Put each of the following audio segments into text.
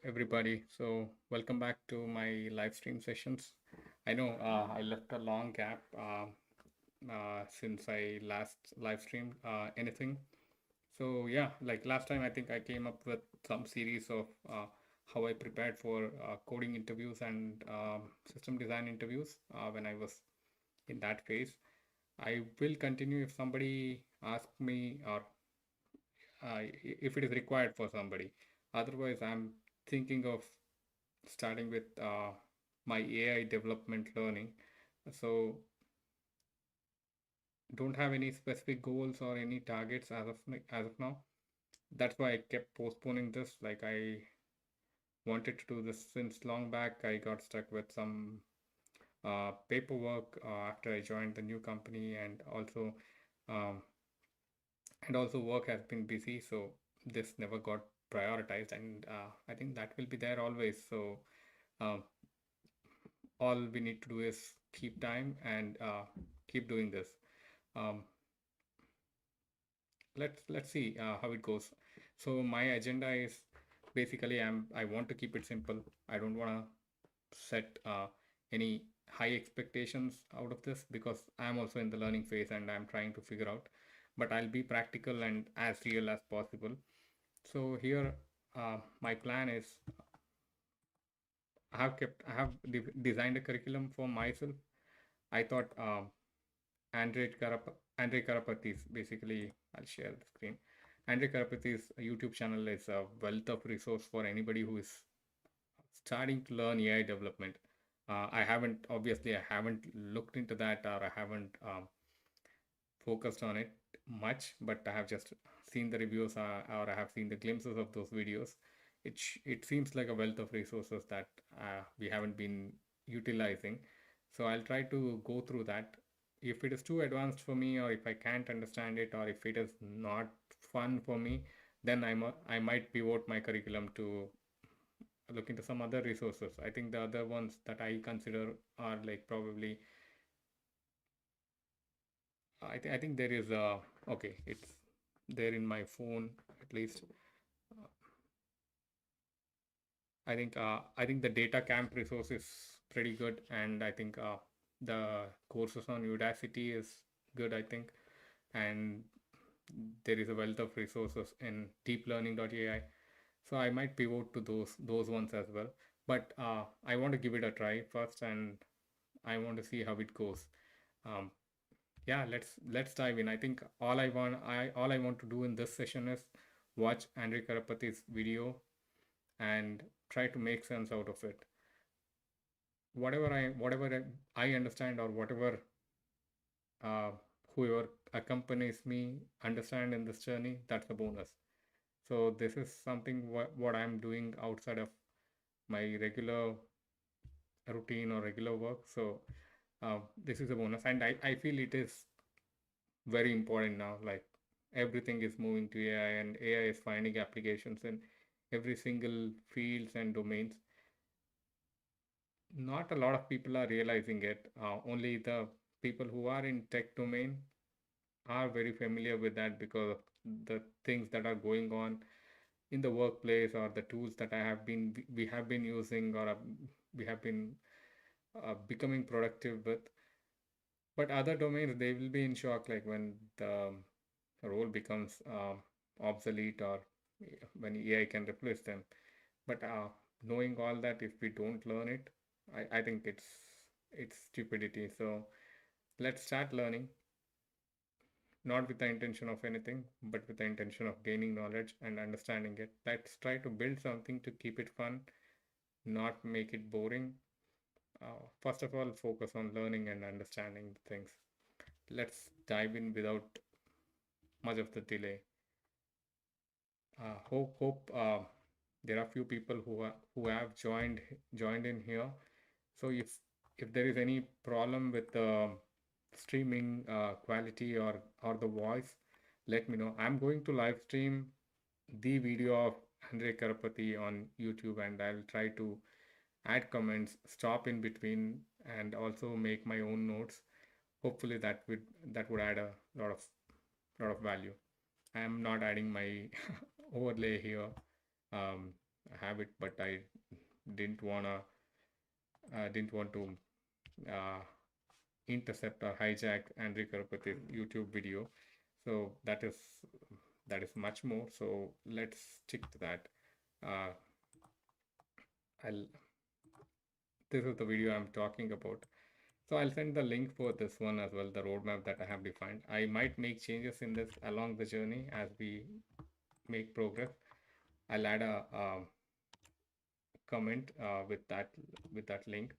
everybody. So welcome back to my live stream sessions. I know I left a long gap since I last live streamed anything. So yeah, like last time, I think I came up with some series of how I prepared for coding interviews and system design interviews when I was in that phase. I will continue if somebody asks me or if it is required for somebody. Otherwise, I'm thinking of starting with my AI development learning. So don't have any specific goals or any targets as of now. That's why I kept postponing this. Like I wanted to do this since long back. I got stuck with some paperwork after I joined the new company, um, and also work has been busy. So this never got prioritized, and I think that will be there always. So um, all we need to do is keep time and keep doing this. Um, let's see how it goes. So my agenda is basically I want to keep it simple. I don't want to set any high expectations out of this because I'm also in the learning phase and I'm trying to figure out. But I'll be practical and as real as possible. So here, my plan is I have designed a curriculum for myself. I thought Andre Karapathy's basically, I'll share the screen. Andre Karapathy's YouTube channel is a wealth of resource for anybody who is starting to learn AI development. I haven't looked into that or I haven't focused on it much, but I have just seen the reviews or I have seen the glimpses of those videos. It seems like a wealth of resources that we haven't been utilizing. So I'll try to go through that. If it is too advanced for me, or if I can't understand it, or if it is not fun for me, then I might pivot my curriculum to look into some other resources. I think the other ones that I consider are like probably I think there is a okay, it's there in my phone at least. I think the data camp resource is pretty good, and I think the courses on Udacity is good. I think, and there is a wealth of resources in deeplearning.ai. So I might pivot to those ones as well. But I want to give it a try first, and I want to see how it goes. Um, yeah, let's dive in. I think all I want to do in this session is watch Andre Karapathy's video and try to make sense out of it. Whatever I understand, or whatever uh, whoever accompanies me understand in this journey, that's a bonus. So this is something what I'm doing outside of my regular routine or regular work. So this is a bonus, and I feel it is very important now. Like everything is moving to AI, and AI is finding applications in every single fields and domains. Not a lot of people are realizing it. Only the people who are in tech domain are very familiar with that because of the things that are going on in the workplace, or the tools that we have been using, or we have been becoming productive with. But other domains, they will be in shock, like when the role becomes obsolete, or when AI can replace them. But knowing all that, if we don't learn it, I think it's stupidity. So let's start learning, not with the intention of anything, but with the intention of gaining knowledge and understanding it. Let's try to build something to keep it fun, not make it boring. First of all, focus on learning and understanding things. Let's dive in without much of the delay. Hope there are few people who have joined in here. So if there is any problem with the streaming quality or the voice, let me know. I'm going to live stream the video of Andre Karapathy on YouTube, and I'll try to add comments, stop in between, and also make my own notes. Hopefully that would add a lot of value. I am not adding my overlay here. have it, but I didn't wanna didn't want to uh, intercept or hijack Andrew Karpathy's YouTube video. So that is much more. So let's stick to that. Uh, I'll This is the video I'm talking about. So I'll send the link for this one as well, the roadmap that I have defined. I might make changes in this along the journey as we make progress. I'll add a comment with that link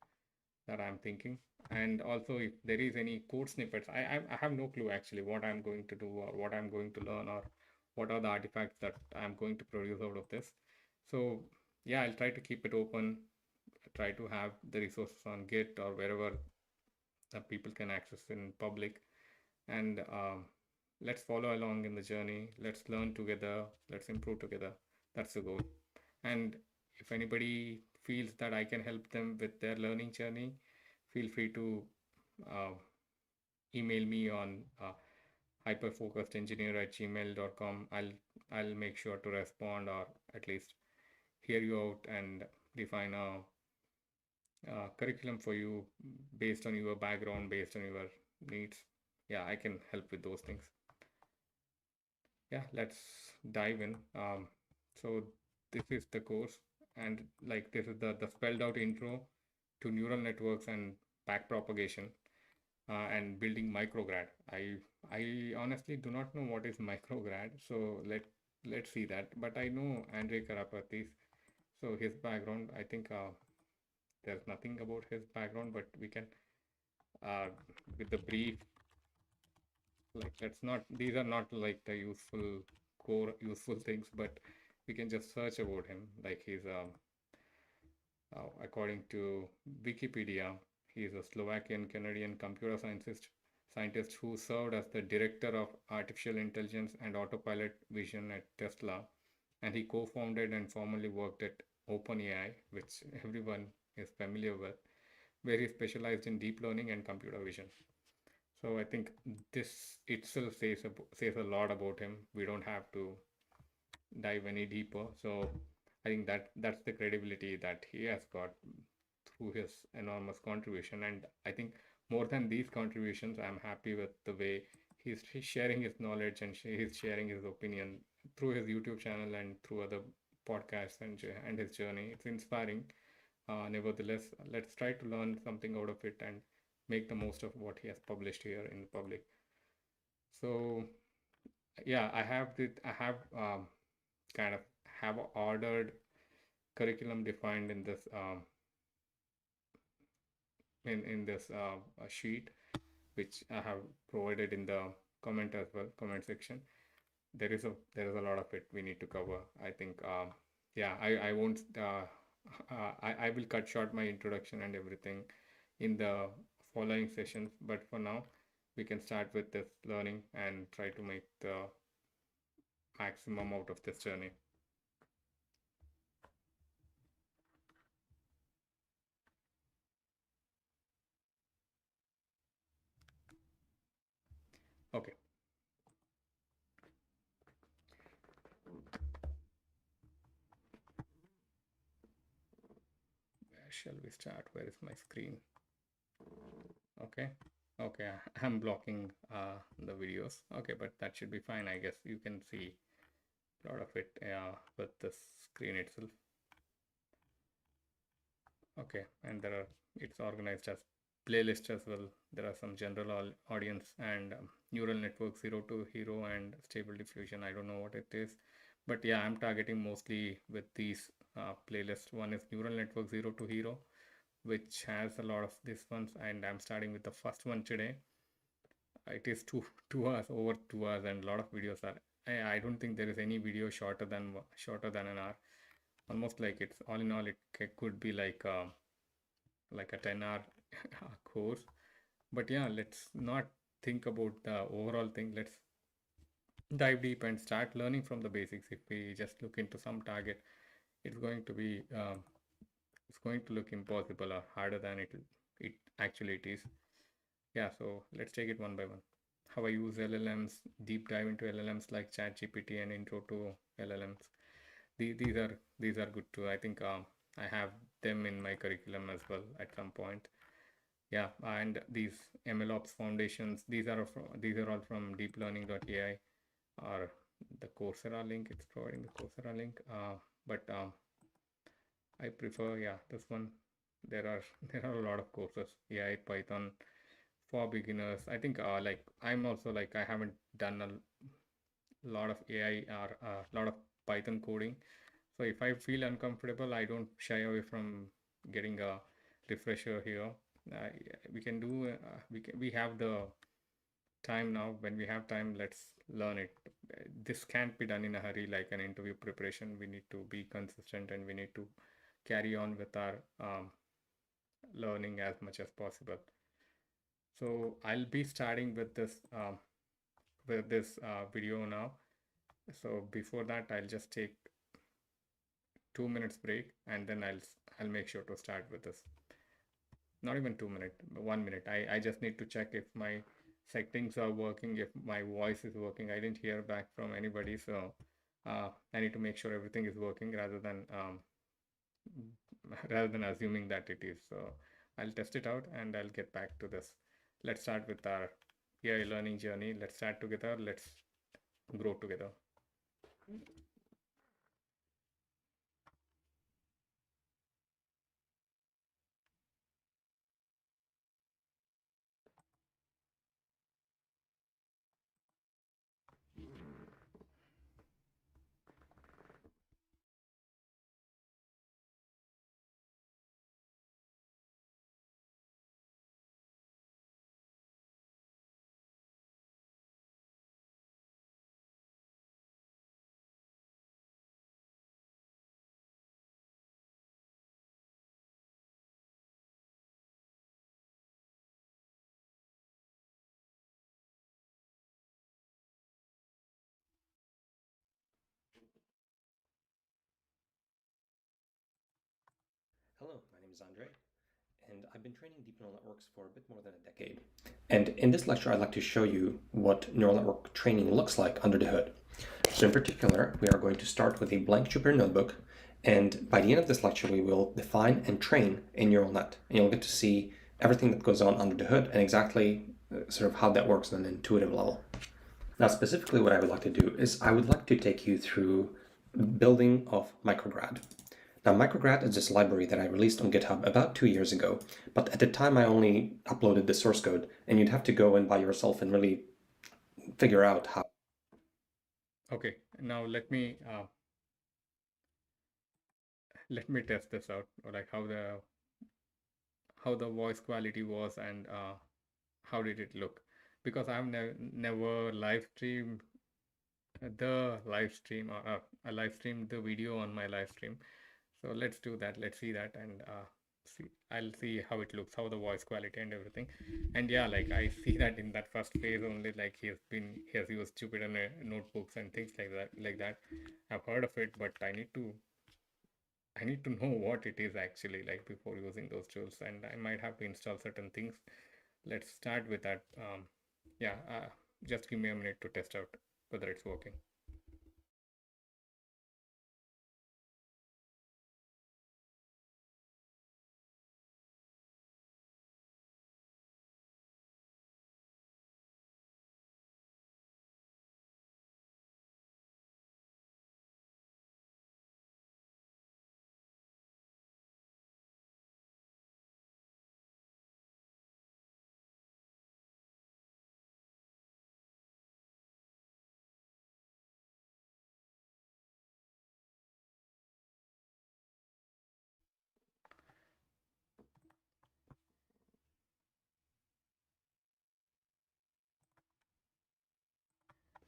that I'm thinking. And also, if there is any code snippets, I have no clue actually what I'm going to do or what I'm going to learn or what are the artifacts that I'm going to produce out of this. So yeah, I'll try to keep it open, try to have the resources on Git or wherever that people can access in public. And let's follow along in the journey. Let's learn together. Let's improve together. That's the goal. And if anybody feels that I can help them with their learning journey, feel free to uh, email me on hyperfocusedengineer@gmail.com. I'll make sure to respond or at least hear you out and define a curriculum for you based on your background, based on your needs. Yeah, I can help with those things. Yeah, let's dive in. So this is the course, and like this is the spelled out intro to neural networks and backpropagation and building micrograd. I honestly do not know what is micrograd, so let's see that. But I know Andre Karapathy's, so his background. I think there's nothing about his background, but we can uh, with the brief, like let's not, these are not like the useful core useful things, but we can just search about him. Like he's according to Wikipedia, he is a Slovakian Canadian computer scientist who served as the director of artificial intelligence and autopilot vision at Tesla, and he co-founded and formerly worked at OpenAI, which everyone is familiar with, where he specialized in deep learning and computer vision. So I think this itself says a lot about him. We don't have to dive any deeper. So I think that's the credibility that he has got through his enormous contribution. And I think more than these contributions, I'm happy with the way he's sharing his knowledge and he's sharing his opinion through his YouTube channel and through other podcasts and his journey. It's inspiring. Nevertheless, let's try to learn something out of it and make the most of what he has published here in the public. So yeah, I have kind of have ordered curriculum defined in this in this sheet, which I have provided in the comment as well, comment section. There is a lot of it we need to cover. I think yeah, I won't I will cut short my introduction and everything in the following sessions, but for now we can start with this learning and try to make the maximum out of this journey. Okay, where shall we start? Where is my screen? Okay, okay, I'm blocking the videos. Okay, but that should be fine. I guess you can see a lot of it with the screen itself. Okay, and it's organized as playlists as well. There are some general audience and neural network 0 to hero and stable diffusion. I don't know what it is, but yeah, I'm targeting mostly with these playlists. One is neural network 0 to hero, which has a lot of these ones, and I'm starting with the first one today. It is 2 hours, over 2 hours, and a lot of videos are. I don't think there is any video shorter than an hour. Almost like it's all in all, it could be like a 10-hour course. But yeah, let's not think about the overall thing. Let's dive deep and start learning from the basics. If we just look into some target, it's going to be it's going to look impossible or harder than it actually it is. Yeah, so let's take it one by one. How I use LLMs, deep dive into LLMs like ChatGPT and intro to LLMs. these are good too. I think I have them in my curriculum as well at some point. Yeah, and these MLOps foundations, these are all from deeplearning.ai or the Coursera link. It's providing the Coursera link. But I prefer, yeah, this one. There are there are a lot of courses. AI, Python for beginners. I think like I'm also like I haven't done a lot of AI or a lot of Python coding. So if I feel uncomfortable, I don't shy away from getting a refresher here. Uh, we can do. We have the time now. When we have time, let's learn it. This can't be done in a hurry like an interview preparation. We need to be consistent and we need to carry on with our learning as much as possible. So I'll be starting with this video now. So before that, I'll just take 2 minutes break and then I'll make sure to start with this. Not even 2 minutes, 1 minute. I just need to check if my settings are working, if my voice is working. I didn't hear back from anybody, so I need to make sure everything is working rather than assuming that it is. So I'll test it out and I'll get back to this. Let's start with our AI learning journey. Let's start together. Let's grow together. Hello, my name is Andre, and I've been training deep neural networks for a bit more than a decade. And in this lecture, I'd like to show you what neural network training looks like under the hood. So in particular, we are going to start with a blank Jupyter notebook, and by the end of this lecture, we will define and train a neural net. And you'll get to see everything that goes on under the hood and exactly sort of how that works on an intuitive level. Now, specifically what I would like to do is I would like to take you through building of micrograd. Now, Micrograd is this library that I released on GitHub about 2 years ago, but at the time I only uploaded the source code, and you'd have to go in by yourself and really figure out how. Okay, now let me test this out, or like how the voice quality was and how did it look, because I've never live streamed I live streamed the video on my live stream. So let's do that. Let's see that and see. I'll see how it looks, how the voice quality and everything. And yeah, like I see that in that first phase only, like he has used Jupyter notebooks and things like that. I've heard of it, but I need to know what it is actually like before using those tools, and I might have to install certain things. Let's start with that. Yeah, just give me a minute to test out whether it's working.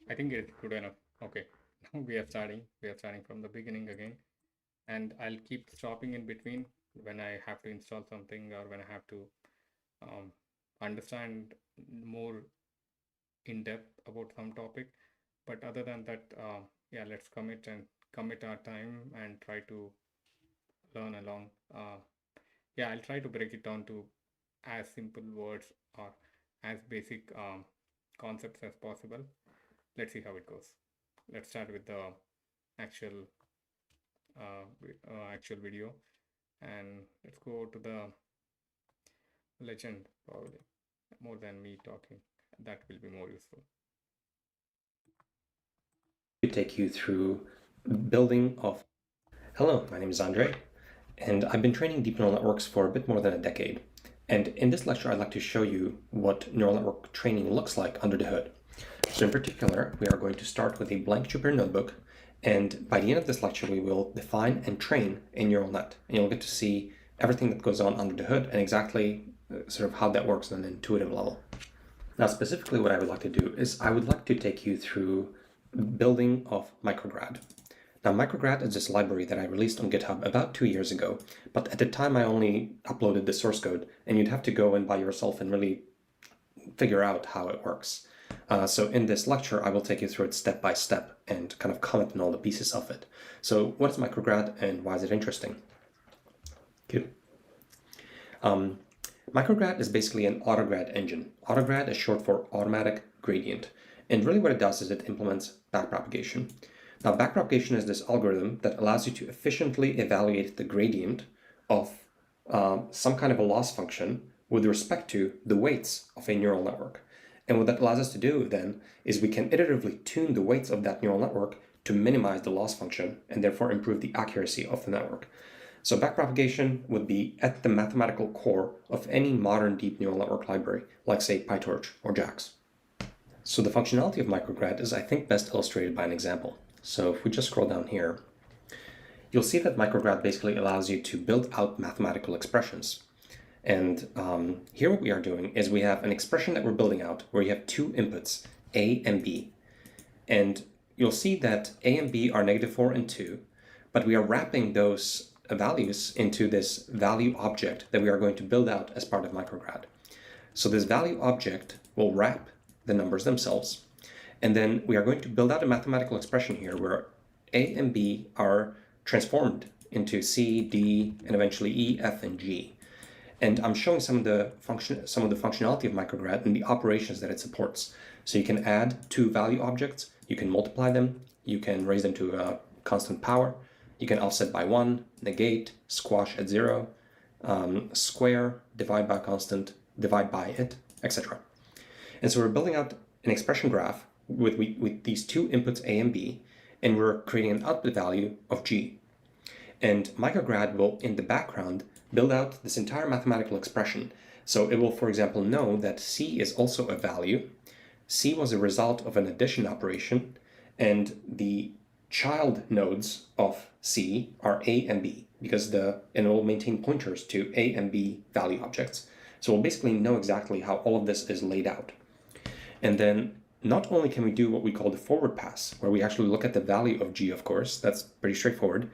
I think it's good enough. Okay, now we are starting. We are starting from the beginning again, and I'll keep stopping in between when I have to install something or when I have to um, understand more in depth about some topic. But other than that, yeah, let's commit our time and try to learn along. Yeah, I'll try to break it down to as simple words or as basic concepts as possible. Let's see how it goes. Let's start with the actual actual video. And let's go to the legend, probably more than me talking. That will be more useful. Take you through building of... Hello, my name is Andre, and I've been training deep neural networks for a bit more than a decade. And in this lecture, I'd like to show you what neural network training looks like under the hood. So in particular, we are going to start with a blank Jupyter notebook, and by the end of this lecture, we will define and train a neural net. And you'll get to see everything that goes on under the hood and exactly sort of how that works on an intuitive level. Now, specifically what I would like to do is I would like to take you through building of micrograd. Now, micrograd is this library that I released on GitHub about 2 years ago, but at the time I only uploaded the source code, and you'd have to go in by yourself and really figure out how it works. So in this lecture, I will take you through it step by step and kind of comment on all the pieces of it. So what is micrograd and why is it interesting? Good. Micrograd is basically an autograd engine. Autograd is short for automatic gradient. And really what it does is it implements backpropagation. Now, backpropagation is this algorithm that allows you to efficiently evaluate the gradient of some kind of a loss function with respect to the weights of a neural network. And what that allows us to do then is we can iteratively tune the weights of that neural network to minimize the loss function and therefore improve the accuracy of the network. So backpropagation would be at the mathematical core of any modern deep neural network library, like say PyTorch or JAX. So the functionality of micrograd is, I think, best illustrated by an example. So if we just scroll down here, you'll see that micrograd basically allows you to build out mathematical expressions. And here what we are doing is we have an expression that we're building out where you have two inputs, A and B. And you'll see that A and B are -4 and 2, but we are wrapping those values into this value object that we are going to build out as part of micrograd. So this value object will wrap the numbers themselves. And then we are going to build out a mathematical expression here where A and B are transformed into C, D, and eventually E, F, and G. And I'm showing some of the functionality of micrograd and the operations that it supports. So you can add two value objects, you can multiply them, you can raise them to a constant power, you can offset by 1, negate, squash at 0, square, divide by a constant, divide by it, etc. And so we're building out an expression graph with these two inputs A and B, and we're creating an output value of G. And micrograd will, in the background, build out this entire mathematical expression. So it will, for example, know that C is also a value. C was a result of an addition operation, and the child nodes of C are A and B, because and it will maintain pointers to A and B value objects. So we'll basically know exactly how all of this is laid out. And then not only can we do what we call the forward pass, where we actually look at the value of G, of course, that's pretty straightforward.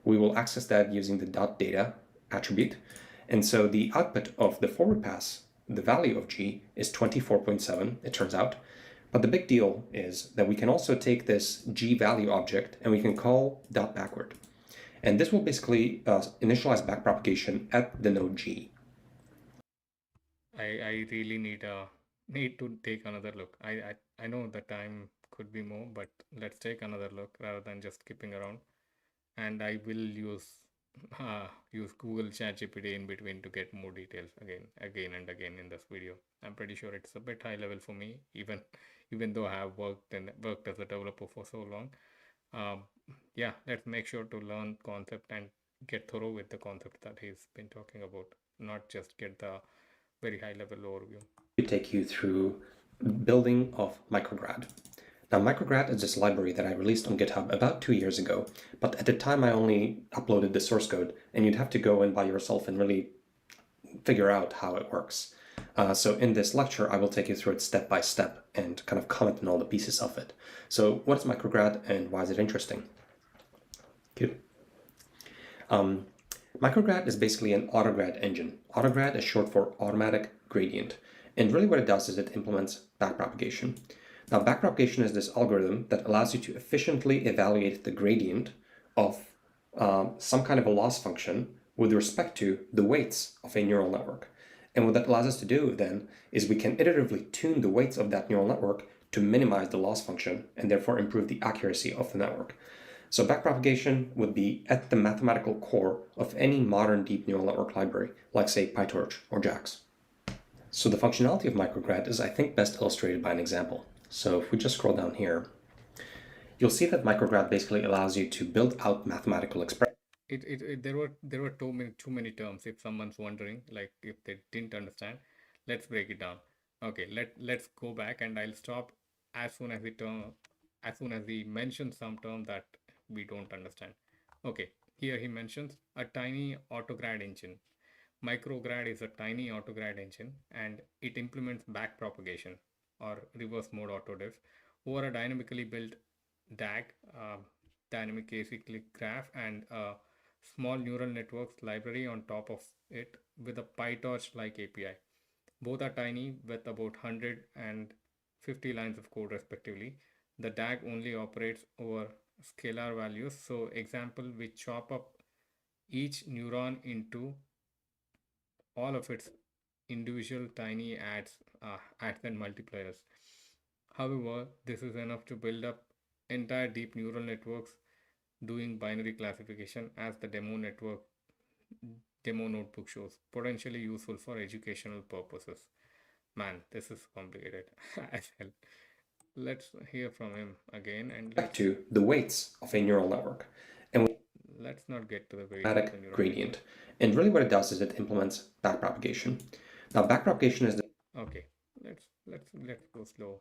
We will access that using the .data attribute. And so the output of the forward pass, the value of G, is 24.7, it turns out. But the big deal is that we can also take this G value object and we can call .backward. And this will basically initialize backpropagation at the node G. I really need to take another look. I know the time could be more, but let's take another look rather than just skipping around. And I will use Google ChatGPT in between to get more details again and again in this video. I'm pretty sure it's a bit high level for me, even though I have worked as a developer for so long. Yeah, let's make sure to learn concept and get thorough with the concept that he's been talking about, not just get the very high level overview. To take you through building of micrograd. Now, micrograd is this library that I released on GitHub about 2 years ago, but at the time I only uploaded the source code, and you'd have to go in by yourself and really figure out how it works. So in this lecture, I will take you through it step by step and kind of comment on all the pieces of it. So what is micrograd and why is it interesting? Good. Micrograd is basically an autograd engine. Autograd is short for automatic gradient. And really what it does is it implements backpropagation. Now, backpropagation is this algorithm that allows you to efficiently evaluate the gradient of some kind of a loss function with respect to the weights of a neural network. And what that allows us to do then is we can iteratively tune the weights of that neural network to minimize the loss function and therefore improve the accuracy of the network. So backpropagation would be at the mathematical core of any modern deep neural network library, like say PyTorch or JAX. So the functionality of micrograd is, I think, best illustrated by an example. So if we just scroll down here, you'll see that micrograd basically allows you to build out mathematical expressions. There were too many terms. If someone's wondering, like if they didn't understand, let's break it down. Okay, let's go back and I'll stop as soon as he mentions some term that we don't understand. Okay, here he mentions a tiny autograd engine. Micrograd is a tiny autograd engine and it implements backpropagation or reverse mode autodiff over a dynamically built DAG, dynamic acyclic graph, and a small neural networks library on top of it with a PyTorch like API. Both are tiny with about 100 and 50 lines of code respectively. The DAG only operates over scalar values. So example, we chop up each neuron into all of its individual tiny adds and multipliers. However, this is enough to build up entire deep neural networks doing binary classification as the demo notebook shows, potentially useful for educational purposes. Man, this is complicated as hell. Let's hear from him again and To the weights of a neural network. And let's not get to the weights of the mathematic neural gradient. And really what it does is it implements backpropagation. Now backpropagation is the Okay, let's go slow.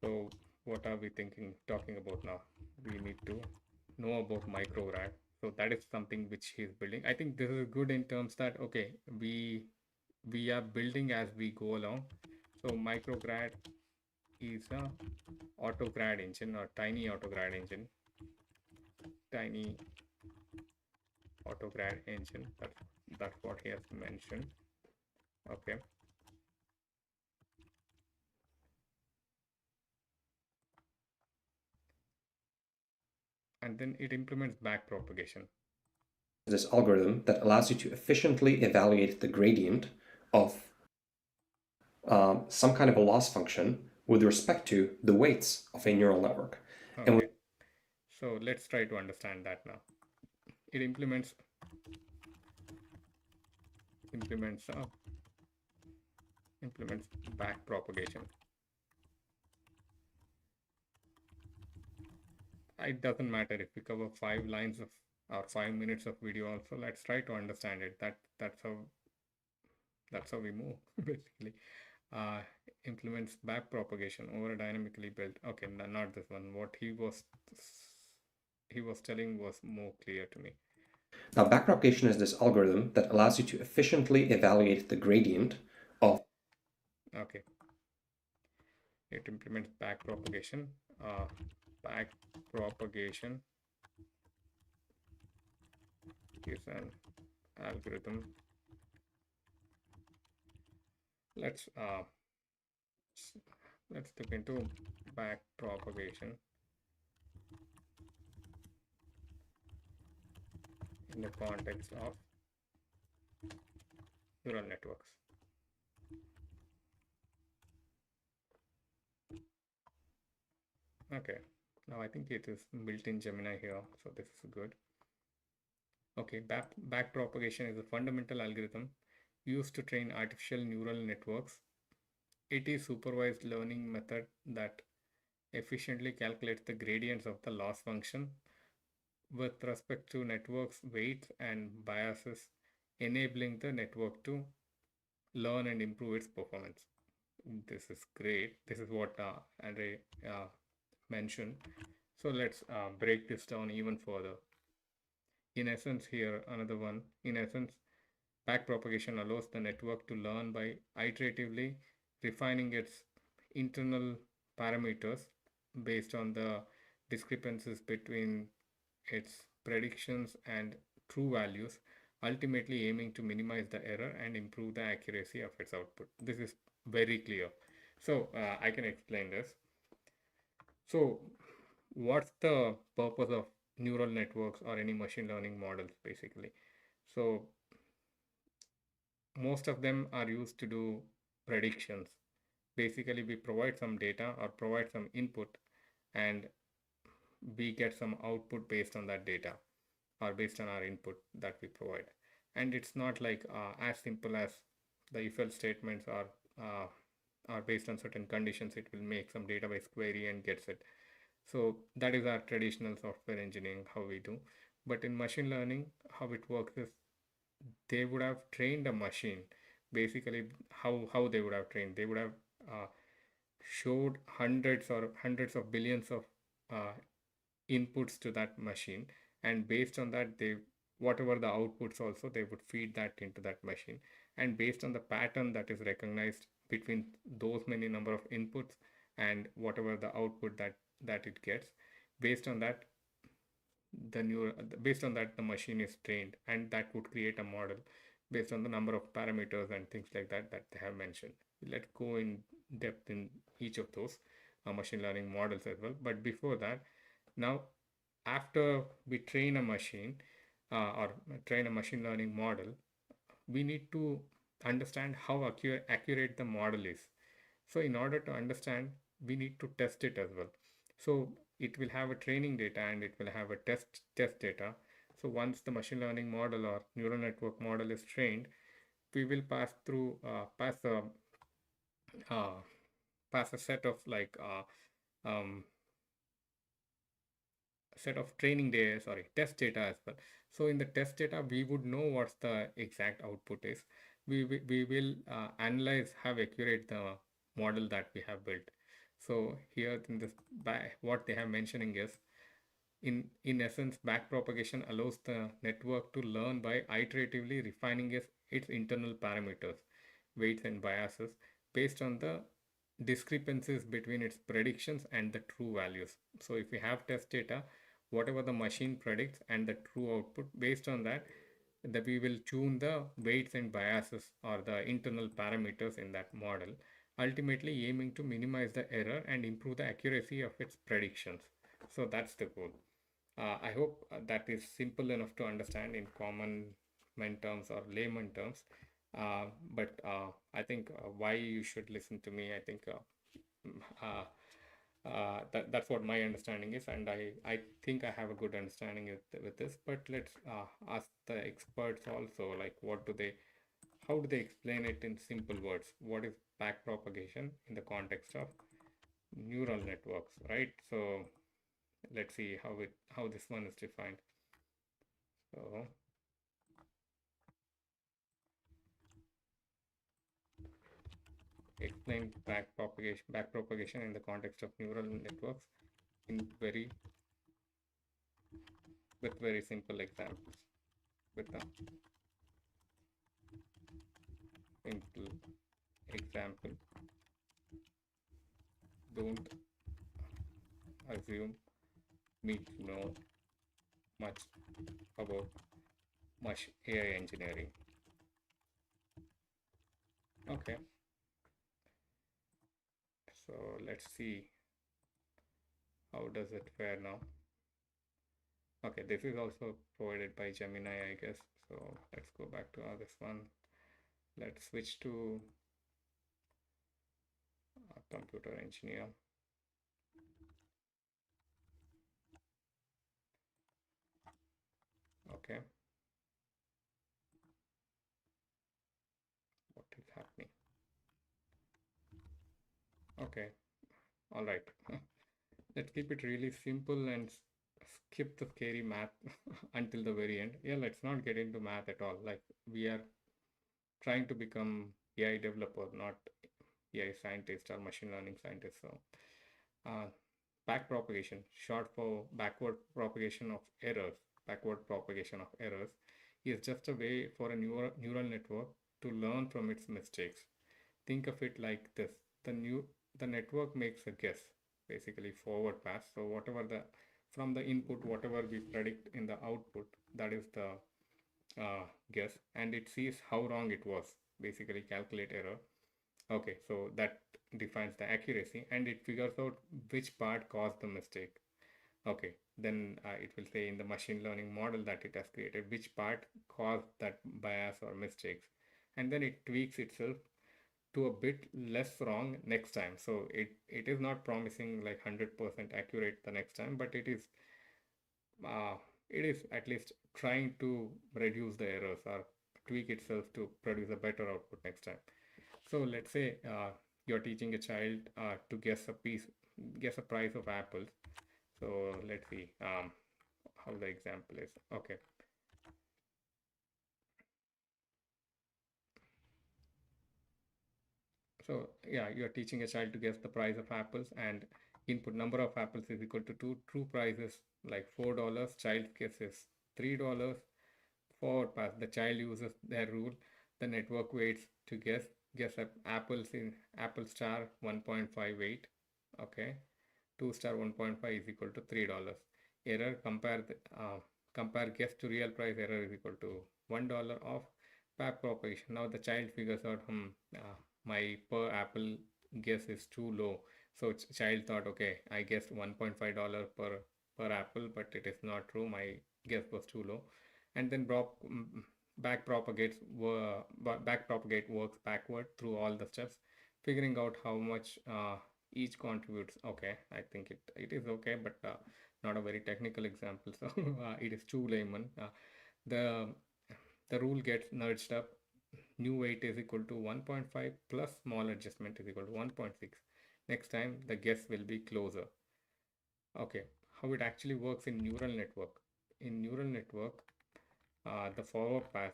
So what are we talking about now? We need to know about micrograd. So that is something which he's building. I think this is good in terms that okay, we are building as we go along. So micrograd is a autograd engine or tiny autograd engine. Tiny autograd engine. That's what he has mentioned. Okay. And then it implements backpropagation. this algorithm that allows you to efficiently evaluate the gradient of some kind of a loss function with respect to the weights of a neural network. Okay. So let's try to understand that now. It implements backpropagation. It doesn't matter if we cover 5 lines of or 5 minutes of video also. Let's try to understand it. That's how we move basically. uh, Implements backpropagation over a dynamically built. Okay, not this one. What he was telling was more clear to me. Now backpropagation is this algorithm that allows you to efficiently evaluate the gradient of. Okay, it implements backpropagation. Backpropagation is an algorithm. Let's look into backpropagation in the context of neural networks. Okay, now I think it is built in Gemini here, so this is good. Okay, backpropagation is a fundamental algorithm used to train artificial neural networks. It is supervised learning method that efficiently calculates the gradients of the loss function with respect to networks, weights, and biases, enabling the network to learn and improve its performance. This is great. This is what Andre mentioned. So let's break this down even further. In essence, here another one. In essence, backpropagation allows the network to learn by iteratively refining its internal parameters based on the discrepancies between its predictions and true values, ultimately aiming to minimize the error and improve the accuracy of its output. This is very clear. So I can explain this. So what's the purpose of neural networks or any machine learning models basically? So most of them are used to do predictions. Basically, we provide some data or provide some input, and we get some output based on that data or based on our input that we provide. And it's not like as simple as the if else statements are based on certain conditions, it will make some database query and gets it. So that is our traditional software engineering, how we do. But in machine learning, how it works is they would have trained a machine. Basically, how they would have trained, they would have uh, showed hundreds of billions of uh, inputs to that machine, and based on that, they whatever the outputs also they would feed that into that machine, and based on the pattern that is recognized between those many number of inputs and whatever the output that it gets, based on that the new based on that the machine is trained, and that would create a model based on the number of parameters and things like that that they have mentioned. Let's go in depth in each of those machine learning models as well. But before that, now after we train a machine or train a machine learning model, we need to understand how accurate the model is. So in order to understand, we need to test it as well. So it will have a training data and it will have a test data. So once the machine learning model or neural network model is trained, we will uh, pass a set of training data, sorry, test data as well. So in the test data, we would know what's the exact output is. We will analyze how accurate the model that we have built. So here in this, what they have mentioning is, in essence, backpropagation allows the network to learn by iteratively refining its internal parameters, weights and biases based on the discrepancies between its predictions and the true values. So if we have test data, whatever the machine predicts and the true output, based on that, we will tune the weights and biases or the internal parameters in that model, ultimately aiming to minimize the error and improve the accuracy of its predictions. So that's the goal. I hope that is simple enough to understand in common man terms or layman terms. But I think why you should listen to me, I think mm, that's what my understanding is, and I think I have a good understanding with this. But let's ask the experts also, like how do they explain it in simple words? What is backpropagation in the context of neural networks, right? So let's see how this one is defined. So explain backpropagation in the context of neural networks in very simple examples. With a simple example, don't assume me to know much about much AI engineering. Okay, so let's see how does it fare now. Okay, this is also provided by Gemini, I guess. So let's go back to this one. Let's switch to computer engineer. Okay, what is happening? Okay, all right. Let's keep it really simple and skip the scary math until the very end. Yeah, let's not get into math at all. Like, we are trying to become AI developer, not AI scientist or machine learning scientist. So, uh, backpropagation, short for backward propagation of errors, is just a way for a neural network to learn from its mistakes. Think of it like this: the network makes a guess, basically forward pass. So whatever the from the input, whatever we predict in the output, that is the guess, and it sees how wrong it was, basically calculate error. Okay, so that defines the accuracy, and it figures out which part caused the mistake. Okay, then it will say in the machine learning model that it has created which part caused that bias or mistakes, and then it tweaks itself to a bit less wrong next time. So it is not promising like 100% accurate the next time, but uh, it is at least trying to reduce the errors or tweak itself to produce a better output next time. So let's say you're teaching a child to guess a price of apples. So let's see how the example is. Okay. So yeah, you're teaching a child to guess the price of apples, and input number of apples is equal to two. True price is like $4. Child guesses $3. Forward pass. The child uses their rule. The network waits to guess apples in apple star 1.58. Okay. 2 star 1.5 is equal to $3. Error compare guess to real price. Error is equal to $1 of backpropagation. Now the child figures out my per apple guess is too low. So child thought, okay, I guessed $1.5 per apple, but it is not true. My guess was too low. And then backpropagate works backward through all the steps, figuring out how much each contributes. Okay, I think it is okay, but not a very technical example, so it is too layman. The the rule gets nudged up. New weight is equal to 1.5 plus small adjustment is equal to 1.6. Next time the guess will be closer. Okay, how it actually works in neural network. In neural network, the forward pass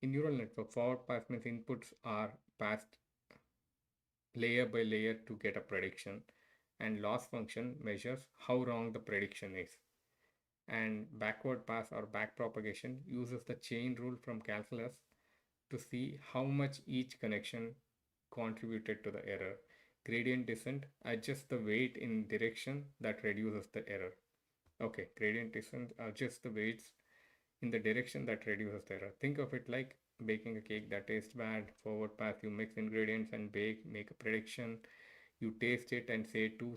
in neural network, forward pass means inputs are passed layer by layer to get a prediction, and loss function measures how wrong the prediction is. And backward pass or backpropagation uses the chain rule from calculus to see how much each connection contributed to the error. Gradient descent adjusts the weight in direction that reduces the error. Okay, gradient descent adjusts the weights in the direction that reduces the error. Think of it like baking a cake that tastes bad. Forward pass, you mix ingredients and bake, make a prediction. You taste it and say too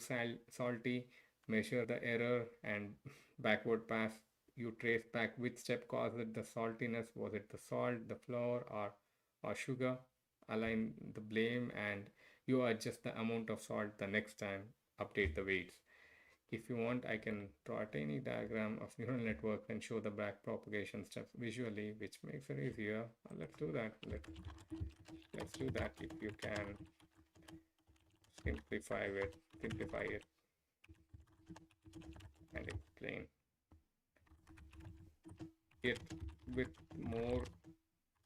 salty, measure the error, and backward pass, you trace back which step caused the saltiness. Was it the salt, the flour, or sugar? Align the blame, and you adjust the amount of salt the next time. Update the weights. If you want, I can draw a tiny diagram of neural networks and show the backpropagation steps visually, which makes it easier. Let's do that. Let's do that if you can simplify it, and explain it with more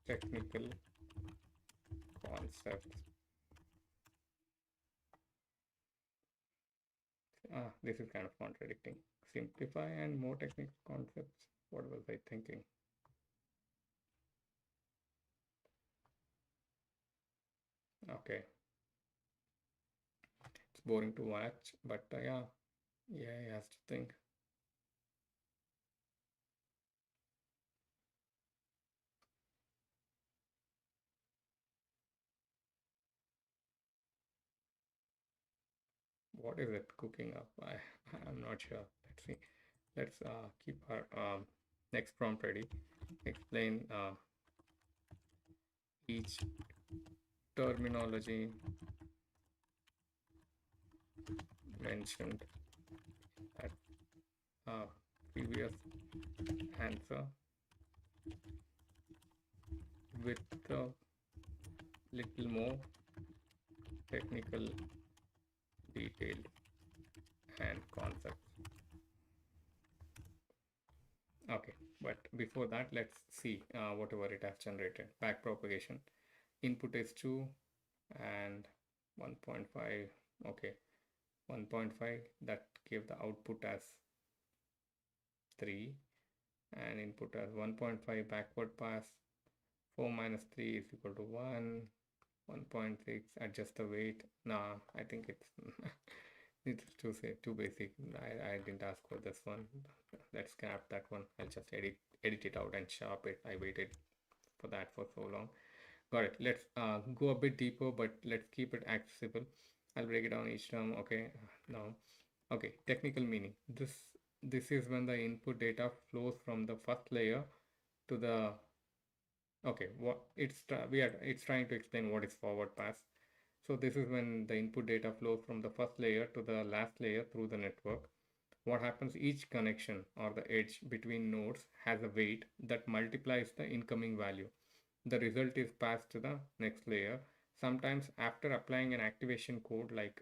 technical concepts. This is kind of contradicting. Simplify and more technical concepts. What was I thinking? Okay, it's boring to watch, but yeah, he has to think. What is it cooking up? I'm not sure. Let's see. Let's keep our next prompt ready. Explain each terminology mentioned at previous answer with a little more technical detail and concepts. Okay, but before that, let's see whatever it has generated. Backpropagation. Input is 2 and 1.5. Okay, 1.5, that gave the output as 3, and input as 1.5 backward pass. 4 minus 3 is equal to 1. 1.6, adjust the weight. Nah, I think it's too basic. I didn't ask for this one. Let's scrap that one. I'll just edit it out and sharp it. I waited for that for so long. Got it. Let's go a bit deeper, but let's keep it accessible. I'll break it down each term. Okay, now, okay, technical meaning. This is when the input data flows from the first layer to the Okay, it's trying to explain what is forward pass. So this is when the input data flows from the first layer to the last layer through the network. What happens, each connection or the edge between nodes has a weight that multiplies the incoming value. The result is passed to the next layer. Sometimes after applying an activation code like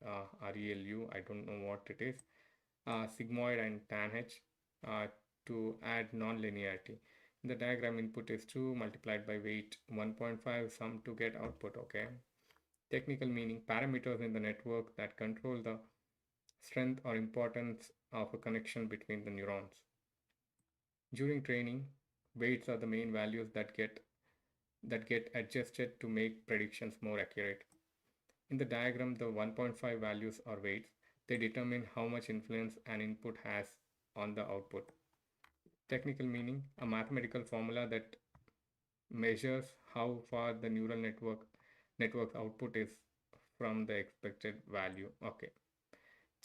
RELU, I don't know what it is, sigmoid and tanh uh, to add non-linearity. In the diagram, input is 2 multiplied by weight 1.5 sum to get output. Okay. Technical meaning, parameters in the network that control the strength or importance of a connection between the neurons. During training, weights are the main values that get adjusted to make predictions more accurate. In the diagram, the 1.5 values are weights. They determine how much influence an input has on the output. Technical meaning, a mathematical formula that measures how far the neural network's output is from the expected value. Okay,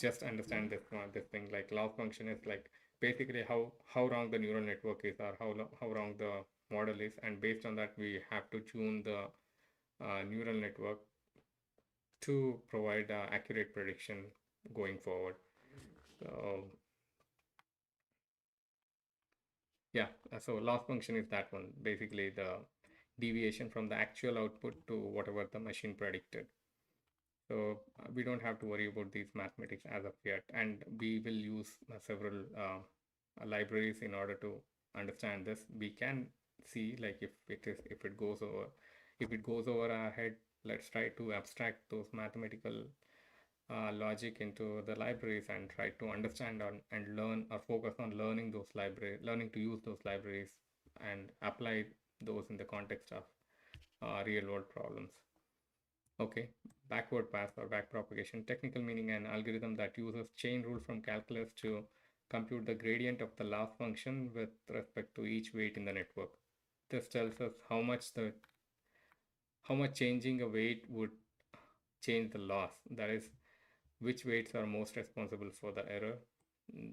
just understand this thing, like loss function is like basically how wrong the neural network is, or how wrong the model is, and based on that we have to tune the neural network to provide accurate prediction going forward. So yeah, so loss function is that one, basically the deviation from the actual output to whatever the machine predicted. So we don't have to worry about these mathematics as of yet, and we will use several libraries in order to understand this. We can see like if it goes over our head. Let's try to abstract those mathematical logic into the libraries and try to understand and learn, or focus on learning those libraries, learning to use those libraries and apply those in the context of real world problems. Okay, backward path or backpropagation, technical meaning, an algorithm that uses chain rule from calculus to compute the gradient of the loss function with respect to each weight in the network. This tells us how much changing a weight would change the loss. That is, which weights are most responsible for the error.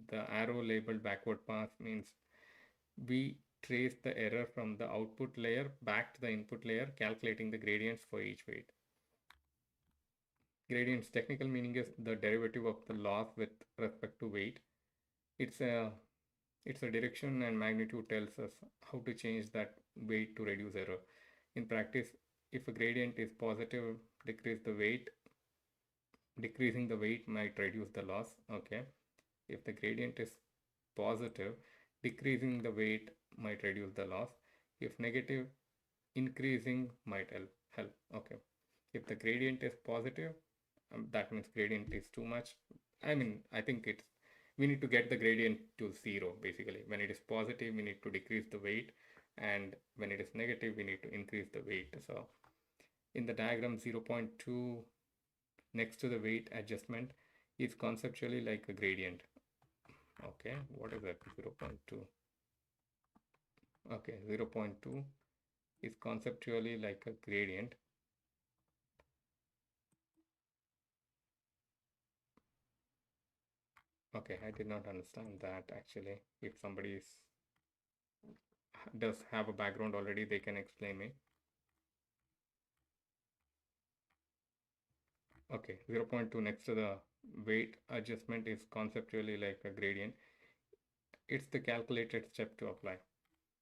The arrow labeled backward path means we trace the error from the output layer back to the input layer, calculating the gradients for each weight. Gradients, technical meaning, is the derivative of the loss with respect to weight. It's a direction, and magnitude tells us how to change that weight to reduce error. In practice, if a gradient is positive, decreasing the weight might reduce the loss. Okay. If the gradient is positive, decreasing the weight might reduce the loss. If negative, increasing might help. Okay. If the gradient is positive, that means gradient is too much. I mean, I think we need to get the gradient to 0 basically. When it is positive, we need to decrease the weight, and when it is negative, we need to increase the weight. So in the diagram, 0.2 next to the weight adjustment is conceptually like a gradient. Okay, what is that? 0.2. Okay, 0.2 is conceptually like a gradient. Okay, I did not understand that actually. If somebody does have a background already, they can explain me. Okay, 0.2 next to the weight adjustment is conceptually like a gradient. It's the calculated step to apply.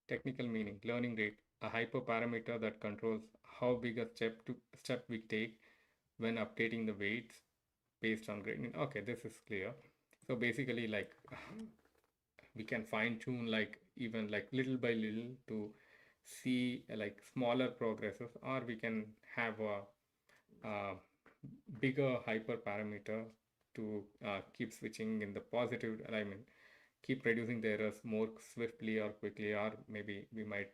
Technical meaning, learning rate, a hyperparameter that controls how big a step we take when updating the weights based on gradient. Okay, this is clear. So basically, like we can fine tune like even like little by little to see like smaller progresses, or we can have a bigger hyperparameter to keep switching in the positive alignment, keep reducing the errors more swiftly or quickly, or maybe we might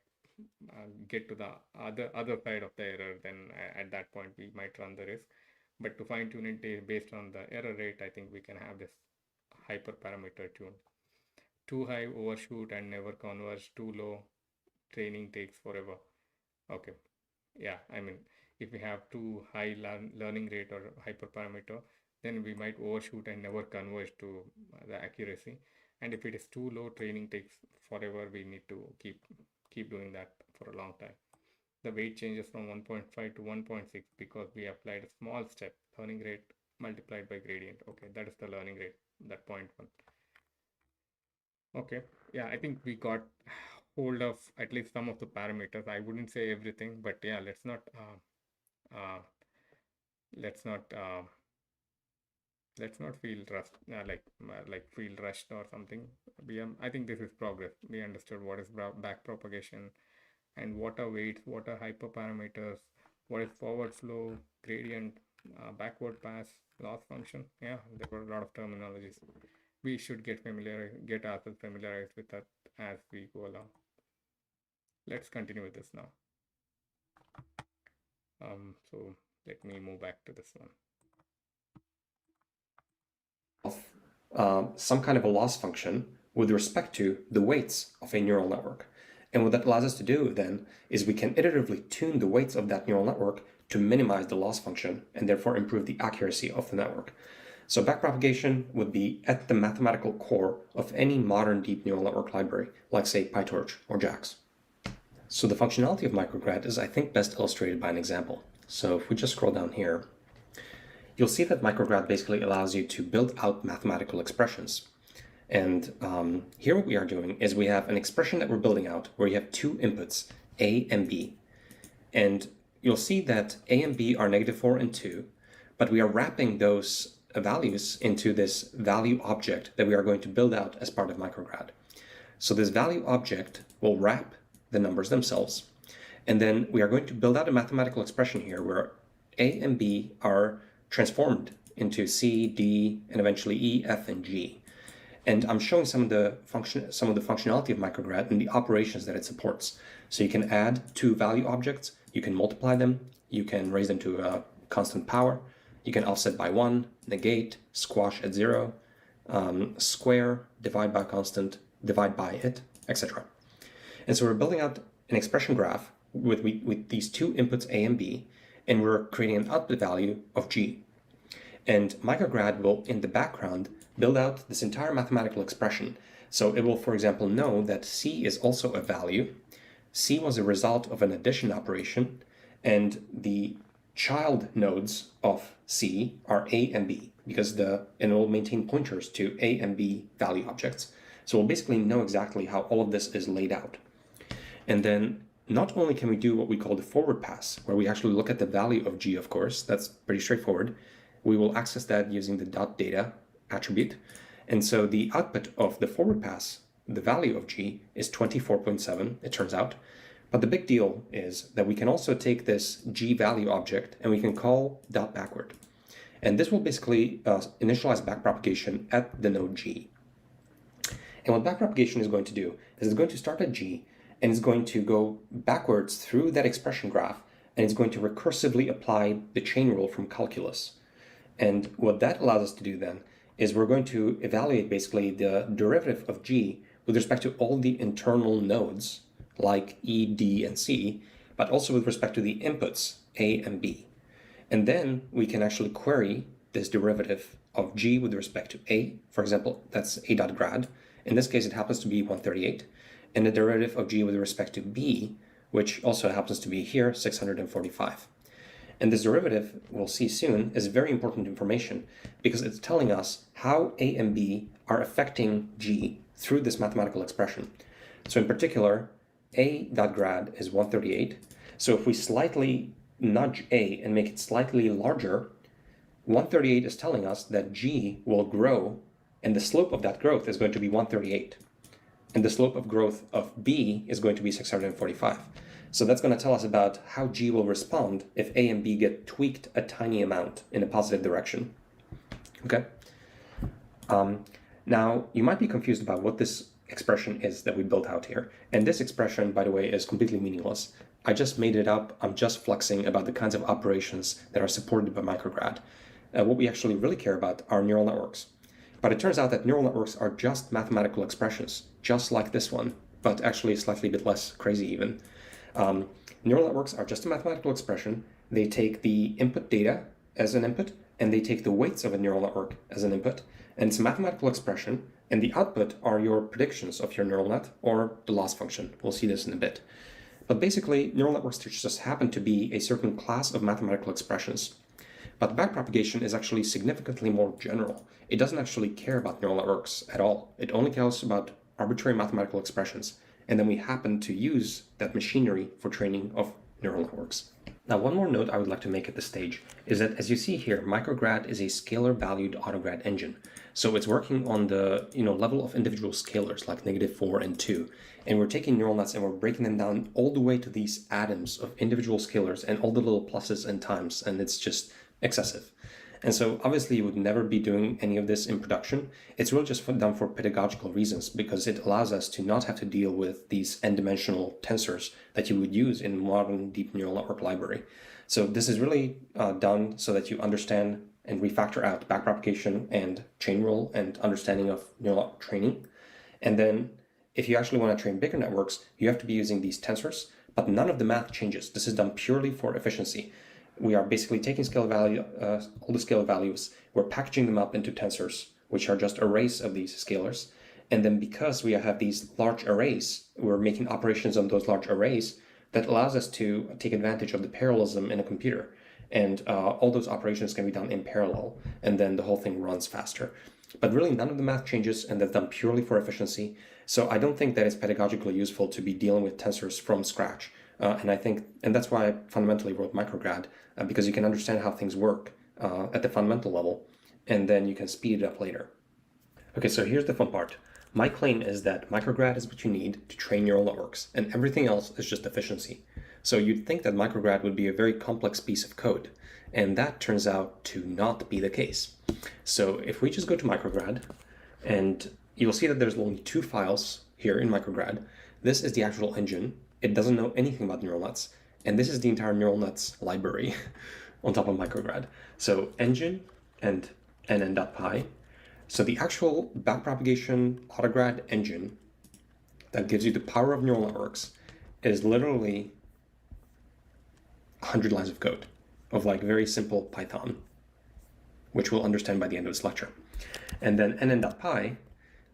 get to the other side of the error. Then at that point we might run the risk. But to fine tune it based on the error rate, I think we can have this hyperparameter tune. Too high, overshoot and never converge. Too low, training takes forever. Okay, yeah, I mean, if we have too high learning rate or hyperparameter, then we might overshoot and never converge to the accuracy. And if it is too low, training takes forever. We need to keep doing that for a long time. The weight changes from 1.5 to 1.6 because we applied a small step, learning rate multiplied by gradient. Okay, that is the learning rate, that 0.1. Okay, yeah, I think we got hold of at least some of the parameters. I wouldn't say everything, but yeah, let's not feel rushed, feel rushed or something. I think this is progress. We understood what is backpropagation and what are weights, what are hyperparameters, what is forward flow, gradient, backward pass, loss function. Yeah, there were a lot of terminologies. We should get ourselves familiarized with that as we go along. Let's continue with this now. So let me move back to this one. Some kind of a loss function with respect to the weights of a neural network. And what that allows us to do then is we can iteratively tune the weights of that neural network to minimize the loss function and therefore improve the accuracy of the network. So backpropagation would be at the mathematical core of any modern deep neural network library, like say PyTorch or JAX. So the functionality of micrograd is, I think, best illustrated by an example. So if we just scroll down here, you'll see that micrograd basically allows you to build out mathematical expressions. And here what we are doing is we have an expression that we're building out where you have two inputs, A and B. And you'll see that A and B are -4 and 2, but we are wrapping those values into this value object that we are going to build out as part of micrograd. So this value object will wrap the numbers themselves. And then we are going to build out a mathematical expression here where A and B are transformed into C, D, and eventually E, F, and G. And I'm showing some of the functionality of micrograd and the operations that it supports. So you can add two value objects, you can multiply them, you can raise them to a constant power, you can offset by 1, negate, squash at 0, square, divide by constant, divide by it, etc. And so we're building out an expression graph with these two inputs A and B, and we're creating an output value of G. And micrograd will, in the background, build out this entire mathematical expression. So it will, for example, know that C is also a value. C was a result of an addition operation, and the child nodes of C are A and B, because and it will maintain pointers to A and B value objects. So we'll basically know exactly how all of this is laid out. And then not only can we do what we call the forward pass, where we actually look at the value of G, of course, that's pretty straightforward. We will access that using the .data attribute. And so the output of the forward pass, the value of G, is 24.7, it turns out. But the big deal is that we can also take this G value object and we can call .backward. And this will basically initialize backpropagation at the node G. And what backpropagation is going to do is it's going to start at G, and it's going to go backwards through that expression graph, and it's going to recursively apply the chain rule from calculus. And what that allows us to do then is we're going to evaluate basically the derivative of G with respect to all the internal nodes, like E, D, and C, but also with respect to the inputs, A and B. And then we can actually query this derivative of G with respect to A. For example, that's A.grad. In this case, it happens to be 138. And the derivative of G with respect to B, which also happens to be here, 645. And this derivative, we'll see soon, is very important information because it's telling us how A and B are affecting G through this mathematical expression. So in particular, A.grad is 138. So if we slightly nudge A and make it slightly larger, 138 is telling us that G will grow, and the slope of that growth is going to be 138. And the slope of growth of B is going to be 645. So that's going to tell us about how G will respond if A and B get tweaked a tiny amount in a positive direction. Okay. Now, you might be confused about what this expression is that we built out here. And this expression, by the way, is completely meaningless. I just made it up. I'm just flexing about the kinds of operations that are supported by micrograd. What we actually really care about are neural networks. But it turns out that neural networks are just mathematical expressions, just like this one, but actually slightly a bit less crazy even. Neural networks are just a mathematical expression. They take the input data as an input, and they take the weights of a neural network as an input, and it's a mathematical expression, and the output are your predictions of your neural net or the loss function. We'll see this in a bit. But basically, neural networks just happen to be a certain class of mathematical expressions. But backpropagation is actually significantly more general. It doesn't actually care about neural networks at all. It only cares about arbitrary mathematical expressions. And then we happen to use that machinery for training of neural networks. Now, one more note I would like to make at this stage is that, as you see here, micrograd is a scalar-valued autograd engine. So it's working on the level of individual scalars like -4 and 2. And we're taking neural nets and we're breaking them down all the way to these atoms of individual scalars and all the little pluses and times, and it's just excessive. And so obviously you would never be doing any of this in production. It's really just done for pedagogical reasons because it allows us to not have to deal with these n-dimensional tensors that you would use in modern deep neural network library. So this is really done so that you understand and refactor out backpropagation and chain rule and understanding of neural network training. And then if you actually want to train bigger networks, you have to be using these tensors, but none of the math changes. This is done purely for efficiency. We are basically taking all the scalar values, we're packaging them up into tensors, which are just arrays of these scalars. And then because we have these large arrays, we're making operations on those large arrays that allows us to take advantage of the parallelism in a computer. And all those operations can be done in parallel, and then the whole thing runs faster. But really, none of the math changes, and that's done purely for efficiency. So I don't think that it's pedagogically useful to be dealing with tensors from scratch. And that's why I fundamentally wrote micrograd, because you can understand how things work at the fundamental level, and then you can speed it up later. Okay, so here's the fun part. My claim is that micrograd is what you need to train neural networks, and everything else is just efficiency. So you'd think that micrograd would be a very complex piece of code, and that turns out to not be the case. So if we just go to micrograd, and you'll see that there's only 2 files here in micrograd. This is the actual engine. It doesn't know anything about neural nets, and this is the entire neural nets library on top of micrograd. So engine and nn.py. So the actual backpropagation autograd engine that gives you the power of neural networks is literally 100 lines of code of like very simple Python, which we'll understand by the end of this lecture. And then nn.py,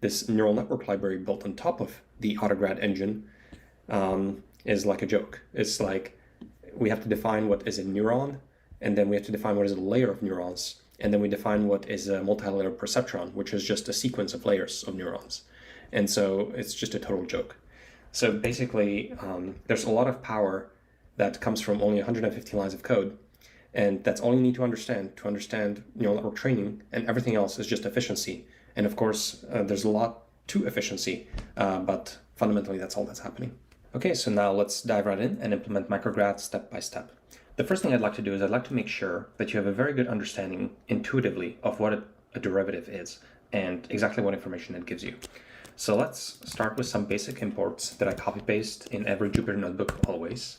this neural network library built on top of the autograd engine, is like a joke. It's like we have to define what is a neuron, and then we have to define what is a layer of neurons, and then we define what is a multi-layer perceptron, which is just a sequence of layers of neurons. And so it's just a total joke. So basically, there's a lot of power that comes from only 150 lines of code, and that's all you need to understand neural network training, and everything else is just efficiency. And of course, there's a lot to efficiency, but fundamentally that's all that's happening. Okay, so now let's dive right in and implement micrograd step by step. The first thing I'd like to do is I'd like to make sure that you have a very good understanding intuitively of what a derivative is and exactly what information it gives you. So let's start with some basic imports that I copy paste in every Jupyter notebook always.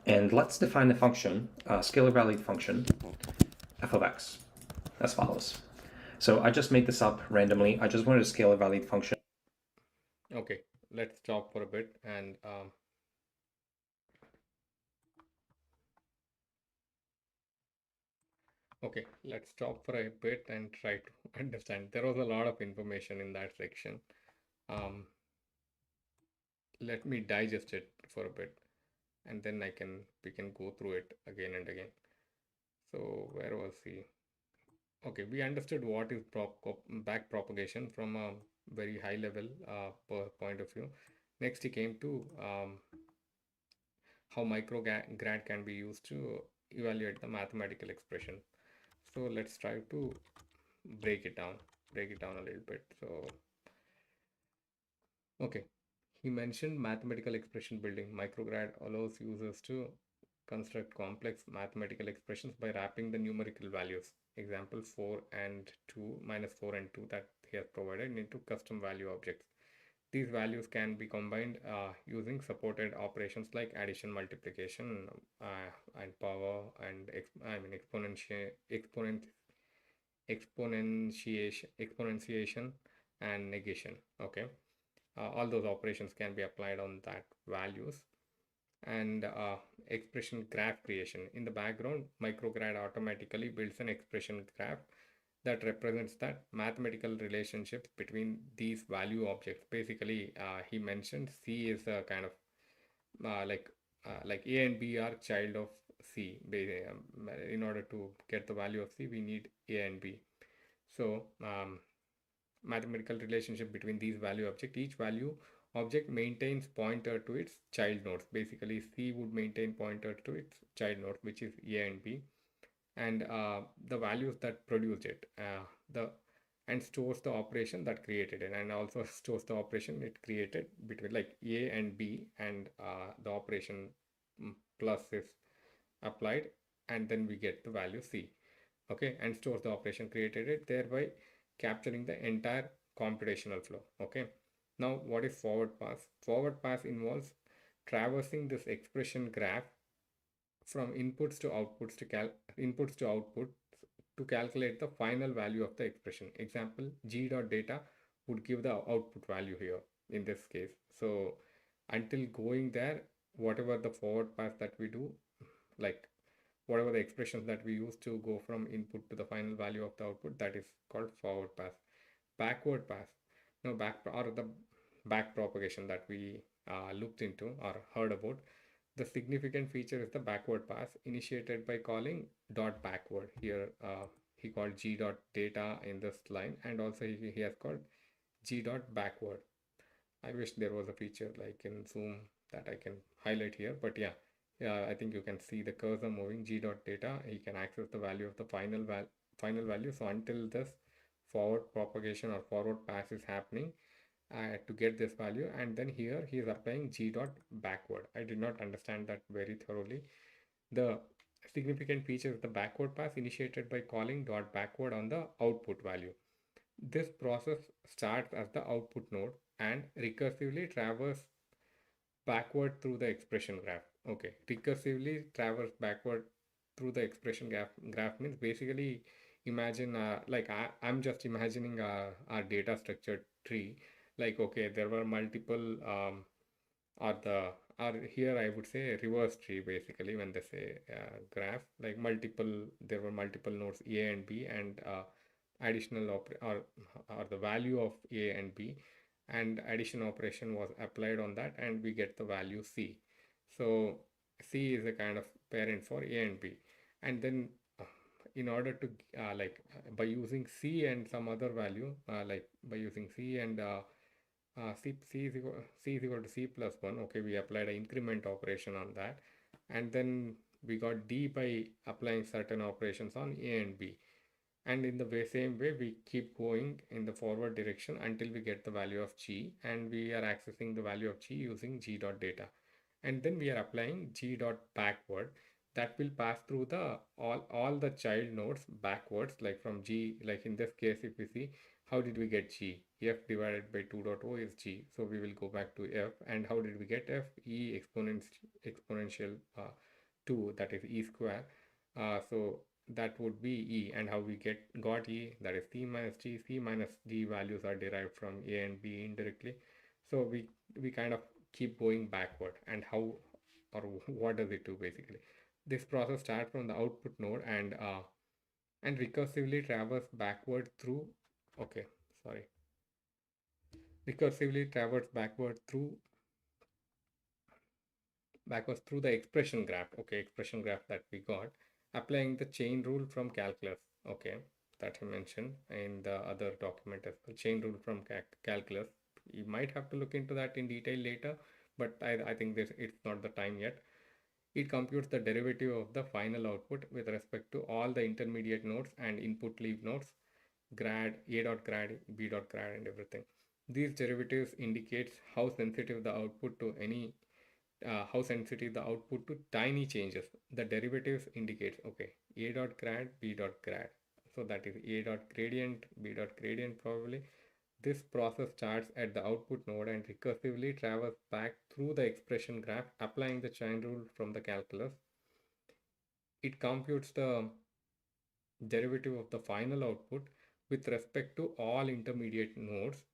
And let's define a function, a scalar valued function, f of x, as follows. So I just made this up randomly. I just wanted a scalar valued function. Okay, let's stop for a bit and okay, let's stop for a bit and try to understand. There was a lot of information in that section. Let me digest it for a bit, and then we can go through it again and again. So where was he? Okay, we understood what is back propagation from a very high level point of view. Next, he came to how micrograd can be used to evaluate the mathematical expression. So let's try to break it down a little bit. So okay, he mentioned mathematical expression building. Micrograd allows users to construct complex mathematical expressions by wrapping the numerical values, example 4 and 2 minus 4 and 2 that he has provided, into custom value objects. These values can be combined using supported operations like addition, multiplication, and power, and exponentiation and negation. Okay, all those operations can be applied on that values. And expression graph creation. In the background, micrograd automatically builds an expression graph that represents that mathematical relationships between these value objects. Basically, he mentioned C is a kind of like A and B are child of C. In order to get the value of C, we need A and B. So mathematical relationship between these value object. Each value object maintains pointer to its child nodes. Basically, C would maintain pointer to its child node, which is A and B, and the values that produced it. The and stores the operation that created it, and also stores the operation it created between like A and B, and the operation plus is applied, and then we get the value C. Okay, and stores the operation created it, thereby capturing the entire computational flow. Okay, now what is forward pass? Forward pass involves traversing this expression graph from inputs to outputs inputs to outputs to calculate the final value of the expression. Example, g dot data would give the output value here in this case. So until going there, whatever the forward pass that we do, like whatever the expressions that we use to go from input to the final value of the output, that is called forward pass. Backward pass, no back or the back propagation that we looked into or heard about. The significant feature is the backward pass initiated by calling dot backward. Here he called g dot data in this line, and also he has called g dot backward. I wish there was a feature like in Zoom that I can highlight here, but yeah, I think you can see the cursor moving. G dot data, he can access the value of the final value. So until this forward propagation or forward pass is happening, to get this value, and then here he is applying g dot backward. I did not understand that very thoroughly. The significant feature is the backward pass initiated by calling dot backward on the output value. This process starts as the output node and recursively traverse backward through the expression graph. Okay, recursively traverse backward through the expression graph means basically imagine like I'm just imagining our data structure tree. Like okay, there were multiple or the or here I would say reverse tree. Basically when they say graph, like there were multiple nodes A and B, and additional or the value of A and B, and addition operation was applied on that, and we get the value C. So C is a kind of parent for A and B, and then in order to by using C and some other value, like by using C and C is equal to C plus 1. Okay, we applied an increment operation on that, and then we got D by applying certain operations on A and B. And in the same way, we keep going in the forward direction until we get the value of G, and we are accessing the value of G using G dot data. And then we are applying G dot backward. That will pass through the all the child nodes backwards, like from G, like in this case, if we see, how did we get G? F divided by 2 dot O is G. So we will go back to F. And how did we get F? E exponential 2, that is E square. So that would be E, and how we got E, that is C minus G. C minus D values are derived from A and B indirectly. So we kind of keep going backward. And how or what does it do basically? This process starts from the output node and recursively traverse backward through okay sorry recursively traverse backwards through the expression graph. Okay, expression graph that we got, applying the chain rule from calculus. Okay, that I mentioned in the other document as well. Chain rule from calculus. You might have to look into that in detail later, but I think it's not the time yet. It computes the derivative of the final output with respect to all the intermediate nodes and input leaf nodes, grad, A dot grad, B dot grad, and everything. These derivatives indicates how sensitive the output to any how sensitive the output to tiny changes. The derivatives indicates okay, A dot grad, B dot grad. So that is A dot gradient, B dot gradient probably. This process starts at the output node and recursively travels back through the expression graph, applying the chain rule from the calculus. It computes the derivative of the final output with respect to all intermediate nodes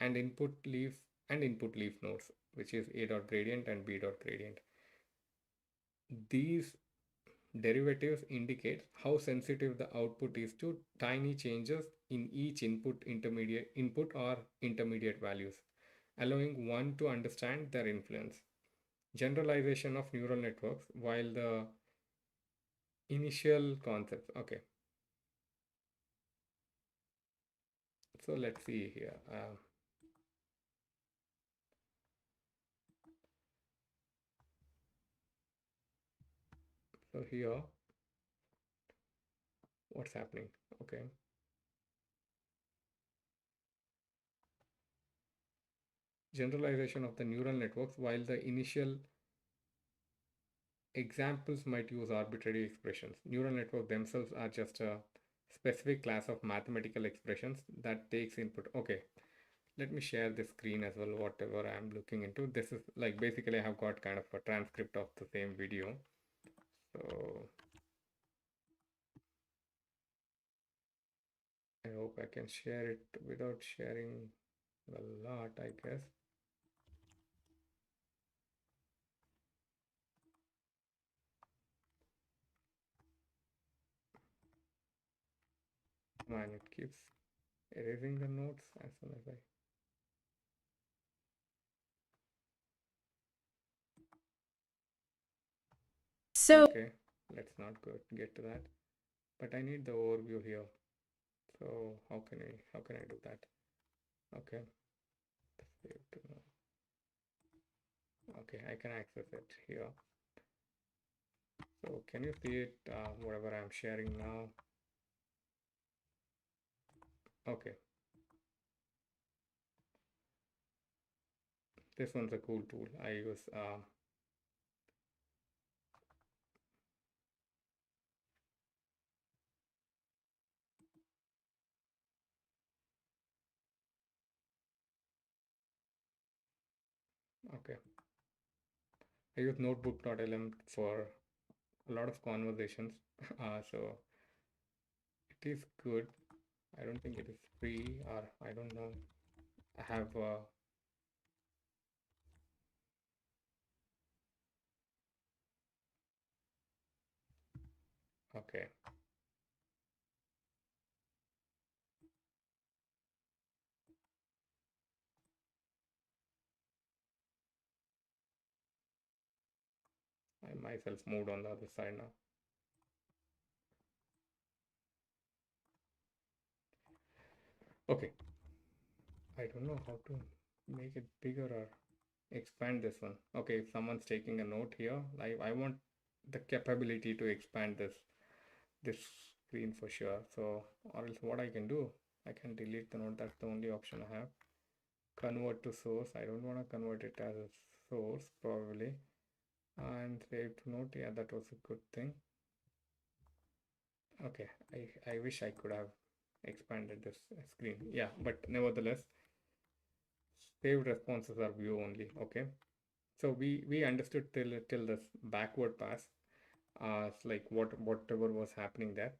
and input leaf nodes, which is A dot gradient and B dot gradient. These derivatives indicate how sensitive the output is to tiny changes in each input or intermediate values, allowing one to understand their influence. generalization of neural networks while the initial concepts. Okay, so let's see here. So here, what's happening? Okay, generalization of the neural networks while the initial examples might use arbitrary expressions. Neural networks themselves are just a specific class of mathematical expressions that takes input. Okay, let me share the screen as well, whatever I'm looking into. This is like basically I have got kind of a transcript of the same video. So I hope I can share it without sharing a lot, I guess. Man, it keeps erasing the notes as soon as I. So, Okay, let's not get to that. But I need the overview here. So how can I do that? Okay, save to now. Okay, I can access it here. So can you see it? Whatever I'm sharing now. Okay, this one's a cool tool. I use. Okay, I use notebook.lm for a lot of conversations. So it is good. I don't think it is free, or I don't know. I have. Okay, I myself moved on the other side now. Okay, I don't know how to make it bigger or expand this one. Okay, if someone's taking a note here, I want the capability to expand this screen for sure. So, or else what I can do, I can delete the note. That's the only option I have. Convert to source. I don't want to convert it as a source probably. And save to note. Yeah, that was a good thing. Okay, I wish I could have expanded this screen. Yeah, but nevertheless, saved responses are view only. Okay, so we understood till this backward pass, like whatever was happening there.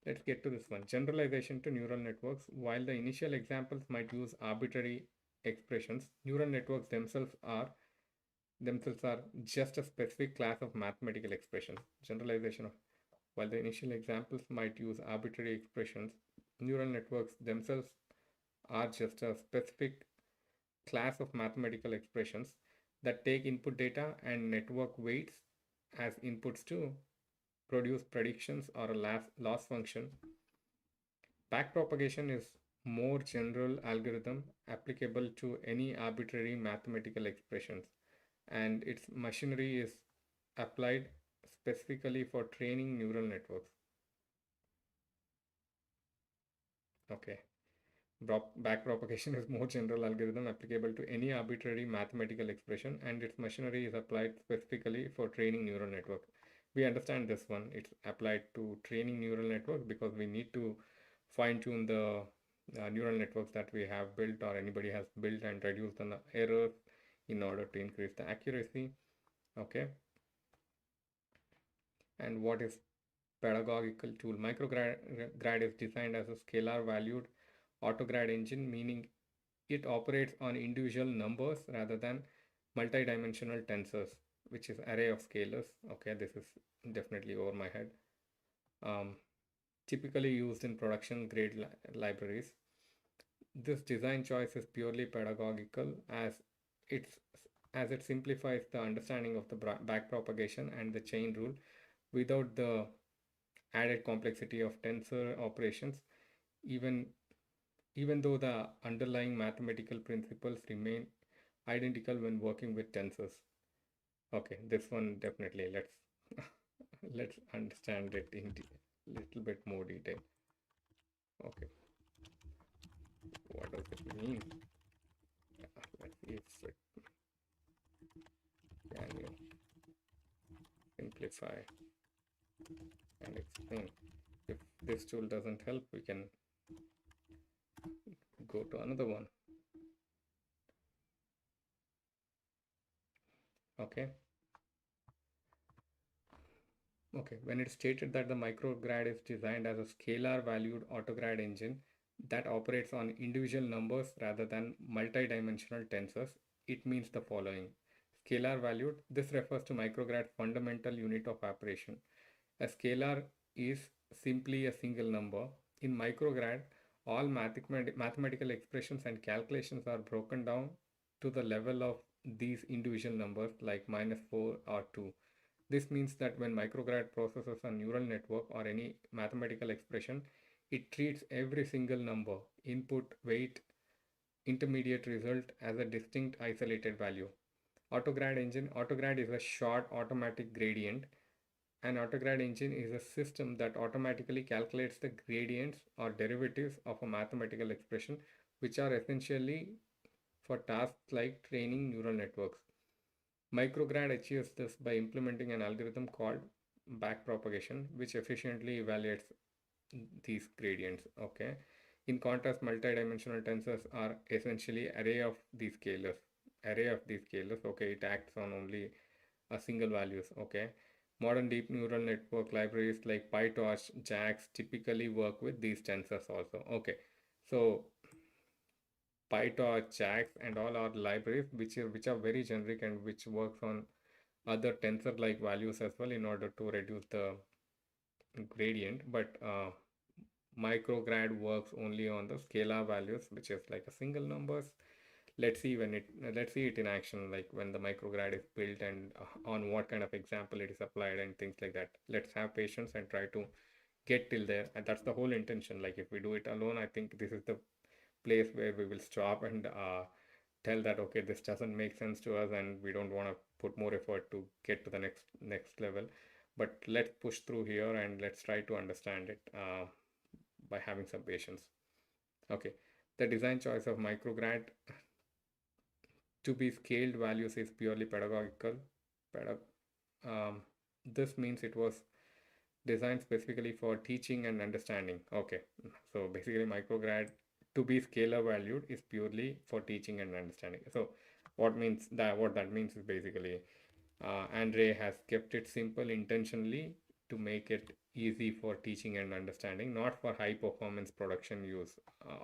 Let's get to this one. Generalization to neural networks. While the initial examples might use arbitrary expressions, neural networks themselves are just a specific class of mathematical expressions. Generalization of while the initial examples might use arbitrary expressions, neural networks themselves are just a specific class of mathematical expressions that take input data and network weights as inputs to produce predictions or a loss function. Backpropagation is more general algorithm applicable to any arbitrary mathematical expressions, and its machinery is applied specifically for training neural networks. Okay. Backpropagation is more general algorithm applicable to any arbitrary mathematical expression, and its machinery is applied specifically for training neural network. We understand this one. It's applied to training neural networks because we need to fine tune the neural networks that we have built or anybody has built and reduce the errors in order to increase the accuracy. Okay. And what is pedagogical tool? Micrograd is designed as a scalar valued autograd engine, meaning it operates on individual numbers rather than multi-dimensional tensors, which is array of scalars. Okay, this is definitely over my head. Typically used in production grade libraries. This design choice is purely pedagogical as it's as it simplifies the understanding of the backpropagation and the chain rule without the added complexity of tensor operations, even even though the underlying mathematical principles remain identical when working with tensors. Okay, this one definitely let's understand it in little bit more detail. Okay, what does it mean? Let's see if it can you simplify and explain. If this tool doesn't help, we can go to another one. Okay. Okay, when it's stated that the micrograd is designed as a scalar valued autograd engine that operates on individual numbers rather than multi-dimensional tensors, it means the following. Scalar valued, this refers to micrograd's fundamental unit of operation. A scalar is simply a single number. In micrograd, all mathematical expressions and calculations are broken down to the level of these individual numbers like -4 or 2. This means that when micrograd processes a neural network or any mathematical expression, it treats every single number, input, weight, intermediate result as a distinct isolated value. Autograd is a short automatic gradient. An autograd engine is a system that automatically calculates the gradients or derivatives of a mathematical expression, which are essentially for tasks like training neural networks. Micrograd achieves this by implementing an algorithm called backpropagation, which efficiently evaluates these gradients. Okay. In contrast, multidimensional tensors are essentially array of these scalars. Okay, it acts on only a single values. Okay. Modern deep neural network libraries like PyTorch, JAX typically work with these tensors also. Okay. So PyTorch, JAX, and all are libraries which are very generic and which works on other tensor like values as well in order to reduce the gradient. But micrograd works only on the scalar values, which is like a single numbers. Let's see it in action, like when the micrograd is built and on what kind of example it is applied and things like that. Let's have patience and try to get till there, and that's the whole intention. Like if we do it alone, I think this is the place where we will stop and tell that okay, this doesn't make sense to us and we don't want to put more effort to get to the next level. But let's push through here and let's try to understand it by having some patience. Okay, the design choice of micrograd to be scaled values is purely pedagogical. This means it was designed specifically for teaching and understanding. Okay, so basically micrograd to be scalar valued is purely for teaching and understanding. So what that means is basically Andre has kept it simple intentionally to make it easy for teaching and understanding, not for high performance production use.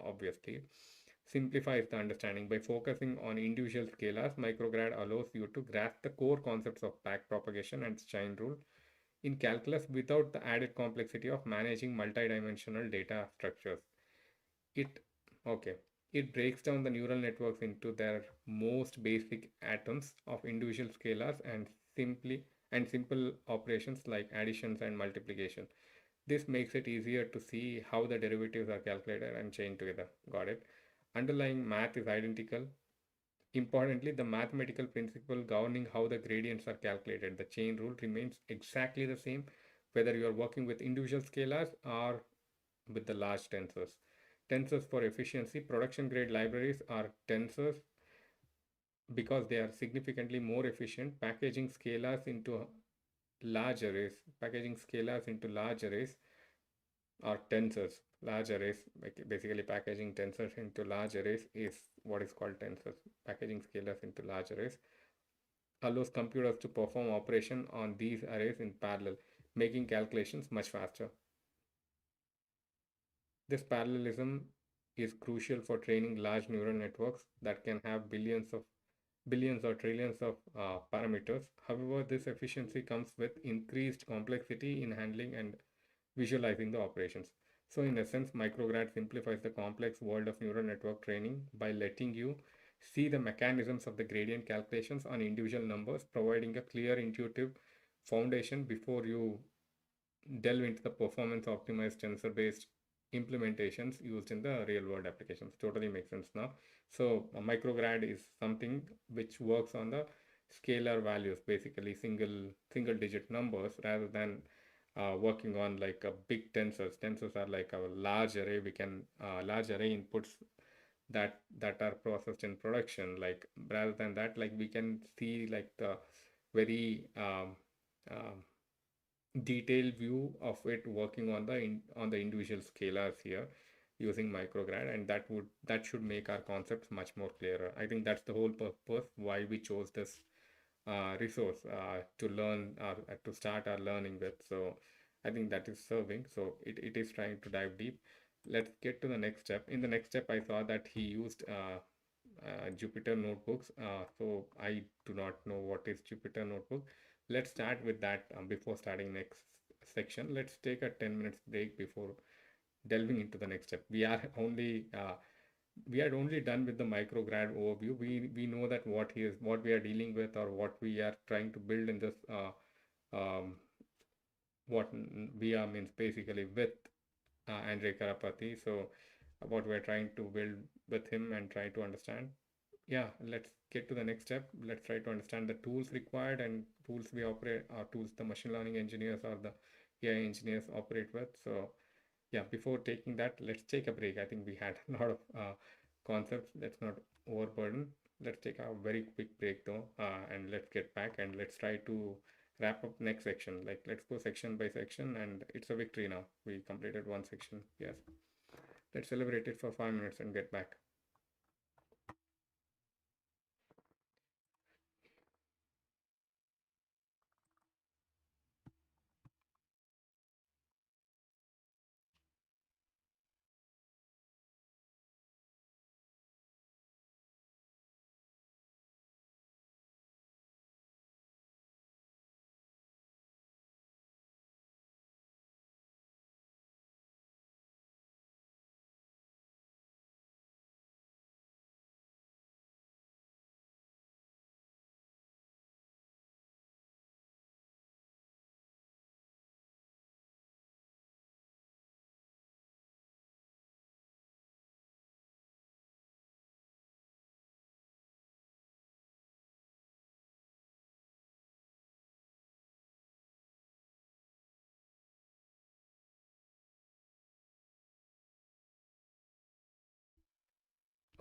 Obviously simplifies the understanding by focusing on individual scalars. Micrograd allows you to grasp the core concepts of backpropagation and chain rule in calculus without the added complexity of managing multidimensional data structures. It okay. It breaks down the neural networks into their most basic atoms of individual scalars and simple operations like additions and multiplication. This makes it easier to see how the derivatives are calculated and chained together. Got it? Underlying math is identical. Importantly, the mathematical principle governing how the gradients are calculated, the chain rule, remains exactly the same whether you are working with individual scalars or with the large tensors. Tensors for efficiency, production grade libraries are tensors because they are significantly more efficient. Packaging scalars into large arrays or tensors. Large arrays, basically packaging tensors into large arrays is what is called tensors. Packaging scalars into large arrays allows computers to perform operation on these arrays in parallel, making calculations much faster. This parallelism is crucial for training large neural networks that can have billions or trillions of parameters. However, this efficiency comes with increased complexity in handling and visualizing the operations. So in essence, micrograd simplifies the complex world of neural network training by letting you see the mechanisms of the gradient calculations on individual numbers, providing a clear, intuitive foundation before you delve into the performance optimized tensor based implementations used in the real world applications. Totally makes sense now. So a micrograd is something which works on the scalar values, basically single digit numbers, rather than working on like a big tensors. Tensors are like a large array. We can large array inputs that are processed in production. Like rather than that, like we can see like the very detailed view of it working on the individual scalars here using micrograd, and that should make our concepts much more clearer. I think that's the whole purpose why we chose this resource to learn to start our learning with. So I think that is serving. So it is trying to dive deep. Let's get to the next step. In the next step, I saw that he used Jupyter Notebooks. So I do not know what is Jupyter Notebook. Let's start with that before starting next section. Let's take a 10 minutes break before delving into the next step. We are only done with the micrograd overview. We know that what we are dealing with, or what we are trying to build in this um, what we are means basically with Andre Karapathy. So what we're trying to build with him and try to understand. Yeah, let's get to the next step. Let's try to understand the tools required and tools we operate, or tools the machine learning engineers or the AI engineers operate with. So yeah, before taking that, let's take a break. I think we had a lot of concepts. Let's not overburden. Let's take a very quick break though, and let's get back and let's try to wrap up next section. Like let's go section by section, and it's a victory now. We completed one section. Yes, let's celebrate it for 5 minutes and get back.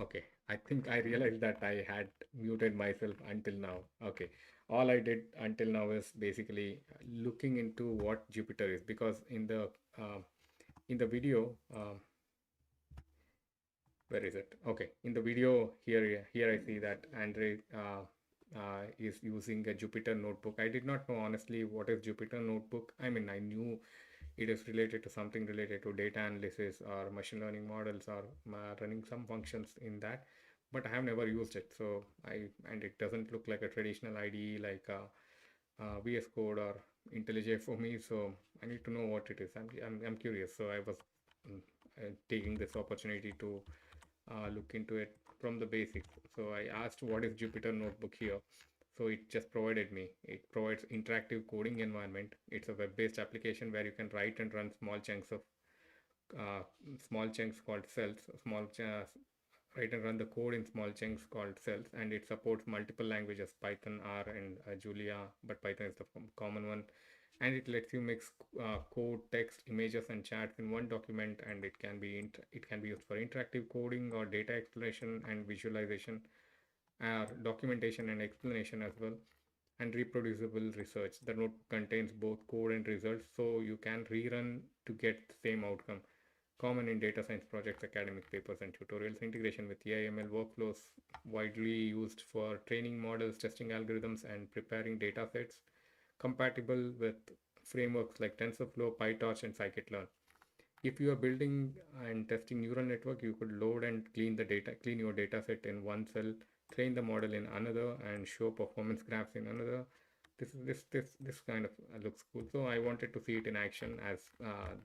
Okay, I think I realized that I had muted myself until now. Okay, all I did until now is basically looking into what Jupyter is, because uh, in the video, where is it? Okay, in the video here I see that Andre is using a Jupyter notebook. I did not know honestly what is Jupyter notebook. I mean, I knew it is related to something related to data analysis or machine learning models, or running some functions in that, but I have never used it. So and it doesn't look like a traditional IDE like VS Code or IntelliJ for me. So I need to know what it is. I'm curious. So I was mm, taking this opportunity to look into it from the basics. So I asked what is Jupyter Notebook here. So it just provided me. It provides interactive coding environment. It's a web-based application where you can write and run uh, small chunks called cells. Write and run the code in small chunks called cells, and it supports multiple languages: Python, R, and Julia. But Python is the common one, and it lets you mix code, text, images, and charts in one document, and it can be used for interactive coding or data exploration and visualization, documentation and explanation as well, and reproducible research. The notebook contains both code and results, so you can rerun to get the same outcome. Common in data science projects, academic papers, and tutorials. Integration with AI/ML workflows, widely used for training models, testing algorithms, and preparing data sets. Compatible with frameworks like TensorFlow, PyTorch, and Scikit-learn. If you are building and testing neural network, you could load and clean your data set in one cell, train the model in another, and show performance graphs in another. This kind of looks cool. So I wanted to see it in action as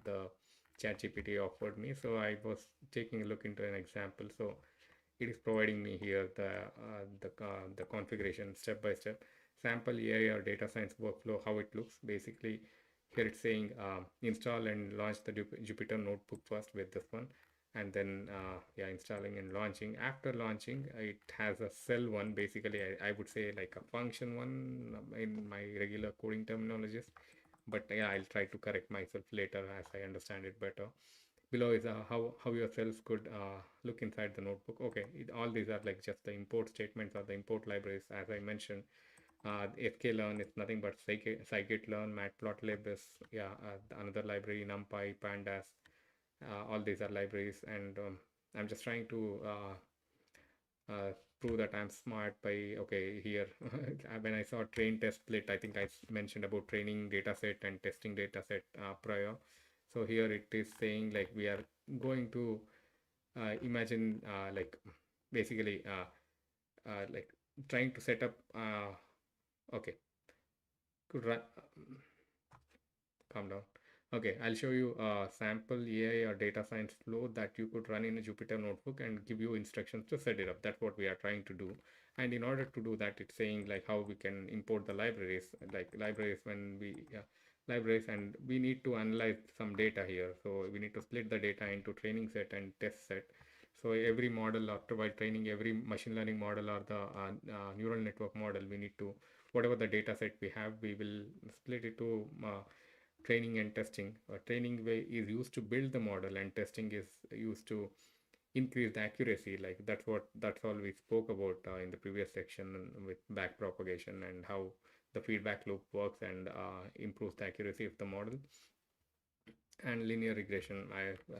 the ChatGPT offered me. So I was taking a look into an example. So it is providing me here the configuration step by step. Sample AI or data science workflow, how it looks. Basically, here it's saying install and launch the Jupyter Notebook first with this one, and then yeah, installing and launching. After launching, it has a cell one. Basically, I would say like a function one in my regular coding terminologies, but yeah, I'll try to correct myself later as I understand it better. Below is how your cells could look inside the notebook. Okay, all these are like just the import statements or the import libraries. As I mentioned, sklearn is nothing but scikit-learn, matplotlib is, yeah, another library, numpy, pandas. All these are libraries, and I'm just trying to prove that I'm smart by, okay, here when I saw train test split, I think I mentioned about training data set and testing data set prior. So here it is saying like we are going to imagine like basically like trying to set up okay, could run calm down. Okay, I'll show you a sample AI or data science flow that you could run in a Jupyter notebook and give you instructions to set it up. That's what we are trying to do. And in order to do that, it's saying like how we can import the libraries, like libraries when we libraries, and we need to analyze some data here. So we need to split the data into training set and test set. So every model, after while training every machine learning model or the neural network model, we need to, whatever the data set we have, we will split it to training and testing. Training way is used to build the model, and testing is used to increase the accuracy. Like that's all we spoke about in the previous section with backpropagation and how the feedback loop works and improves the accuracy of the model. And linear regression,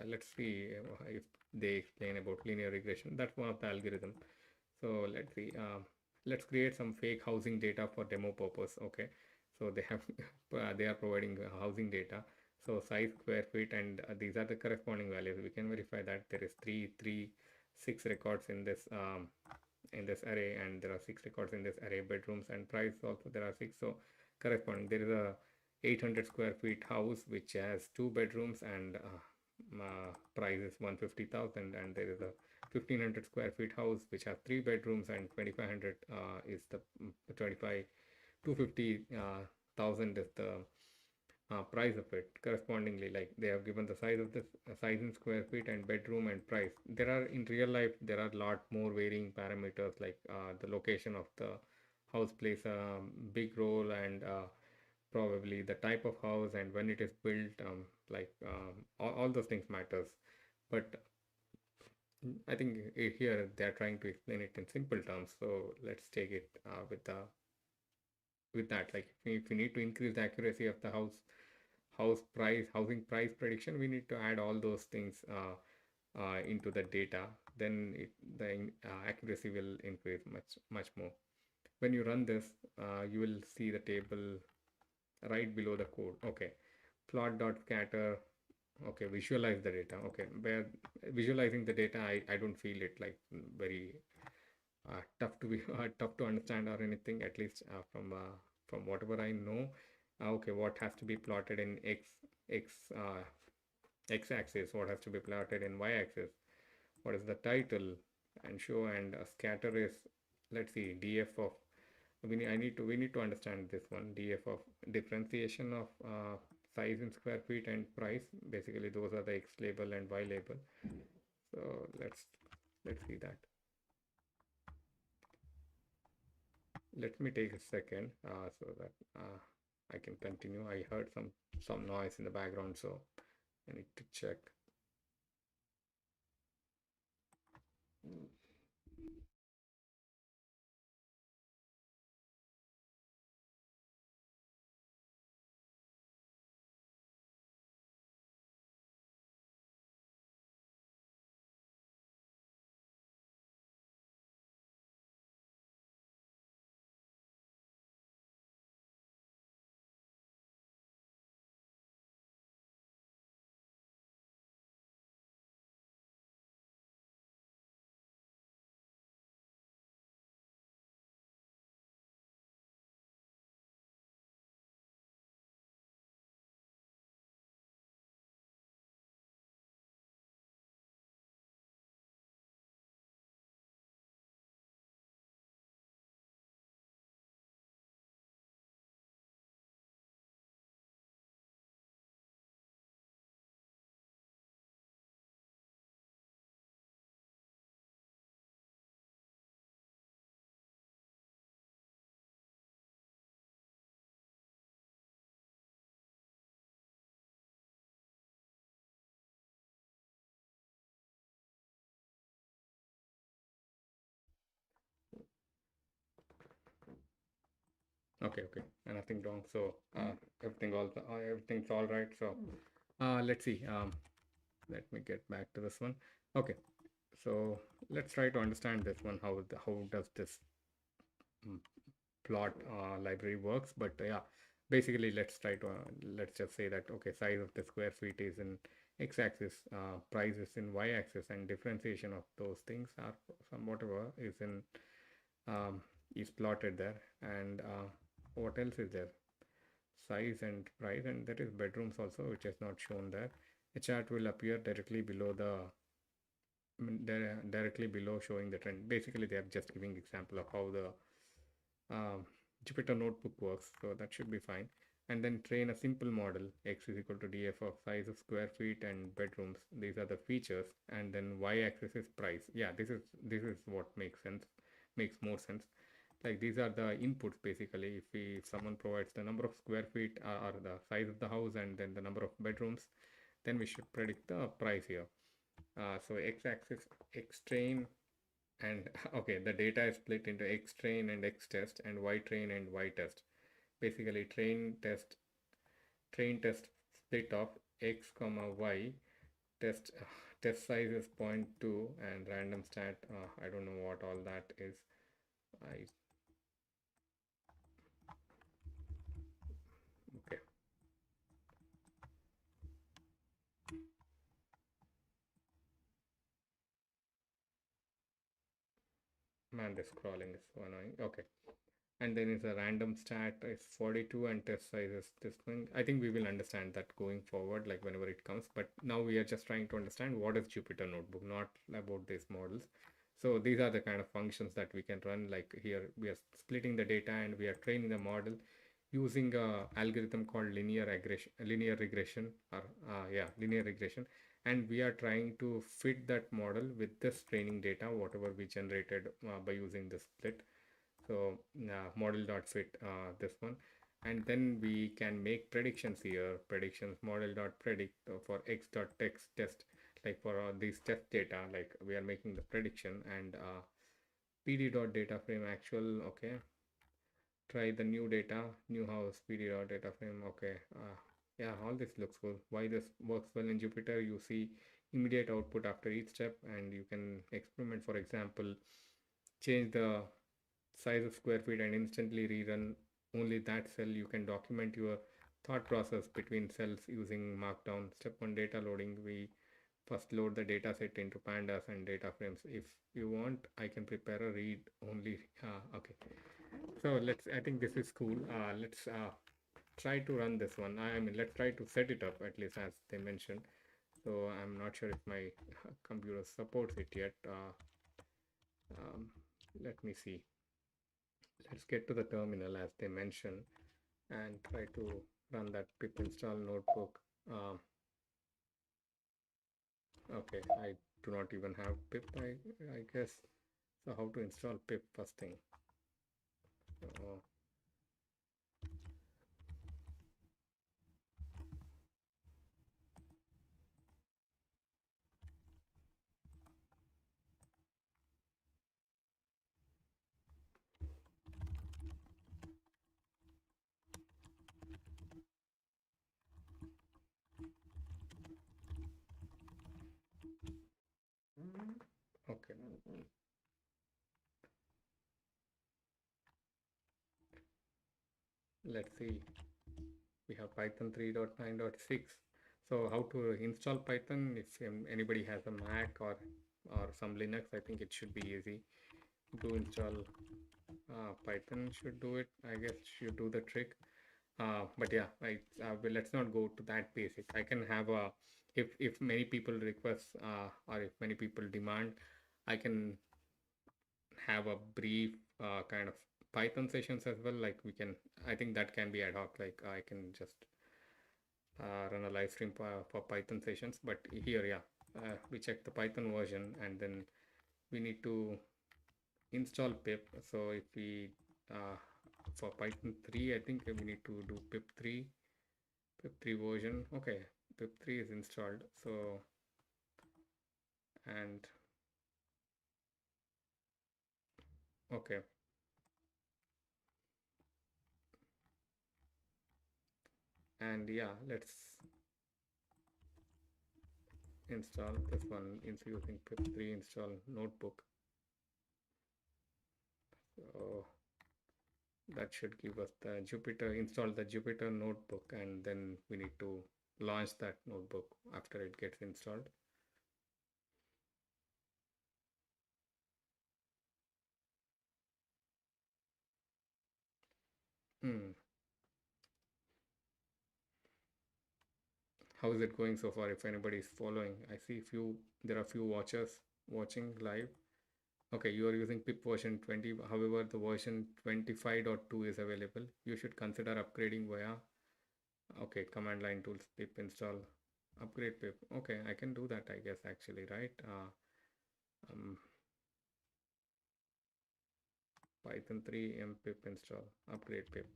let's see if they explain about linear regression. That's one of the algorithm. So let's see, let's create some fake housing data for demo purpose. Okay, so they have they are providing housing data. So size, square feet, and these are the corresponding values. We can verify that there is six records in this array, and there are six records in this array. Bedrooms and price also there are six. So corresponding, there is a 800 square feet house which has two bedrooms, and price is 150,000, and there is a 1500 square feet house which has three bedrooms, and 2500 is the 25 250,000 is the price of it. Correspondingly, like they have given the size of this size in square feet and bedroom and price. There are, in real life there are a lot more varying parameters, like the location of the house plays a big role, and probably the type of house and when it is built, all those things matters. But I think here they are trying to explain it in simple terms. So let's take it with that. Like if we need to increase the accuracy of the housing price prediction, we need to add all those things into the data. Then the accuracy will increase much more. When you run this, you will see the table right below the code. Okay, plot.scatter. Okay, visualize the data. Okay, where visualizing the data, I don't feel it like very tough to be tough to understand or anything, at least from whatever I know. Okay, what has to be plotted in x axis, what has to be plotted in y axis, what is the title, and show, and scatter is, let's see, df of, we need to understand this one, df of differentiation of size in square feet and price. Basically those are the x label and y label. So let's see that. Let me take a second so that I can continue. I heard some noise in the background, so I need to check. Okay, okay, nothing wrong. So everything's all right. So let's see. Let me get back to this one. Okay, so let's try to understand this one. How does this mm, plot library works? But yeah, basically let's just say that okay, size of the square feet is in x-axis, price is in y-axis, and differentiation of those things are some whatever is in um, is plotted there. And what else is there? Size and price, and that is bedrooms also, which is not shown there. A chart will appear directly below directly below showing the trend. Basically, they are just giving example of how the Jupyter Notebook works, so that should be fine. And then train a simple model. X is equal to df of size of square feet and bedrooms. These are the features, and then y-axis is price. Yeah, this is what makes sense, makes more sense. Like these are the inputs basically. If someone provides the number of square feet or the size of the house and then the number of bedrooms, then we should predict the price here. So x-axis x train and okay, the data is split into x train and x test and y train and y test. Basically train test split of x comma y test. Test size is 0.2 and random stat, I don't know what all that is. I Okay, man, this scrolling is so annoying. Okay, and then it's a random stat is 42 and test size is this thing. I think we will understand that going forward, like whenever it comes, but now we are just trying to understand what is Jupyter Notebook, not about these models. So these are the kind of functions that we can run. Like here we are splitting the data and we are training the model using a algorithm called linear regression, and we are trying to fit that model with this training data whatever we generated by using the split. So model dot fit this one, and then we can make predictions here. Predictions model dot predict for x dot text test, like for these test data, like we are making the prediction. And pd dot data frame actual. Okay, try the new data, new house, pd dot data frame. Okay, yeah, all this looks cool. Why this works well in Jupyter? You see immediate output after each step, and you can experiment. For example, change the size of square feet and instantly rerun only that cell. You can document your thought process between cells using markdown. Step 1, data loading. We first load the data set into pandas and data frames. If you want, I can prepare a read only. Okay, so I think this is cool. Let's try to run this one. I mean, let's try to set it up at least as they mentioned. So I'm not sure if my computer supports it yet. Um, Let me see. Let's get to the terminal as they mentioned and try to run that pip install notebook. Okay, I do not even have pip, I guess. So how to install pip first thing? Uh, okay, let's see. We have Python 3.9.6. So how to install Python? If anybody has a Mac or some Linux, I think it should be easy to install. Python should do it. I guess should do the trick. But yeah, well, let's not go to that basic. I can have a if many people request or if many people demand, I can have a brief kind of Python sessions as well. Like we can, I think that can be ad hoc. Like I can just run a live stream for Python sessions. But here, yeah, we check the Python version and then we need to install pip. So if we for Python 3, I think we need to do pip3 version. Okay, pip3 is installed. So and okay, And yeah, let's install this one using pip3 install notebook. So that should give us the install the Jupyter notebook, and then we need to launch that notebook after it gets installed. How is it going so far? If anybody is following, I see there are few watchers watching live. Okay, you are using pip version 20. However, the version 25.2 is available. You should consider upgrading via, okay, command line tools, pip install, upgrade pip. Okay, I can do that, I guess, actually, right? Um, Python 3 m pip install, upgrade pip.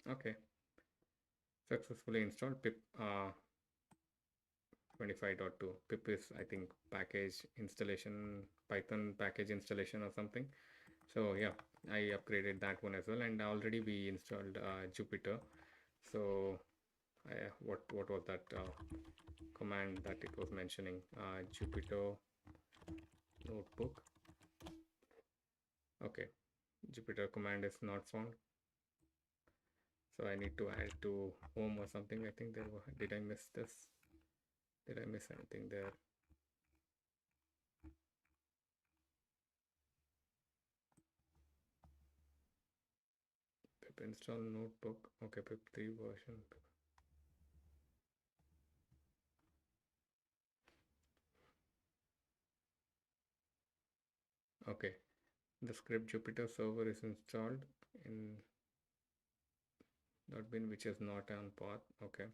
Okay, successfully installed pip 25.2. Pip is, I think, package installation, Python package installation or something. So yeah, I upgraded that one as well, and already we installed Jupyter. So what was that command that it was mentioning? Jupyter notebook. Okay, Jupyter command is not found. So I need to add to home or something. I think there were, did I miss this? Did I miss anything there? Pip install notebook. Okay, pip3 version. Okay, the script Jupyter server is installed in .bin, which is not on path. Okay.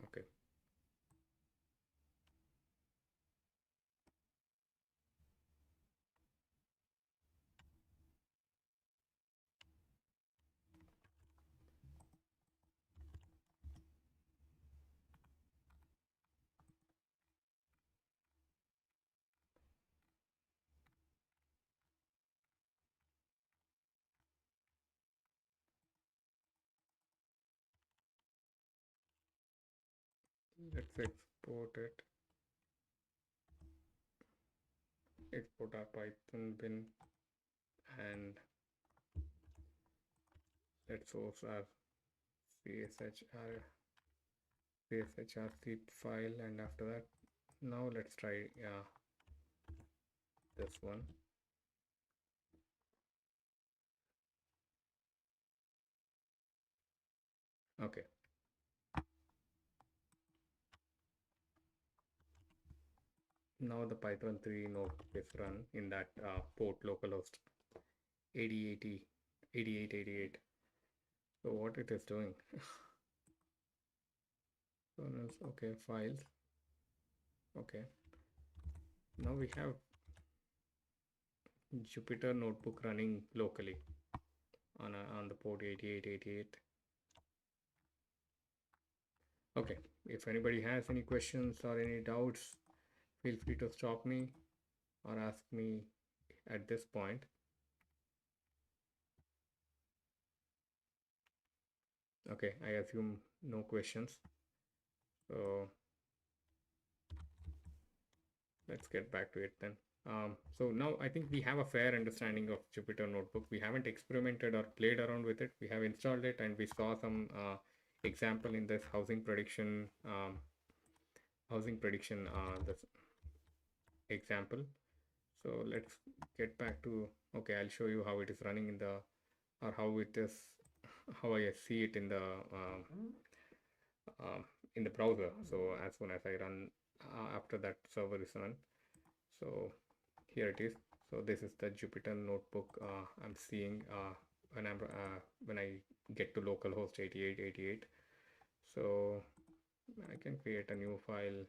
Okay. Let's export it. Export our Python bin, and let's source our CSHRC file, and after that, now let's try this one. Okay. Now the Python 3 notebook is run in that port localhost 8080 8888. So what it is doing? Okay, files. Okay. Now we have Jupyter notebook running locally on the port 8888. Okay, if anybody has any questions or any doubts, feel free to stop me or ask me at this point. Okay, I assume no questions. So let's get back to it then. So now I think we have a fair understanding of Jupyter Notebook. We haven't experimented or played around with it. We have installed it, and we saw some example in this housing prediction this example. So let's get back to, okay, I'll show you how it is running in the, or how I see it in the browser. So as soon as I run, after that server is run, so here it is. So this is the Jupyter notebook I'm seeing when I get to localhost 8888. So I can create a new file.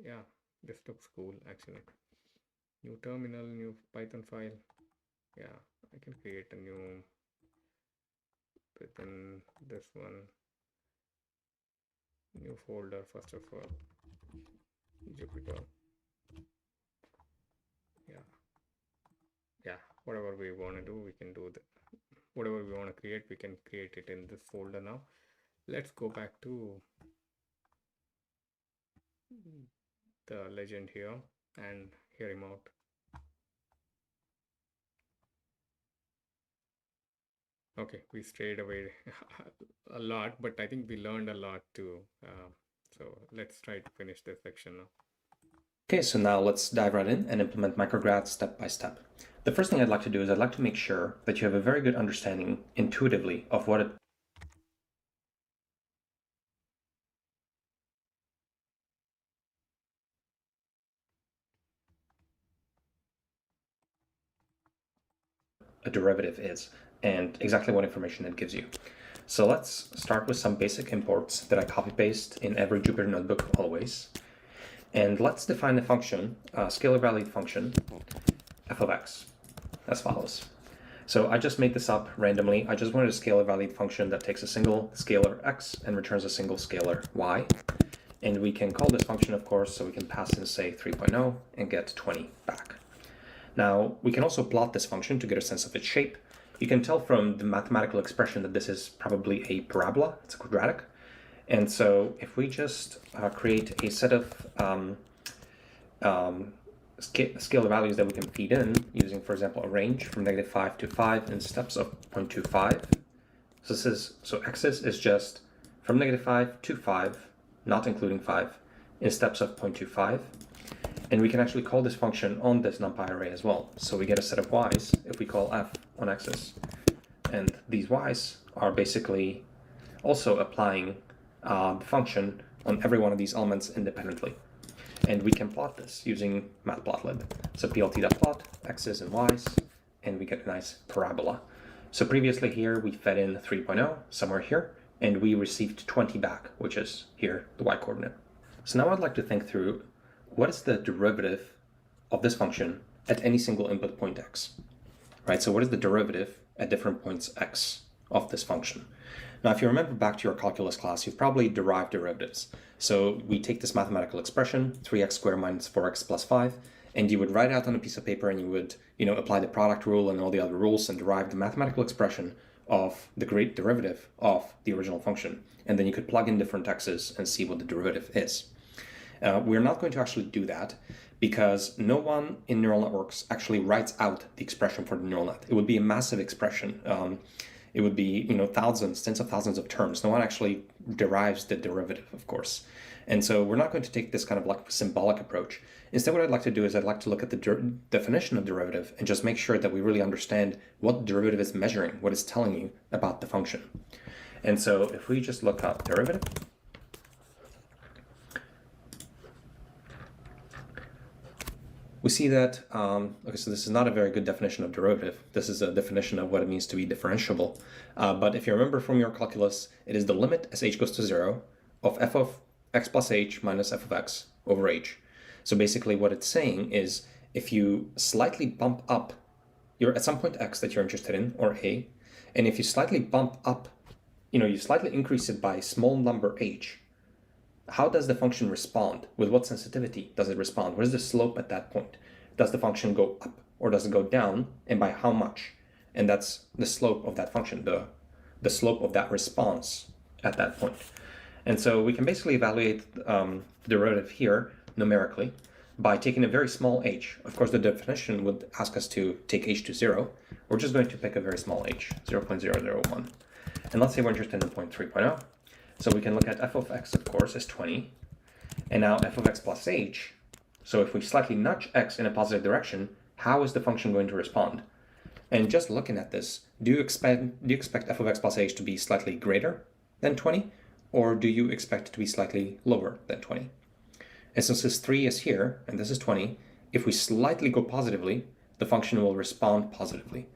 Yeah, this looks cool actually. New terminal, new Python file. Yeah, I can create a new within this one. New folder first of all. Jupyter. Yeah, yeah. Whatever we want to do, we can do that. Whatever we want to create, we can create it in this folder now. Let's go back to the legend here and hear him out. Okay, we strayed away a lot, but I think we learned a lot too. So let's try to finish this section now. Okay, so now let's dive right in and implement micrograd step by step. The first thing I'd like to do is I'd like to make sure that you have a very good understanding intuitively of what a derivative is and exactly what information it gives you. So let's start with some basic imports that I copy paste in every Jupyter notebook always. And let's define a function, a scalar valued function, f of x, as follows. So I just made this up randomly. I just wanted a scalar valued function that takes a single scalar x and returns a single scalar y. And we can call this function, of course, so we can pass in, say, 3.0 and get 20 back. Now, we can also plot this function to get a sense of its shape. You can tell from the mathematical expression that this is probably a parabola. It's a quadratic. And so if we just create a set of scalar values that we can feed in using, for example, a range from -5 to 5 in steps of 0.25. So x is just from -5 to 5, not including 5, in steps of 0.25. And we can actually call this function on this numpy array as well. So we get a set of y's if we call f on x's. And these y's are basically also applying the function on every one of these elements independently. And we can plot this using matplotlib. So plt.plot x's and y's, and we get a nice parabola. So previously here we fed in 3.0 somewhere here, and we received 20 back, which is here, the y coordinate. So now I'd like to think through what is the derivative of this function at any single input point x, right? So what is the derivative at different points x of this function? Now, if you remember back to your calculus class, you've probably derived derivatives. So we take this mathematical expression, 3x squared minus 4x plus 5, and you would write it out on a piece of paper and you would, apply the product rule and all the other rules and derive the mathematical expression of the great derivative of the original function. And then you could plug in different x's and see what the derivative is. We're not going to actually do that because no one in neural networks actually writes out the expression for the neural net. It would be a massive expression. It would be, thousands, tens of thousands of terms. No one actually derives the derivative, of course. And so we're not going to take this kind of like symbolic approach. Instead, what I'd like to do is I'd like to look at the definition of derivative and just make sure that we really understand what the derivative is measuring, what it's telling you about the function. And so if we just look up derivative, we see that, okay, so this is not a very good definition of derivative. This is a definition of what it means to be differentiable. But if you remember from your calculus, it is the limit as h goes to 0 of f of x plus h minus f of x over h. So basically what it's saying is if you slightly bump up, you're at some point x that you're interested in, or a, and if you slightly bump up, you slightly increase it by a small number h, how does the function respond? With what sensitivity does it respond? What is the slope at that point? Does the function go up or does it go down, and by how much? And that's the slope of that function, the slope of that response at that point. And so we can basically evaluate the derivative here numerically by taking a very small h. Of course, the definition would ask us to take h to 0. We're just going to pick a very small h, 0.001. And let's say we're interested in point 3.0. So we can look at f of x, of course, is 20. And now f of x plus h. So if we slightly nudge x in a positive direction, how is the function going to respond? And just looking at this, do you expect f of x plus h to be slightly greater than 20? Or do you expect it to be slightly lower than 20? And since this 3 is here, and this is 20, if we slightly go positively, the function will respond positively.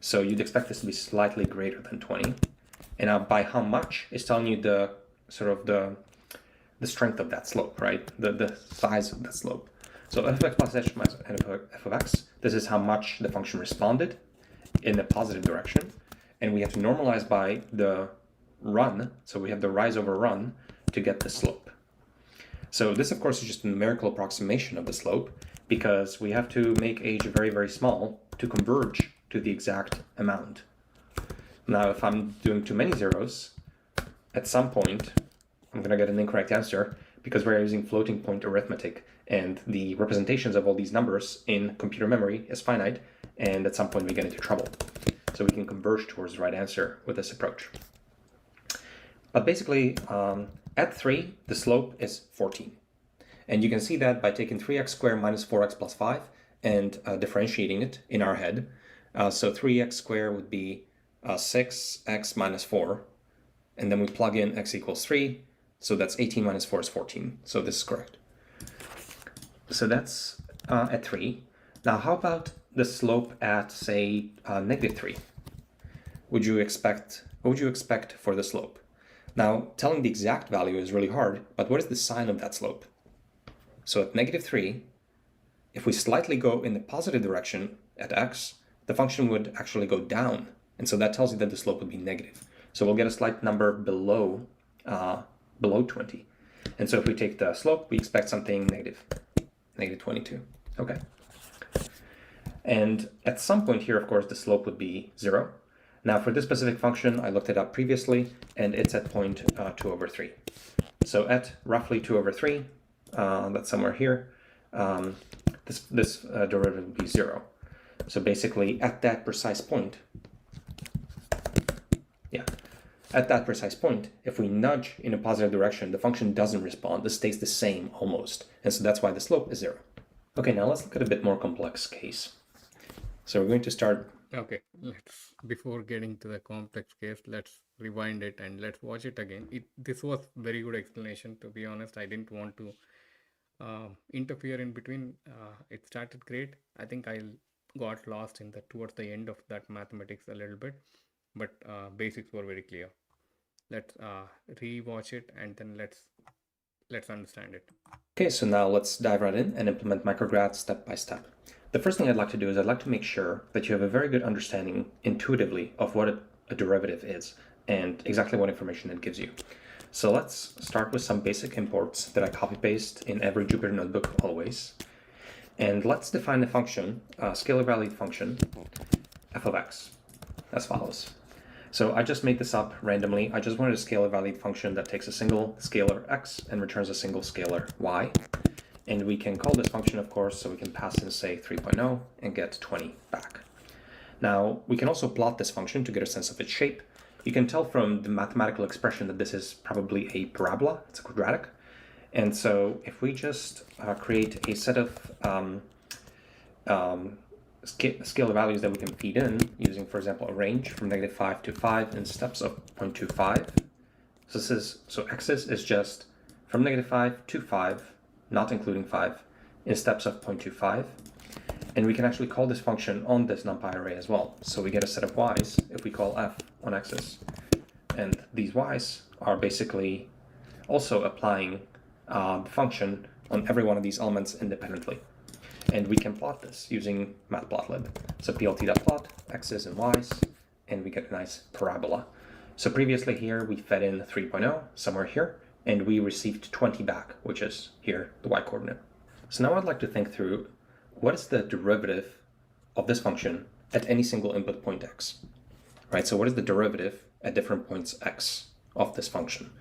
So you'd expect this to be slightly greater than 20. And now by how much is telling you the the strength of that slope, right? The size of that slope. So f of x plus h minus f of x, this is how much the function responded in the positive direction. And we have to normalize by the run, so we have the rise over run to get the slope. So this, of course, is just a numerical approximation of the slope, because we have to make h very, very small to converge to the exact amount. Now, if I'm doing too many zeros, at some point, I'm going to get an incorrect answer, because we're using floating point arithmetic, and the representations of all these numbers in computer memory is finite, and at some point we get into trouble. So we can converge towards the right answer with this approach. But basically, at 3, the slope is 14. And you can see that by taking 3x squared minus 4x plus 5 and differentiating it in our head. So 3x squared would be 6x minus 4. And then we plug in x equals 3. So that's 18 minus 4 is 14. So this is correct. So that's at 3. Now, how about the slope at, say, negative 3? What would you expect for the slope? Now, telling the exact value is really hard, but what is the sign of that slope? So at negative 3, if we slightly go in the positive direction at x, the function would actually go down. And so that tells you that the slope would be negative. So we'll get a slight number below 20. And so if we take the slope, we expect something negative 22. Okay. And at some point here, of course, the slope would be 0. Now for this specific function, I looked it up previously, and it's at point 2 over 3. So at roughly 2 over 3, that's somewhere here, this derivative would be 0. So basically at that precise point, if we nudge in a positive direction, the function doesn't respond. This stays the same almost. And so that's why the slope is 0. Okay, now let's look at a bit more complex case. So we're going to start. Okay, before getting to the complex case, let's rewind it and let's watch it again. This was very good explanation, to be honest. I didn't want to interfere in between. It started great. I think I got lost in towards the end of that mathematics a little bit, but basics were very clear. Let's re-watch it and then let's understand it. Okay, so now let's dive right in and implement micrograd step by step. The first thing I'd like to do is I'd like to make sure that you have a very good understanding intuitively of what a derivative is and exactly what information it gives you. So let's start with some basic imports that I copy-paste in every Jupyter Notebook always. And let's define a function, a scalar valued function, f of x, as follows. So I just made this up randomly. I just wanted a scalar valued function that takes a single scalar x and returns a single scalar y. And we can call this function, of course, so we can pass in, say, 3.0 and get 20 back. Now, we can also plot this function to get a sense of its shape. You can tell from the mathematical expression that this is probably a parabola. It's a quadratic. And so if we just create a set of scalar values that we can feed in using, for example, a range from -5 to 5 in steps of 0.25. So x is just from -5 to 5, not including 5, in steps of 0.25. And we can actually call this function on this numpy array as well. So we get a set of y's if we call f on x's. And these y's are basically also applying the function on every one of these elements independently. And we can plot this using matplotlib. So plt.plot x's and y's, and we get a nice parabola. So previously here we fed in 3.0 somewhere here, and we received 20 back, which is here, the y coordinate. So now I'd like to think through what is the derivative of this function at any single input point x, right? So what is the derivative at different points x of this function?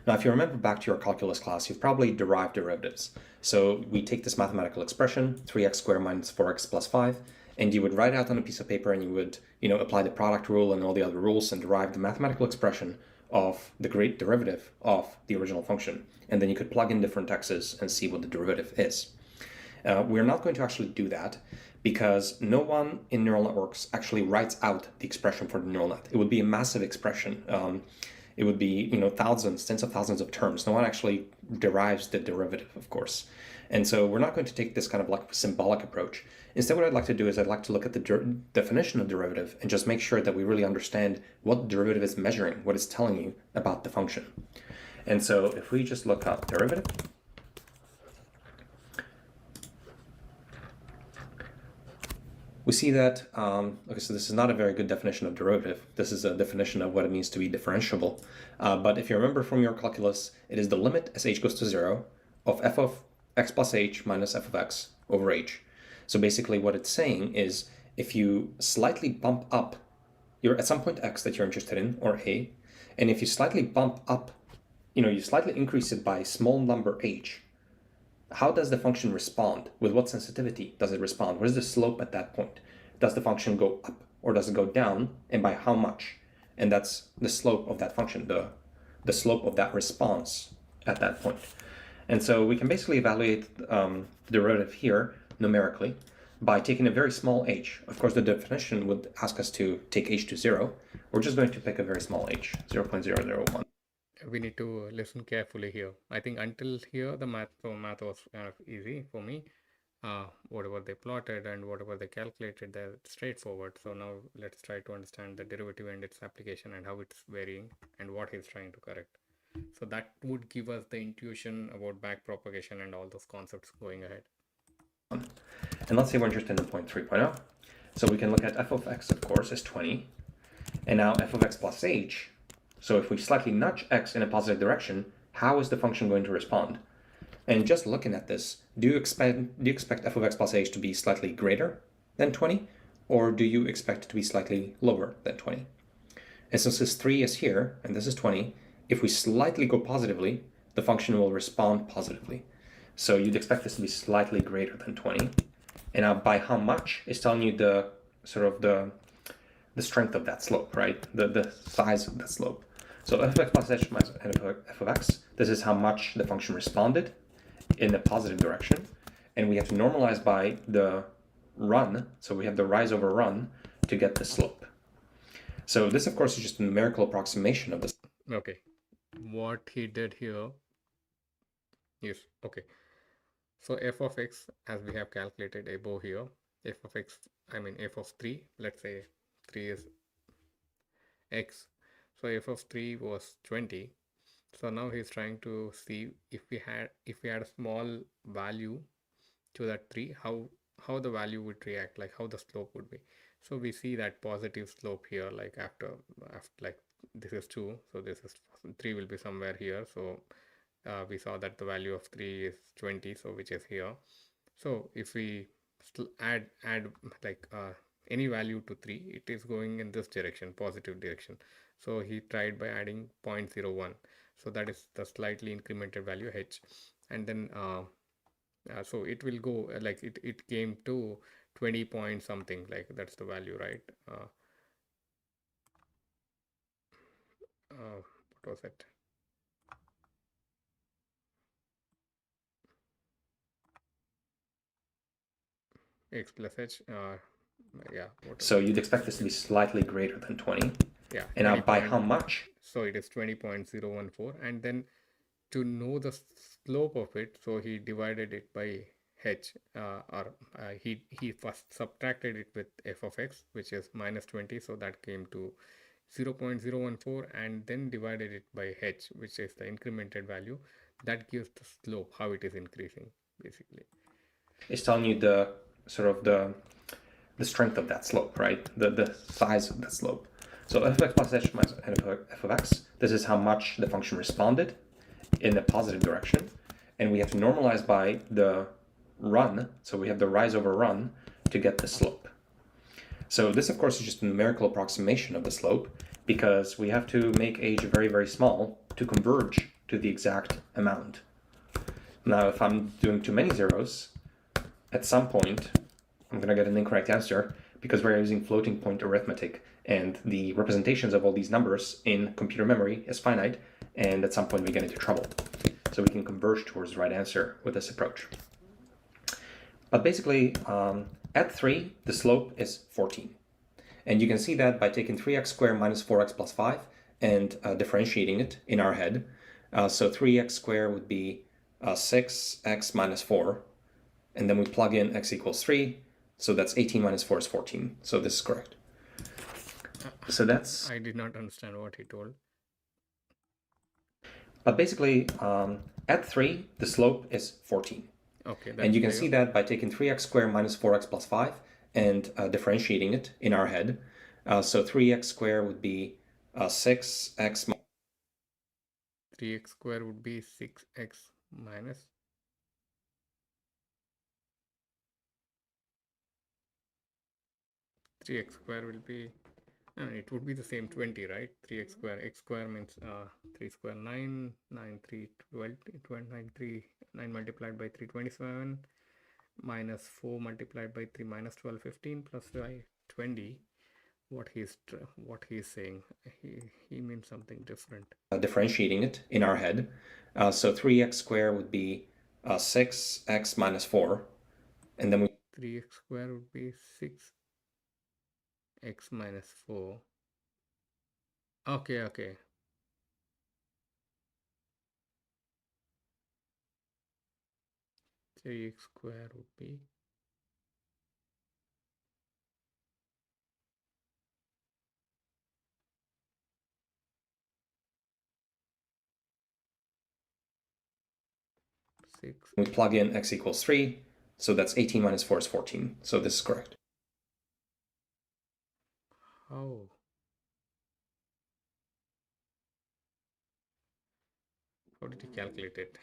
Now, if you remember back to your calculus class, you've probably derived derivatives. So we take this mathematical expression, 3x squared minus 4x plus 5, and you would write it out on a piece of paper and you would, apply the product rule and all the other rules and derive the mathematical expression of the great derivative of the original function. And then you could plug in different x's and see what the derivative is. We're not going to actually do that because no one in neural networks actually writes out the expression for the neural net. It would be a massive expression. It would be, thousands, tens of thousands of terms. No one actually derives the derivative, of course. And so we're not going to take this kind of like symbolic approach. Instead, what I'd like to do is I'd like to look at the definition of derivative and just make sure that we really understand what the derivative is measuring, what it's telling you about the function. And so if we just look up derivative, we see that, okay, so this is not a very good definition of derivative. This is a definition of what it means to be differentiable. But if you remember from your calculus, it is the limit as h goes to 0 of f of x plus h minus f of x over h. So basically what it's saying is if you slightly bump up, you're at some point x that you're interested in, or a, and if you slightly bump up, you slightly increase it by small number h, how does the function respond? With what sensitivity does it respond? What is the slope at that point? Does the function go up or does it go down, and by how much? And that's the slope of that function, the slope of that response at that point. And so we can basically evaluate the derivative here numerically by taking a very small h. Of course, the definition would ask us to take h to 0. We're just going to pick a very small h, 0.001. We need to listen carefully here. I think until here the math was kind of easy for me. Whatever they plotted and whatever they calculated, they're straightforward. So now let's try to understand the derivative and its application and how it's varying and what he's trying to correct. So that would give us the intuition about backpropagation and all those concepts going ahead. And let's say we're interested in point 3.0. So we can look at f of x, of course, is 20. And now f of x plus h. So if we slightly nudge x in a positive direction, how is the function going to respond? And just looking at this, do you expect f of x plus h to be slightly greater than 20? Or do you expect it to be slightly lower than 20? And since this 3 is here, and this is 20, if we slightly go positively, the function will respond positively. So you'd expect this to be slightly greater than 20. And now by how much is telling you the strength of that slope, right? The size of that slope. So f of x plus h minus f of x, this is how much the function responded in the positive direction. And we have to normalize by the run, so we have the rise over run to get the slope. So this, of course, is just a numerical approximation of this. Okay, what he did here is, okay, so f of x, as we have calculated above here, f of x, I mean f of 3, let's say 3 is x, so f of 3 was 20. So now he's trying to see if we had a small value to that 3, how the value would react, like how the slope would be. So we see that positive slope here, like after like this is 2, so this is 3 will be somewhere here. So we saw that the value of 3 is 20, so which is here. So if we add like any value to 3, it is going in this direction, positive direction. So he tried by adding 0.01, so that is the slightly incremented value h, and then so it will go like it came to 20 point something, like that's the value, right? What was it? X plus h, yeah. So you'd expect this to be slightly greater than 20. Yeah. And now by how much? So it is 20.014, and then to know the slope of it, so he divided it by h, he first subtracted it with f of x, which is minus 20, so that came to 0.014, and then divided it by h, which is the incremented value. That gives the slope, how it is increasing, basically. It's telling you the the strength of that slope, right? The size of that slope. So f of x plus h minus f of x, this is how much the function responded in the positive direction. And we have to normalize by the run, so we have the rise over run to get the slope. So this, of course, is just a numerical approximation of the slope, because we have to make h very, very small to converge to the exact amount. Now, if I'm doing too many zeros, at some point, I'm going to get an incorrect answer, because we're using floating point arithmetic, and the representations of all these numbers in computer memory is finite, and at some point we get into trouble. So we can converge towards the right answer with this approach. But basically, at 3, the slope is 14. And you can see that by taking 3x squared minus 4x plus 5 and differentiating it in our head. So 3x squared would be 6x minus 4. And then we plug in x equals 3. So that's 18 minus 4 is 14. So this is correct. So that's... I did not understand what he told. But basically, at 3, the slope is 14. Okay, And you can clear. see that by taking 3x squared minus 4x plus 5 and differentiating it in our head. So 3x squared would be 6x. 3x squared would be 6x minus. Three x square will be, it would be the same 20, right? 3x square means 3 square 9, 9 3 12, 9 3 9 multiplied by 3 27, minus 4 multiplied by 3 minus 12 15 plus 5 20. What he's saying, he means something different. Differentiating it in our head. So 3x squared would be 6x minus 4. And then 3x square would be 6x minus 4. Okay. 3x square would be 6. we plug in x equals 3. So that's 18 minus 4 is 14. So this is correct. How? How did he calculate it?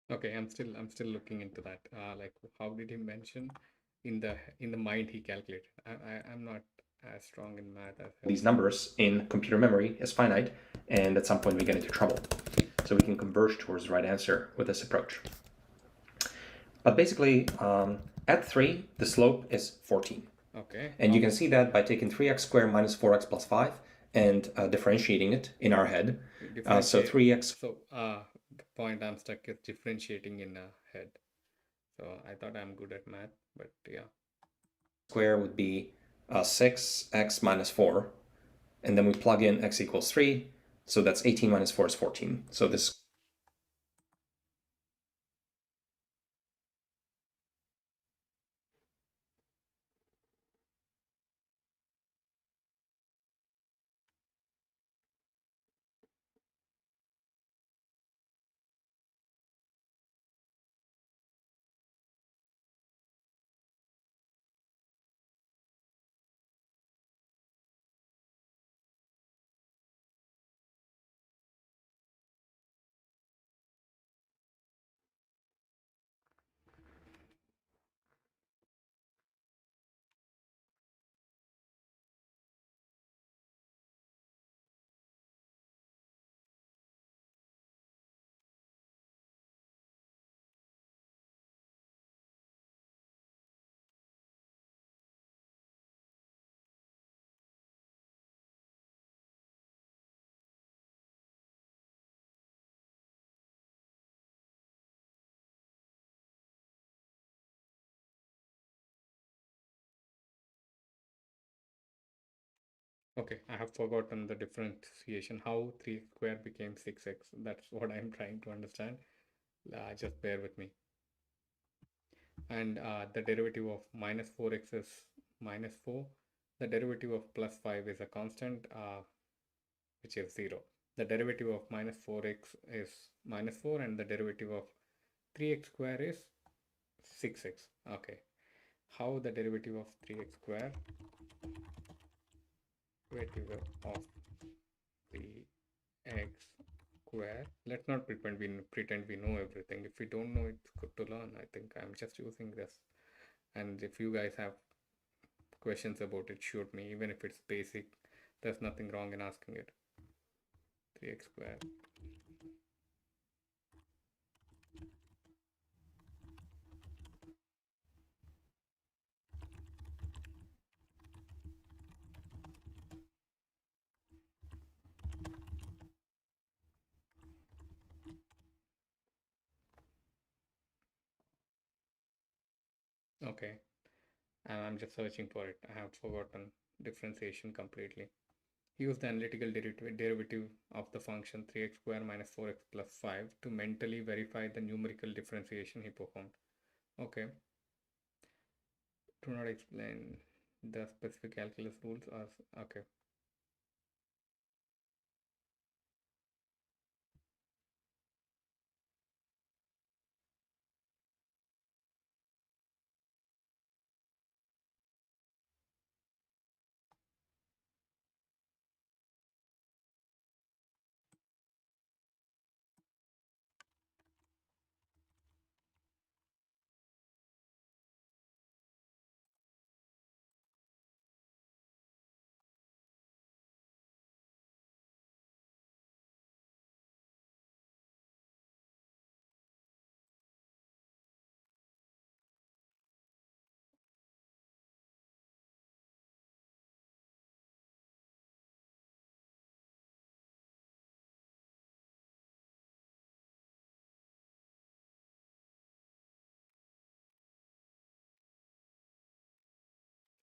Okay, I'm still looking into that. Like, how did he mention in the mind he calculated? I'm not as strong in math as him. These numbers in computer memory is finite, and at some point we get into trouble. So we can converge towards the right answer with this approach. But basically, at 3, the slope is 14. Okay. And you can see that by taking 3x squared minus 4x plus 5 and differentiating it in our head. So 3x. So the point I'm stuck is differentiating in a head. So I thought I'm good at math, but yeah. Square would be 6x minus 4. And then we plug in x equals 3. So that's 18 minus 4 is 14. So this Okay, I have forgotten the differentiation, how 3x square became 6x. That's what I'm trying to understand. Just bear with me. And the derivative of minus 4x is minus 4. The derivative of plus 5 is a constant, which is 0. The derivative of minus 4x is minus 4, and the derivative of 3x square is 6x. Okay, how the derivative of 3x square, derivative of 3x square. Let's not pretend we know everything. If we don't know, it's good to learn. I think I'm just using this. And if you guys have questions about it, shoot me. Even if it's basic, there's nothing wrong in asking it. 3x square. Okay, and I'm just searching for it. I have forgotten differentiation completely. Use the analytical derivative of the function 3x square minus 4x plus 5 to mentally verify the numerical differentiation he performed. Okay, do not explain the specific calculus rules or okay.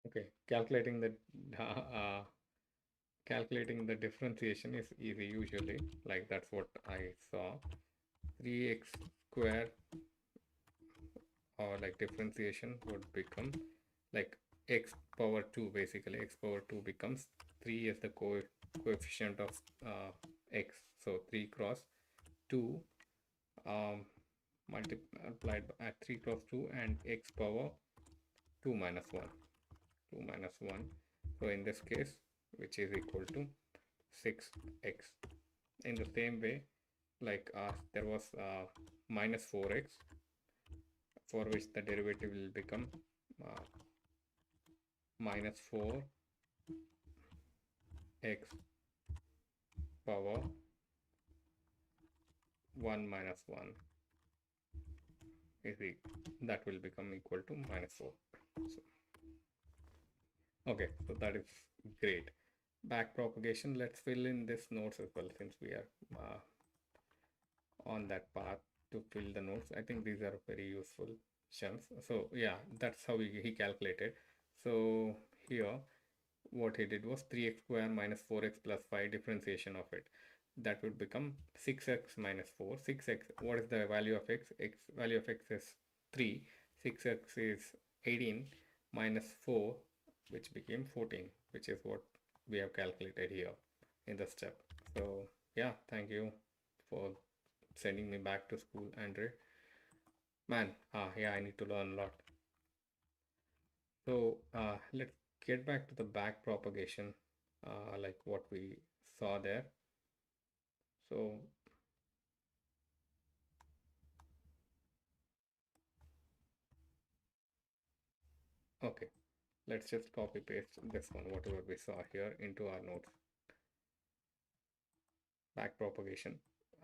Okay, calculating the differentiation is easy usually. Like that's what I saw. 3x square, or like differentiation would become like x power 2. Basically x power 2 becomes 3 as the coefficient of x, so 3 cross 2, um, multiplied at 3 cross 2 and x power 2 minus 1, 2 minus 1. So in this case, which is equal to 6x. In the same way, like there was minus 4x, for which the derivative will become uh, minus 4x power 1 minus 1 is that will become equal to minus 4. So, okay, so that is great. Back propagation, let's fill in this notes as well, since we are on that path to fill the notes. I think these are very useful chunks. So yeah, that's how he calculated. So here what he did was 3x square minus 4x plus 5 differentiation of it. That would become 6x minus 4. 6x, what is the value of x? X value of x is 3. 6x is 18 minus 4, which became 14, which is what we have calculated here in the step. So yeah, thank you for sending me back to school, Andre. Man, yeah, I need to learn a lot. So let's get back to the back propagation, like what we saw there. So okay, let's just copy paste this one, whatever we saw here, into our notes. Back propagation.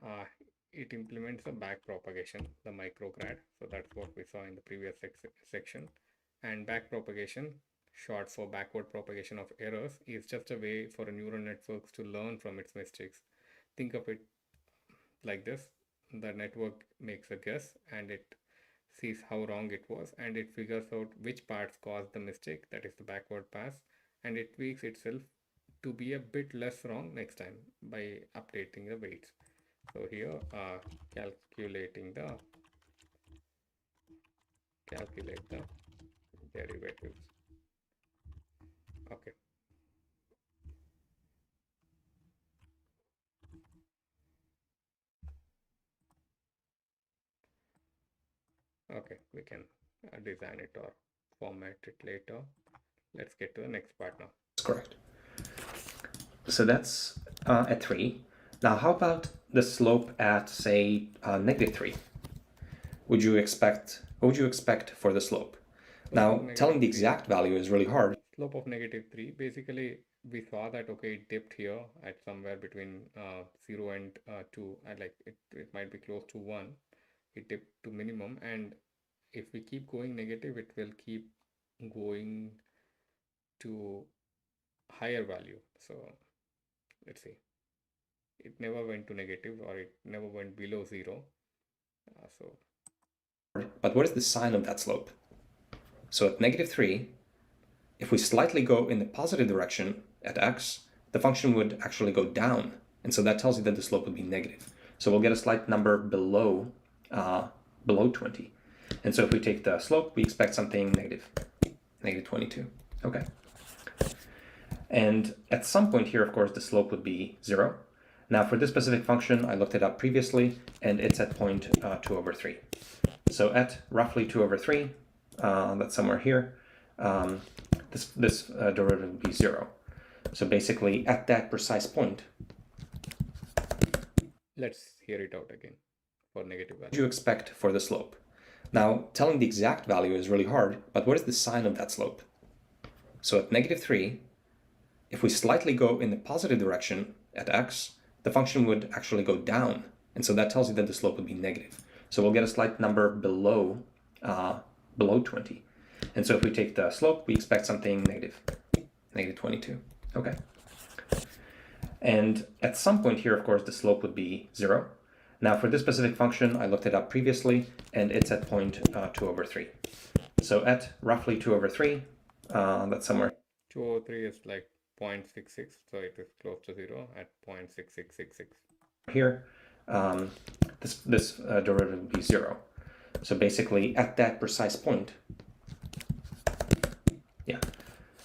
Uh, it implements the back propagation, the micrograd. So that's what we saw in the previous section. And back propagation, short for backward propagation of errors, is just a way for a neural networks to learn from its mistakes. Think of it like this: the network makes a guess and it sees how wrong it was, and it figures out which parts caused the mistake, that is the backward pass, and it tweaks itself to be a bit less wrong next time by updating the weights. So here calculate the derivatives. Okay. Okay, we can design it or format it later. Let's get to the next part now. That's correct. So that's at 3. Now, how about the slope at, say, -3? What would you expect for the slope? Now, telling the exact value is really hard. Slope of -3, basically we saw that, okay, it dipped here at somewhere between 0 and 2, and like it might be close to 1. It dipped to minimum, and if we keep going negative, it will keep going to higher value. So let's see, it never went to negative, or it never went below 0. But what is the sign of that slope? So at -3, if we slightly go in the positive direction at x, the function would actually go down. And so that tells you that the slope would be negative. So we'll get a slight number below 20. And so if we take the slope, we expect something negative, -22. Okay. And at some point here, of course, the slope would be 0. Now for this specific function, I looked it up previously, and it's at 2/3. So at roughly 2/3, that's somewhere here, this derivative would be 0. So basically, at that precise point, let's hear it out again for negative value. What do you expect for the slope? Now, telling the exact value is really hard, but what is the sign of that slope? So at -3, if we slightly go in the positive direction at x, the function would actually go down. And so that tells you that the slope would be negative. So we'll get a slight number below 20. And so if we take the slope, we expect something negative, -22. Okay. And at some point here, of course, the slope would be 0. Now for this specific function, I looked it up previously, and it's at 2/3. So at roughly 2/3, that's somewhere. 2/3 is like 0.66, so it is close to 0 at 0.6666. Here, this derivative would be 0. So basically, at that precise point,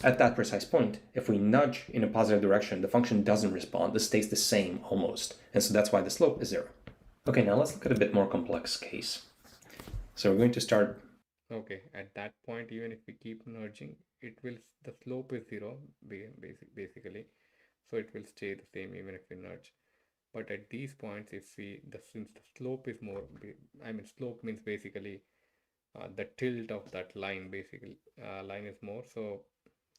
at that precise point, if we nudge in a positive direction, the function doesn't respond. This stays the same almost. And so that's why the slope is 0. Okay, now let's look at a bit more complex case. So we're going to start. Okay, at that point, even if we keep nudging, the slope is 0 basically. So it will stay the same even if we nudge. But at these points, since the slope is more, slope means basically the tilt of that line, basically line is more, so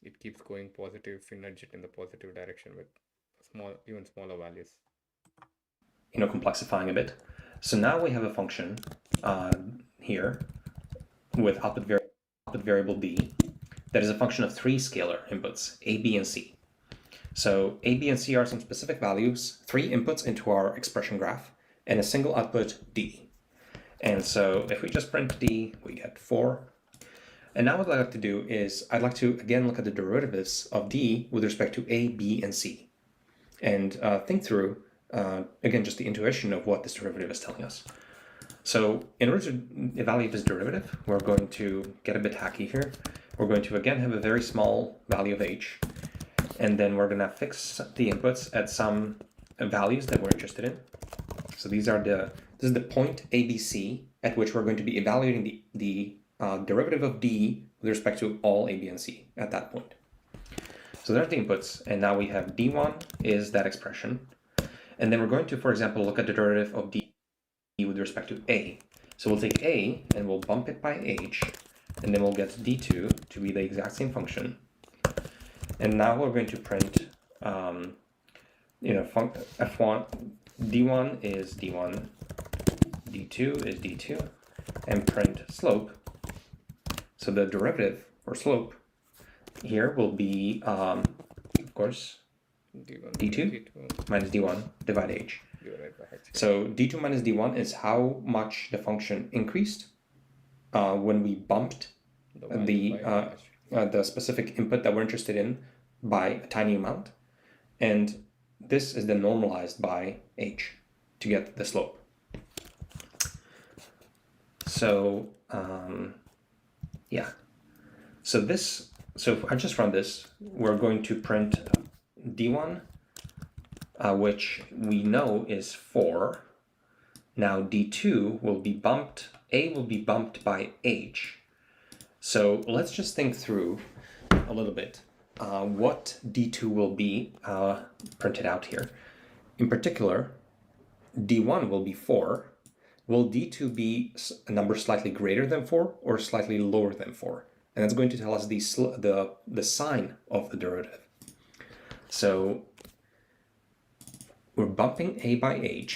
it keeps going positive if we nudge it in the positive direction with even smaller values. Complexifying a bit. So now we have a function here with output variable d that is a function of 3 scalar inputs, a, b, and c. So a, b, and c are some specific values, 3 inputs into our expression graph, and a single output d. And so if we just print d, we get 4. And now what I'd like to do is I'd like to again look at the derivatives of d with respect to a, b, and c, and think through again just the intuition of what this derivative is telling us. So in order to evaluate this derivative, we're going to get a bit hacky here. We're going to again have a very small value of h, and then we're going to fix the inputs at some values that we're interested in. So this is the point ABC at which we're going to be evaluating the derivative of d with respect to all a, b, and c at that point. So there's the inputs, and now we have d1 is that expression. And then we're going to, for example, look at the derivative of d with respect to a. So we'll take a and we'll bump it by h, and then we'll get d2 to be the exact same function. And now we're going to print, f1, d1 is d1, d2 is d2, and print slope. So the derivative or slope here will be, of course, d2 minus d1 divide h. So d2 minus d1 is how much the function increased when we bumped the specific input that we're interested in by a tiny amount. and this is then normalized by h to get the slope. So yeah, so if I just run this, we're going to print d1, which we know is 4. Now d2 will be bumped, a will be bumped by h. So let's just think through a little bit what d2 will be printed out here. In particular, d1 will be 4. Will d2 be a number slightly greater than 4 or slightly lower than 4? And that's going to tell us the sign of the derivative. So we're bumping a by h.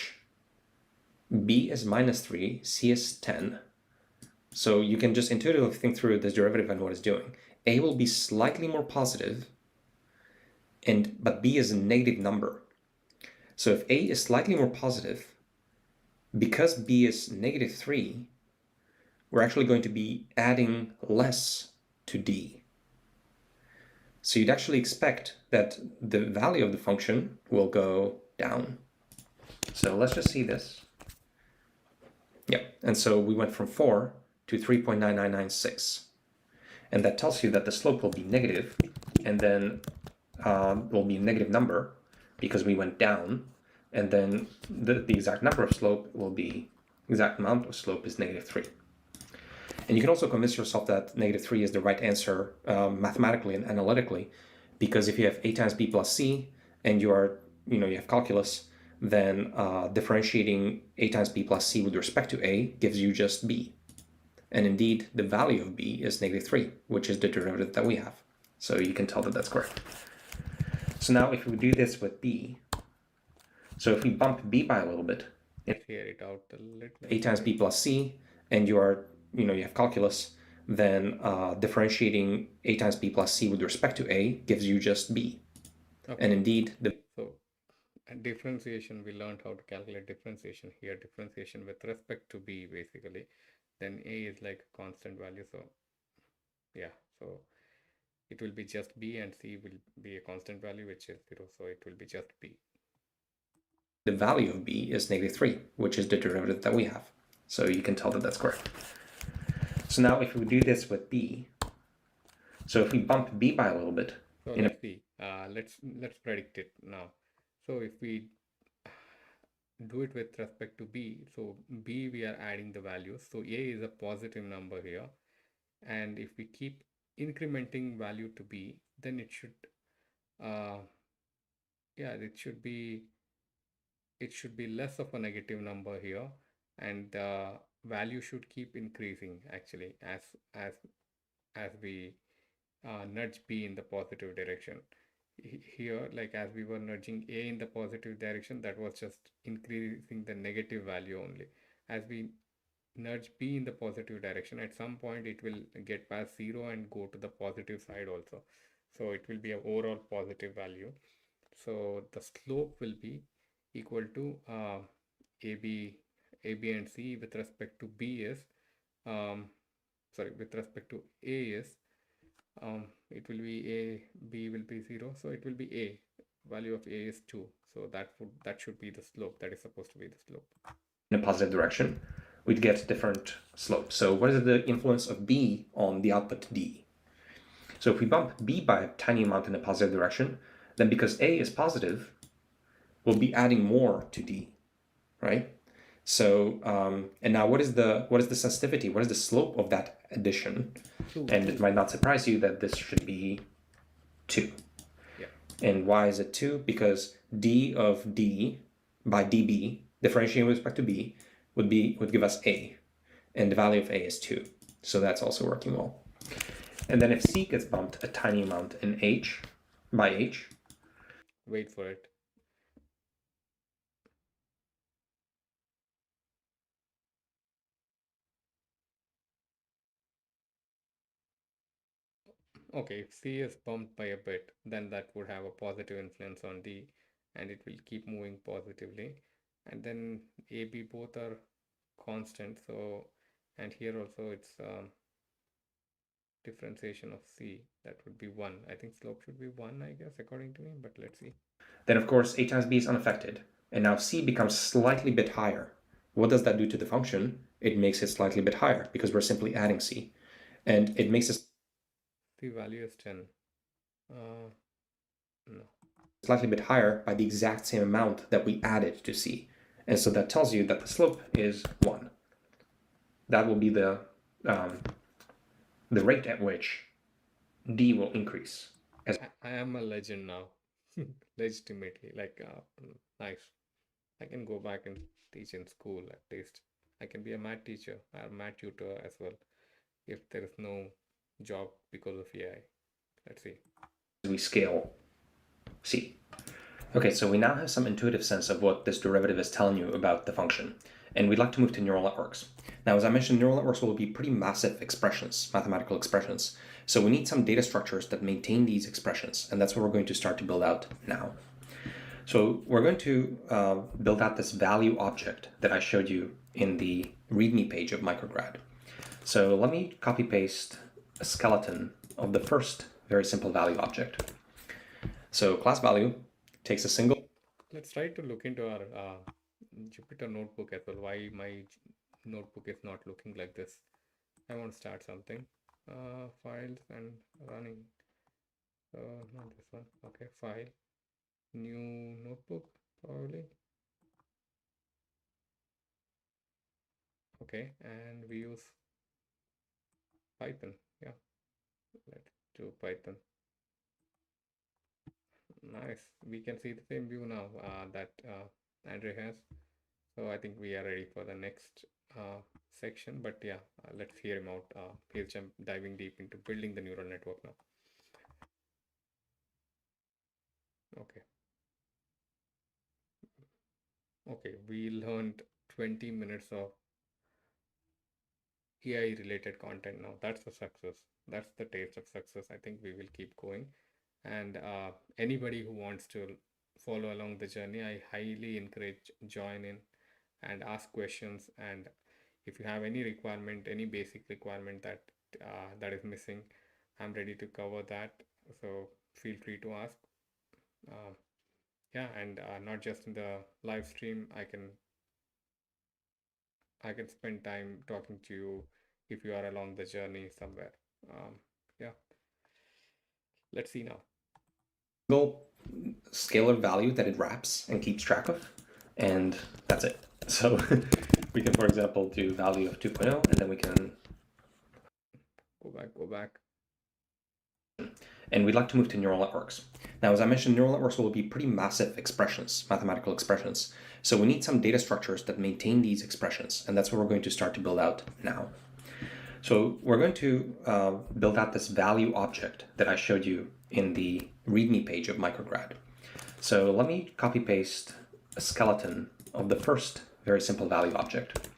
B is -3, C is 10. So you can just intuitively think through this derivative and what it's doing. A will be slightly more positive, but B is a negative number. So if A is slightly more positive, because B is -3, we're actually going to be adding less to D. So you'd actually expect that the value of the function will go down. So let's just see this. Yeah, and so we went from 4 to 3.9996. And that tells you that the slope will be negative, and then will be a negative number because we went down, and then the exact number of slope will be, exact amount of slope is -3. And you can also convince yourself that -3 is the right answer mathematically and analytically, because if you have a times b plus c and you have calculus, then differentiating a times b plus c with respect to a gives you just b. And indeed, the value of b is -3, which is the derivative that we have. So you can tell that that's correct. So now if we do this with b, so if we bump b by a little bit, Clear it out a little. a times b plus c, and you have calculus, then differentiating a times b plus c with respect to a gives you just b. Okay. And indeed, so differentiation, we learned how to calculate differentiation here. Differentiation with respect to b, basically. Then a is like a constant value. So yeah, so it will be just b, and c will be a constant value, which is 0. So it will be just b. The value of b is -3, which is the derivative that we have. So you can tell that that's correct. So now if we do this with b, so if we bump b by a little bit. So let's see. Let's predict it now. So if we do it with respect to b, so b we are adding the values. So a is a positive number here, and if we keep incrementing value to b, then it should it should be less of a negative number here, and the value should keep increasing actually as we nudge b in the positive direction. Here, like as we were nudging a in the positive direction, that was just increasing the negative value only. As we nudge b in the positive direction, at some point it will get past 0 and go to the positive side also. So it will be an overall positive value. So the slope will be equal to AB and C with respect to B is with respect to A is it will be A, B will be 0, so it will be A. Value of A is 2, so that should be the slope. That is supposed to be the slope. In a positive direction, we'd get different slopes. So what is the influence of B on the output D? So if we bump B by a tiny amount in a positive direction, then because A is positive, we'll be adding more to D, right? So, and now what is the sensitivity? What is the slope of that addition? 2. And it might not surprise you that this should be 2. Yeah. And why is it 2? Because D of D by dB, differentiating with respect to B, would give us A, and the value of A is 2. So that's also working well. And then if C gets bumped a tiny amount in H by H. Wait for it. Okay, if C is bumped by a bit, then that would have a positive influence on D, and it will keep moving positively. And then A, B both are constant, so, and here also it's differentiation of C, that would be 1. I think slope should be 1, I guess, according to me, but let's see. Then of course a times b is unaffected, and now c becomes slightly bit higher. What does that do to the function? It makes it slightly bit higher because we're simply adding c, and it makes it The value is 10. No. Slightly bit higher by the exact same amount that we added to c, and so that tells you that the slope is 1. That will be the rate at which d will increase. I am a legend now. Legitimately. Like, nice. I can go back and teach in school at least. I can be a math teacher or math tutor as well if there is no job because of AI. Let's see. We scale c. Okay, so we now have some intuitive sense of what this derivative is telling you about the function, and we'd like to move to neural networks. Now, as I mentioned, neural networks will be pretty massive expressions, mathematical expressions. So we need some data structures that maintain these expressions, and that's what we're going to start to build out now. So we're going to build out this value object that I showed you in the README page of Micrograd. So let me copy paste a skeleton of the first very simple value object. So class value takes a single. Let's try to look into our Jupyter notebook as well. Why my notebook is not looking like this. I want to start something. Files and running. Not this one. Okay, file. New notebook, probably. Okay, and we use Python. Yeah, let's do Python. Nice. We can see the same view now that Andre has. So I think we are ready for the next section. But yeah, let's hear him out. He's diving deep into building the neural network now. Okay. Okay, we learned 20 minutes of AI related content now. That's a success. That's the taste of success. I think we will keep going. And anybody who wants to follow along the journey, I highly encourage join in and ask questions. And if you have any requirement, any basic requirement that that is missing, I'm ready to cover that. So feel free to ask. Yeah, and not just in the live stream. I can spend time talking to you if you are along the journey somewhere. Yeah, let's see now. Single scalar value that it wraps and keeps track of, and that's it. So we can, for example, do value of 2.0, and then we can go back. And we'd like to move to neural networks. Now, as I mentioned, neural networks will be pretty massive expressions, mathematical expressions. So we need some data structures that maintain these expressions, and that's what we're going to start to build out now. So we're going to build out this value object that I showed you in the README page of Micrograd. So let me copy paste a skeleton of the first very simple value object.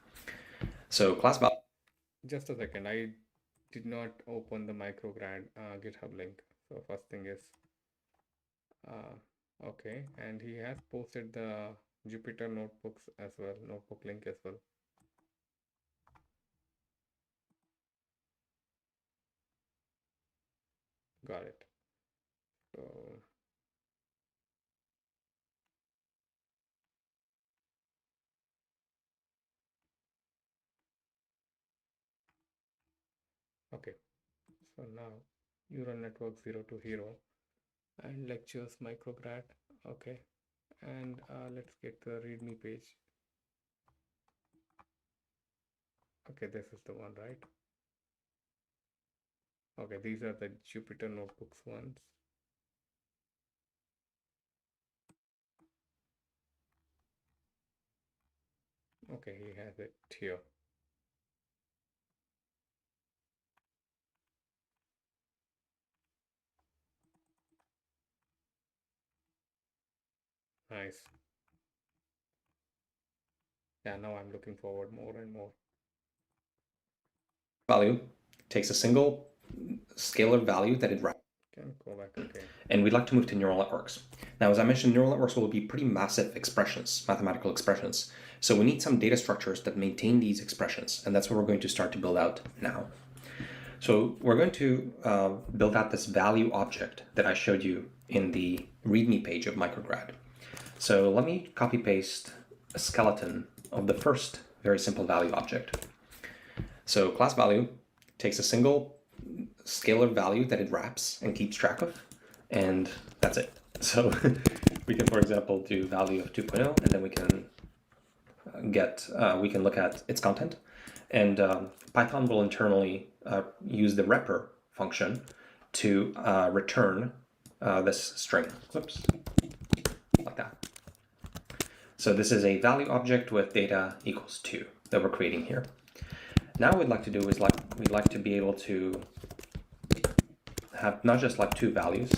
So class value. Just a second, I did not open the Micrograd GitHub link. So first thing is, okay, and he has posted the Jupyter Notebooks as well, notebook link as well. Got it. So okay, so now neural network 0 to hero and lectures Micrograd. Okay, and let's get the README page. Okay, this is the one, right? Okay, these are the Jupyter Notebooks ones. Okay, he has it here. Nice. Yeah, now I'm looking forward more and more. Value takes a single scalar value that it wraps. Can go back, okay. And we'd like to move to neural networks. Now, as I mentioned, neural networks will be pretty massive expressions, mathematical expressions. So we need some data structures that maintain these expressions, and that's what we're going to start to build out now. So we're going to build out this value object that I showed you in the README page of Micrograd. So let me copy paste a skeleton of the first very simple value object. So class value takes a single scalar value that it wraps and keeps track of, and that's it. So we can, for example, do value of 2.0, and then we can look at its content, and Python will internally use the repr function to return this string. Whoops, like that. So this is a value object with data equals 2 that we're creating here. Now what we'd like to do is we'd like to be able to have not just like two values,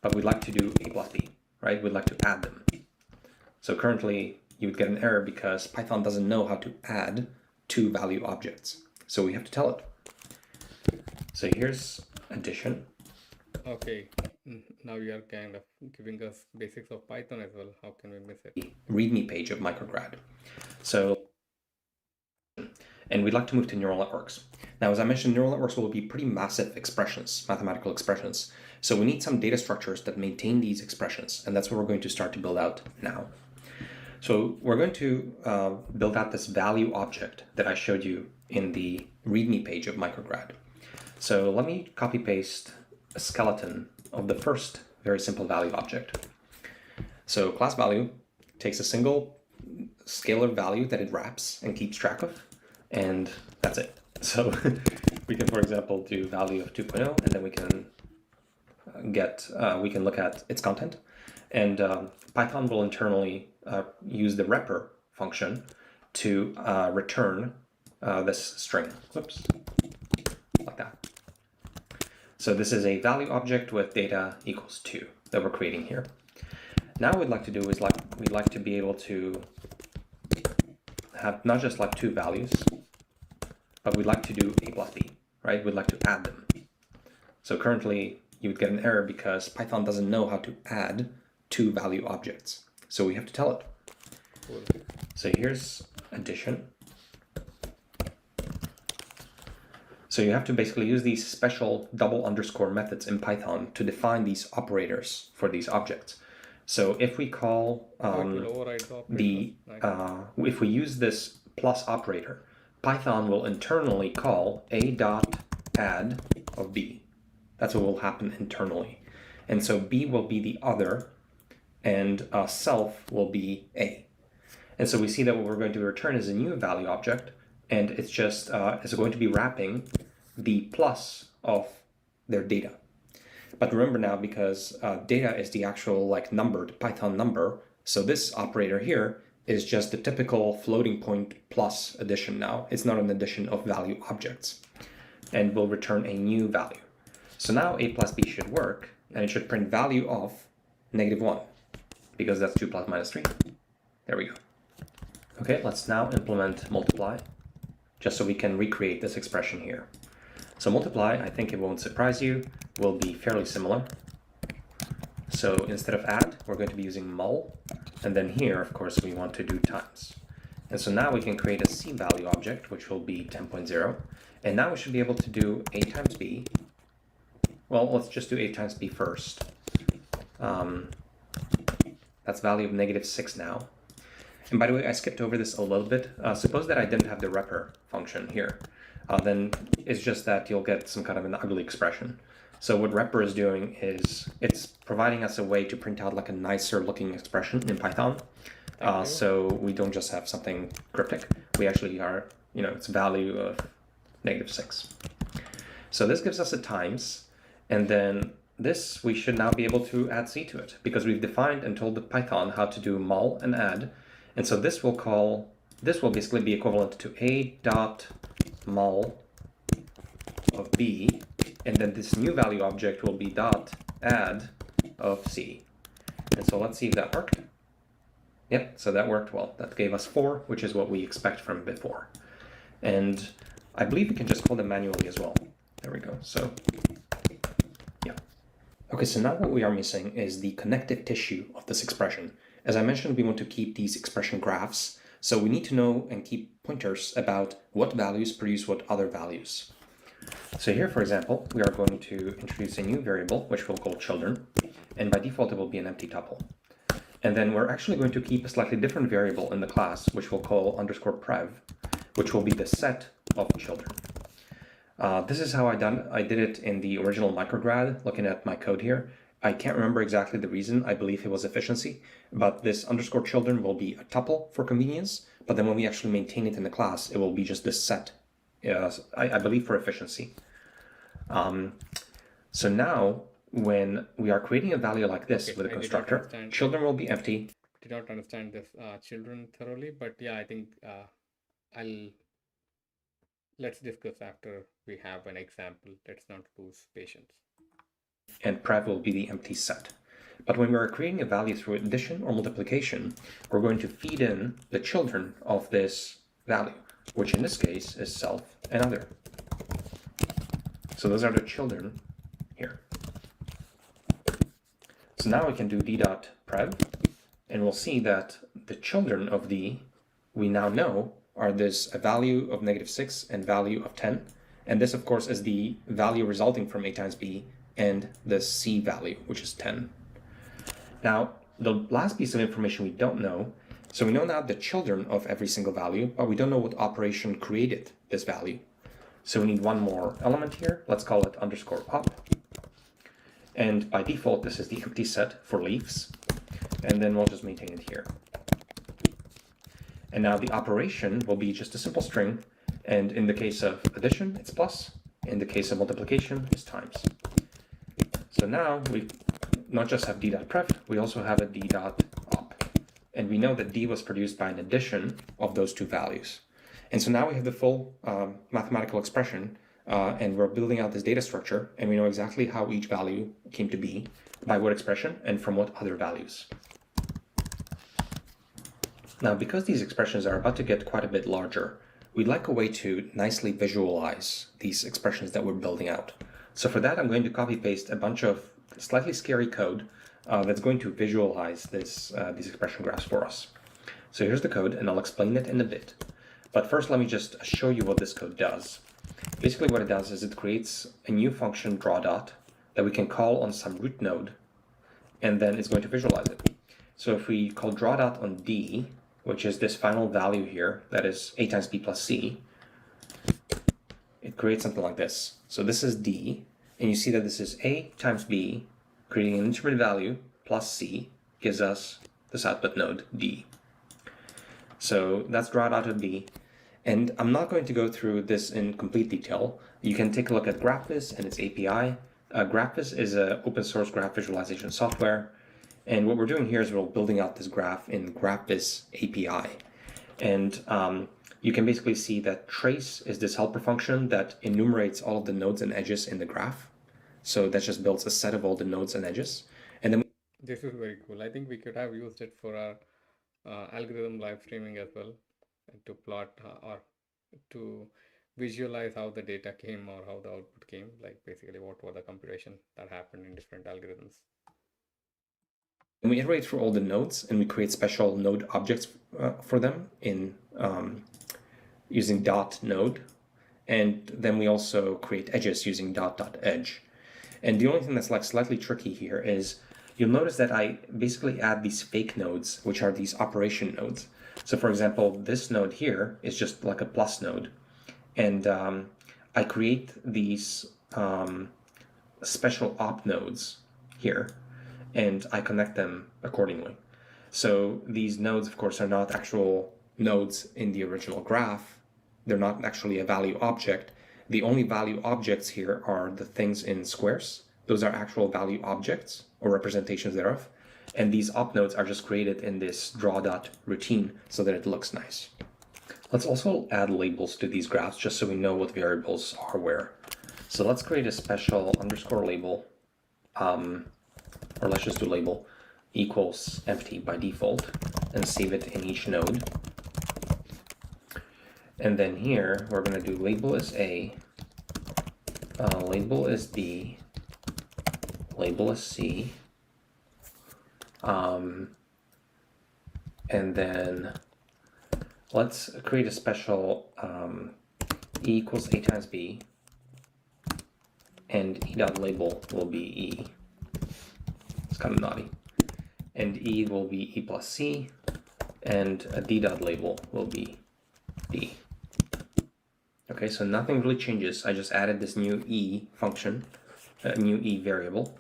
but we'd like to do a plus b, right? We'd like to add them. So currently you would get an error because Python doesn't know how to add two value objects. So we have to tell it. So here's addition. Okay, now you are kind of giving us basics of Python as well. How can we miss it? README page of Micrograd. So, and we'd like to move to neural networks. Now, as I mentioned, neural networks will be pretty massive expressions, mathematical expressions. So we need some data structures that maintain these expressions, and that's what we're going to start to build out now. So we're going to build out this value object that I showed you in the README page of Micrograd. So let me copy paste a skeleton of the first very simple value object. So class value takes a single scalar value that it wraps and keeps track of, and that's it. So we can, for example, do value of 2.0, and then we can look at its content, and Python will internally use the repr function to return this string. Whoops, like that. So this is a value object with data equals 2 that we're creating here. Now what we'd like to do is we'd like to be able to have not just like two values, but we'd like to do a plus b, right? We'd like to add them. So currently you would get an error because Python doesn't know how to add two value objects. So we have to tell it. Cool. So here's addition. So you have to basically use these special double underscore methods in Python to define these operators for these objects. So if we call if we use this plus operator, Python will internally call a dot add of b. That's what will happen internally. And so b will be the other, and self will be a. And so we see that what we're going to return is a new value object, and it's just it's going to be wrapping the plus of their data. But remember now, because data is the actual like numbered Python number, so this operator here is just the typical floating point plus addition now. It's not an addition of value objects, and will return a new value. So now a plus b should work, and it should print value of -1, because that's 2 plus minus 3. There we go. Okay, let's now implement multiply, just so we can recreate this expression here. So multiply, I think it won't surprise you, will be fairly similar. So instead of add, we're going to be using mul, and then here, of course, we want to do times. And so now we can create a c value object, which will be 10.0, and now we should be able to do a times b. Well, let's just do a times b first. That's value of -6 now. And by the way, I skipped over this a little bit. Suppose that I didn't have the repr function here. Then it's just that you'll get some kind of an ugly expression. So what repr is doing is it's providing us a way to print out like a nicer looking expression in Python. So we don't just have something cryptic. We actually are, it's value of -6. So this gives us a times, and then this we should now be able to add c to it, because we've defined and told the Python how to do mul and add. And so this will basically be equivalent to a dot mul of b, and then this new value object will be dot add of c. And so let's see if that worked. Yep, so that worked well. That gave us 4, which is what we expect from before. And I believe we can just call them manually as well. There we go. So yeah. Okay, so now what we are missing is the connective tissue of this expression. As I mentioned, we want to keep these expression graphs, so we need to know and keep pointers about what values produce what other values. So here, for example, we are going to introduce a new variable, which we'll call children, and by default it will be an empty tuple. And then we're actually going to keep a slightly different variable in the class, which we'll call _prev, which will be the set of children. This is how I did it in the original micrograd, looking at my code here. I can't remember exactly the reason. I believe it was efficiency, but this _children will be a tuple for convenience, but then when we actually maintain it in the class, it will be just this set, I believe for efficiency. So now, when we are creating a value like this with a constructor, children will be empty. Did not understand this children thoroughly, but yeah, I think let's discuss after we have an example. Let's not lose patience. And prev will be the empty set. But when we're creating a value through addition or multiplication, we're going to feed in the children of this value, which in this case is self and other. So those are the children here. So now we can do d.prev, and we'll see that the children of d we now know are a value of -6 and value of 10. And this, of course, is the value resulting from a times b and the c value, which is 10. Now, the last piece of information we don't know, so we know now the children of every single value, but we don't know what operation created this value. So we need one more element here. Let's call it _up. And by default, this is the empty set for leaves. And then we'll just maintain it here. And now the operation will be just a simple string. And in the case of addition, it's plus. In the case of multiplication, it's times. So now we not just have d.prev, we also have a d.up. And we know that d was produced by an addition of those two values. And so now we have the full mathematical expression, and we're building out this data structure, and we know exactly how each value came to be, by what expression, and from what other values. Now, because these expressions are about to get quite a bit larger, we'd like a way to nicely visualize these expressions that we're building out. So for that, I'm going to copy-paste a bunch of slightly scary code that's going to visualize these expression graphs for us. So here's the code, and I'll explain it in a bit. But first, let me just show you what this code does. Basically, what it does is it creates a new function, draw., that we can call on some root node, and then it's going to visualize it. So if we call draw.on on d, which is this final value here, that is a times b plus c, it creates something like this. So this is d, and you see that this is a times b, creating an intermediate value, plus c, gives us this output node, d. So that's draw.on d. And I'm not going to go through this in complete detail. You can take a look at GraphViz and its API. GraphViz is an open source graph visualization software. And what we're doing here is we're building out this graph in GraphViz API. And you can basically see that trace is this helper function that enumerates all of the nodes and edges in the graph. So that just builds a set of all the nodes and edges. And then this is very cool. I think we could have used it for our algorithm live streaming as well, to plot or to visualize how the data came or how the output came, like basically what were the computation that happened in different algorithms. And we iterate through all the nodes, and we create special node objects for them in using .node. And then we also create edges using .edge. And the only thing that's like slightly tricky here is you'll notice that I basically add these fake nodes, which are these operation nodes. So for example, this node here is just like a plus node. And I create these special op nodes here, and I connect them accordingly. So these nodes, of course, are not actual nodes in the original graph. They're not actually a value object. The only value objects here are the things in squares. Those are actual value objects or representations thereof. And these op nodes are just created in this draw.routine so that it looks nice. Let's also add labels to these graphs just so we know what variables are where. So let's create a special _label, or let's just do label equals empty by default and save it in each node. And then here we're going to do label is A, label is B, label is C, and then let's create a special E equals A times B, and E.label will be E. It's kind of naughty. and E will be E plus C, and a D dot label will be D. Okay, so nothing really changes. I just added this new E function, a new E variable.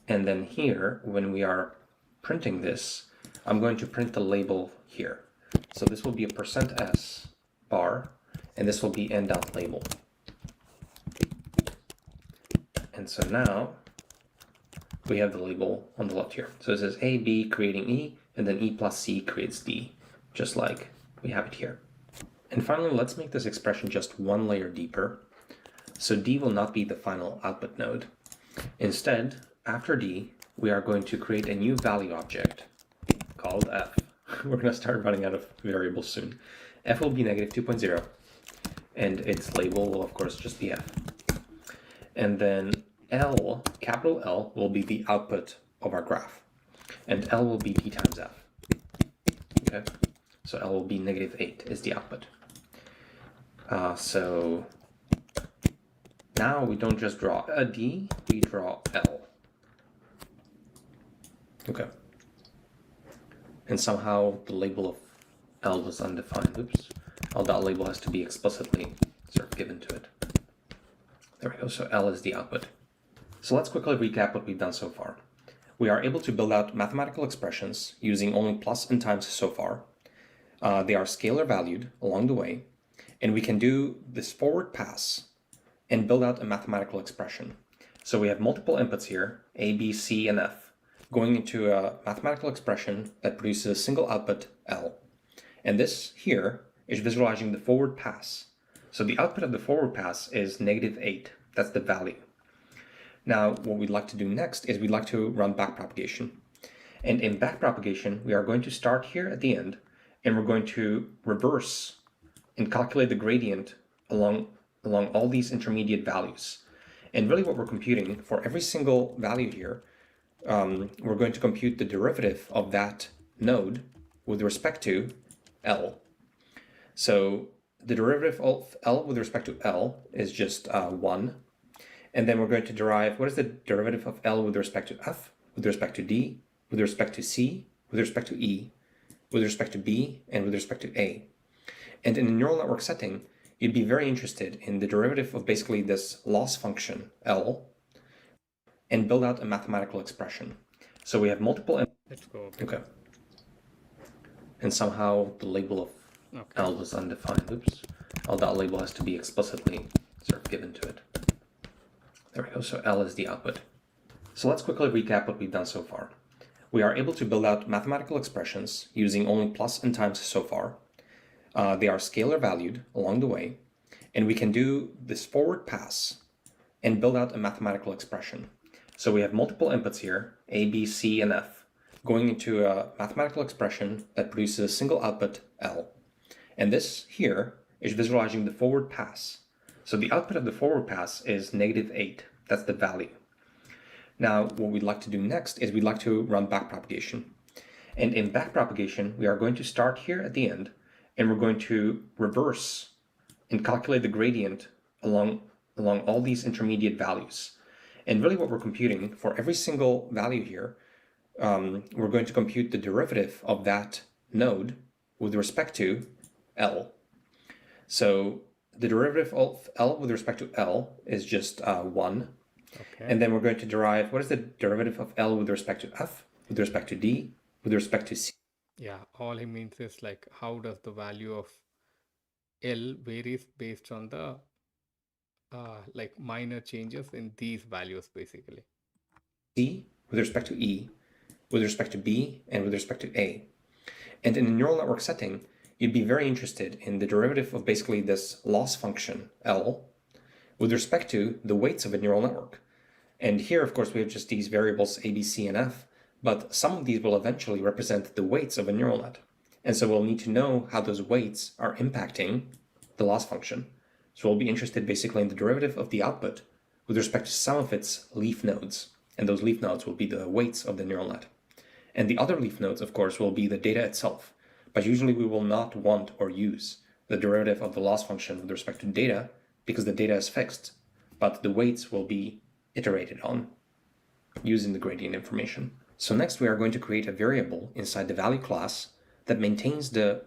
And then here, when we are printing this, I'm going to print the label here. So this will be a %s bar, and this will be n.label. And so now we have the label on the left here. So it says A, B creating E, and then E plus C creates D, just like we have it here. And finally, let's make this expression just one layer deeper. So D will not be the final output node. Instead, after D, we are going to create a new value object called F. We're going to start running out of variables soon. F will be negative 2.0, and its label will, of course, just be F. And then L, capital L, will be the output of our graph, and L will be D times F. Okay, so L will be negative 8 is the output. So now we don't just draw a D, we draw L. Okay. And somehow the label of L was undefined. Oops. All that label has to be explicitly sort of given to it. There we go. So L is the output. So let's quickly recap what we've done so far. We are able to build out mathematical expressions using only plus and times so far. They are scalar valued along the way, and we can do this forward pass and build out a mathematical expression. So we have multiple inputs here, A, B, C, and F, going into a mathematical expression that produces a single output, L. And this here is visualizing the forward pass. So the output of the forward pass is negative 8. That's the value. Now, what we'd like to do next is we'd like to run backpropagation. And in backpropagation, we are going to start here at the end, and we're going to reverse and calculate the gradient along all these intermediate values. And really what we're computing for every single value here, we're going to compute the derivative of that node with respect to L. So the derivative of L with respect to L is just 1. And then we're going to derive, what is the derivative of L with respect to F, with respect to D, with respect to C, with respect to E, with respect to B, and with respect to A. And in a neural network setting, you'd be very interested in the derivative of basically this loss function, L, and build out a mathematical expression. So we have multiple... Let's go. Okay. And somehow the label of L was undefined. Oops. All that label has to be explicitly sort of given to it. There we go. So L is the output. So let's quickly recap what we've done so far. We are able to build out mathematical expressions using only plus and times so far. They are scalar valued along the way, and we can do this forward pass and build out a mathematical expression. So we have multiple inputs here, A, B, C, and F, going into a mathematical expression that produces a single output, L. And this here is visualizing the forward pass. So the output of the forward pass is negative 8. That's the value. Now, what we'd like to do next is we'd like to run backpropagation. And in backpropagation, we are going to start here at the end, and we're going to reverse and calculate the gradient along all these intermediate values. And really what we're computing for every single value here, we're going to compute the derivative of that node with respect to L. So the derivative of L with respect to L is just 1. Okay. And then we're going to derive, what is the derivative of L with respect to F, with respect to D, with respect to C? Yeah, all he means is like how does the value of L varies based on the like minor changes in these values basically. C with respect to E, with respect to B, and with respect to A. And in a neural network setting, you'd be very interested in the derivative of basically this loss function, L, with respect to the weights of a neural network. And here, of course, we have just these variables A, B, C, and F, but some of these will eventually represent the weights of a neural net. And so we'll need to know how those weights are impacting the loss function. So we'll be interested basically in the derivative of the output with respect to some of its leaf nodes. And those leaf nodes will be the weights of the neural net. And the other leaf nodes, of course, will be the data itself. But usually we will not want or use the derivative of the loss function with respect to data because the data is fixed, but the weights will be iterated on using the gradient information. So next we are going to create a variable inside the value class that maintains the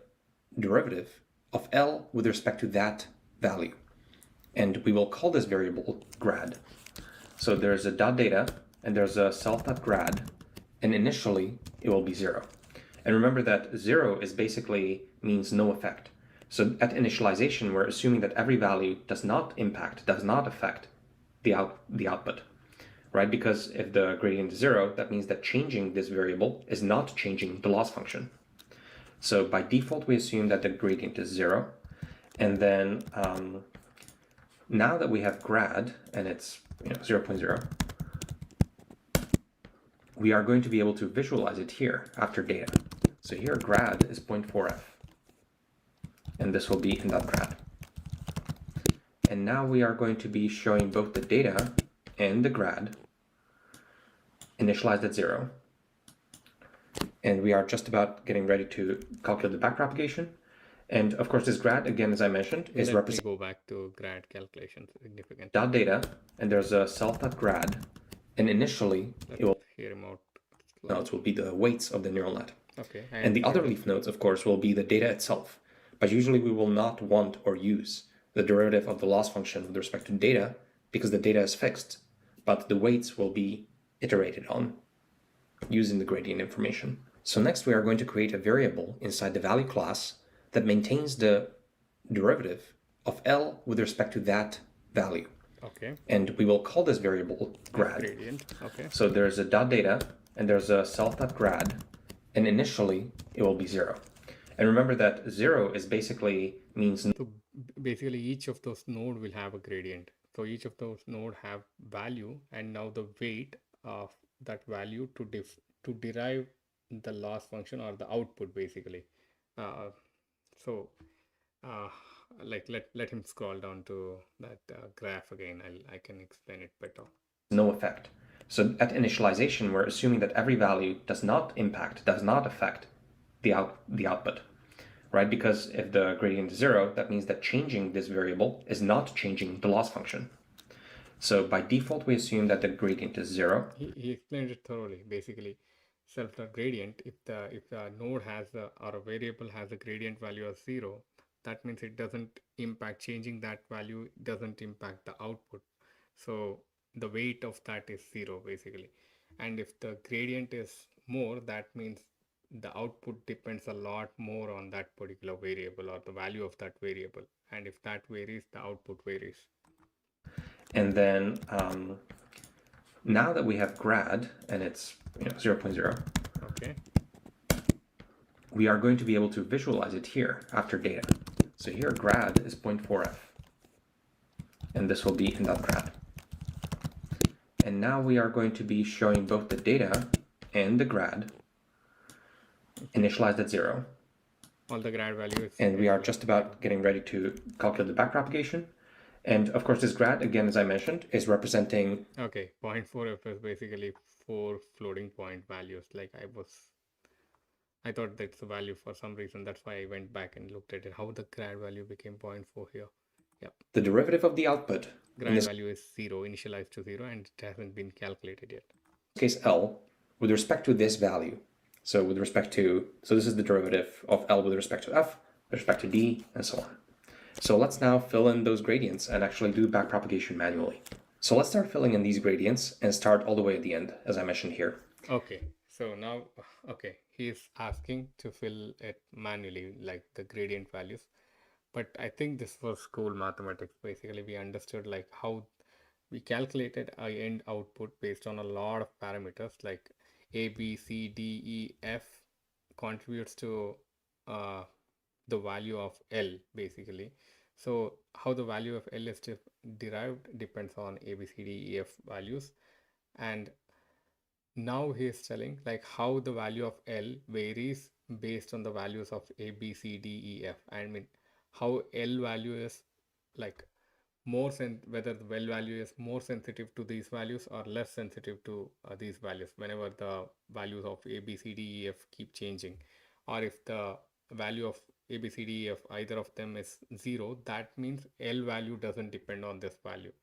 derivative of L with respect to that value. And we will call this variable grad. So there's a .data and there's a self.grad, and initially it will be 0. And remember that 0 is basically means no effect. So at initialization, we're assuming that every value does not affect the output, right? Because if the gradient is 0, that means that changing this variable is not changing the loss function. So by default, we assume that the gradient is 0. And then now that we have grad and it's 0.0, we are going to be able to visualize it here after data. So here grad is 0.4f, and this will be in that grad. And now we are going to be showing both the data and the grad initialized at 0. And we are just about getting ready to calculate the backpropagation. And of course, this grad, again, as I mentioned, is represented. Go back to grad calculation significant. .data, and there's a self.grad, and initially it will hear him out. Nodes will be the weights of the neural net. Okay. And the other leaf nodes, of course, will be the data itself. But usually we will not want or use the derivative of the loss function with respect to data because the data is fixed, but the weights will be iterated on using the gradient information. So next we are going to create a variable inside the value class that maintains the derivative of L with respect to that value. Okay. And we will call this variable grad. Gradient. Okay. So there's a .data and there's a self.grad, and initially it will be 0. And remember that 0 is basically means. So basically each of those node will have a gradient. So each of those node have value, and now the weight of that value to derive the loss function or the output basically. Like let him scroll down to that graph again. I can explain it better. No effect. So at initialization, we're assuming that every value does not affect the output, right? Because if the gradient is 0, that means that changing this variable is not changing the loss function. So by default, we assume that the gradient is 0. He explained it thoroughly. Basically, self-gradient, if the node has or a variable has a gradient value of 0, that means it doesn't impact, changing that value doesn't impact the output. So the weight of that is 0 basically. And if the gradient is more, that means the output depends a lot more on that particular variable or the value of that variable. And if that varies, the output varies. And then now that we have grad and it's 0.0, okay, we are going to be able to visualize it here after data. So here grad is 0.4f, and this will be in that grad. And now we are going to be showing both the data and the grad initialized at 0. All the grad values. And we are just about getting ready to calculate the backpropagation. And of course, this grad, again, as I mentioned, is representing. Okay, 0.4f is basically 4 floating point values. Like I thought that's the value for some reason. That's why I went back and looked at it. How the grad value became 0.4 here. Yep. The derivative of the output. Grad value is 0, initialized to 0, and it hasn't been calculated yet. In this case, L, with respect to this value. So with respect to, so this is the derivative of L with respect to F, with respect to D, and so on. So let's now fill in those gradients and actually do backpropagation manually. So let's start filling in these gradients and start all the way at the end, as I mentioned here. Okay, so now, okay, he's asking to fill it manually, like the gradient values. But I think this was school mathematics. Basically, we understood like how we calculated our end output based on a lot of parameters like A, B, C, D, E, F contributes to the value of L basically. So how the value of L is derived depends on A, B, C, D, E, F values. And now he is telling like how the value of L varies based on the values of A, B, C, D, E, F. I mean, how L value is like whether the L value is more sensitive to these values or less sensitive to these values whenever the values of A, B, C, D, E, F keep changing, or if the value of A, B, C, D, E, F either of them is 0, that means L value doesn't depend on this value,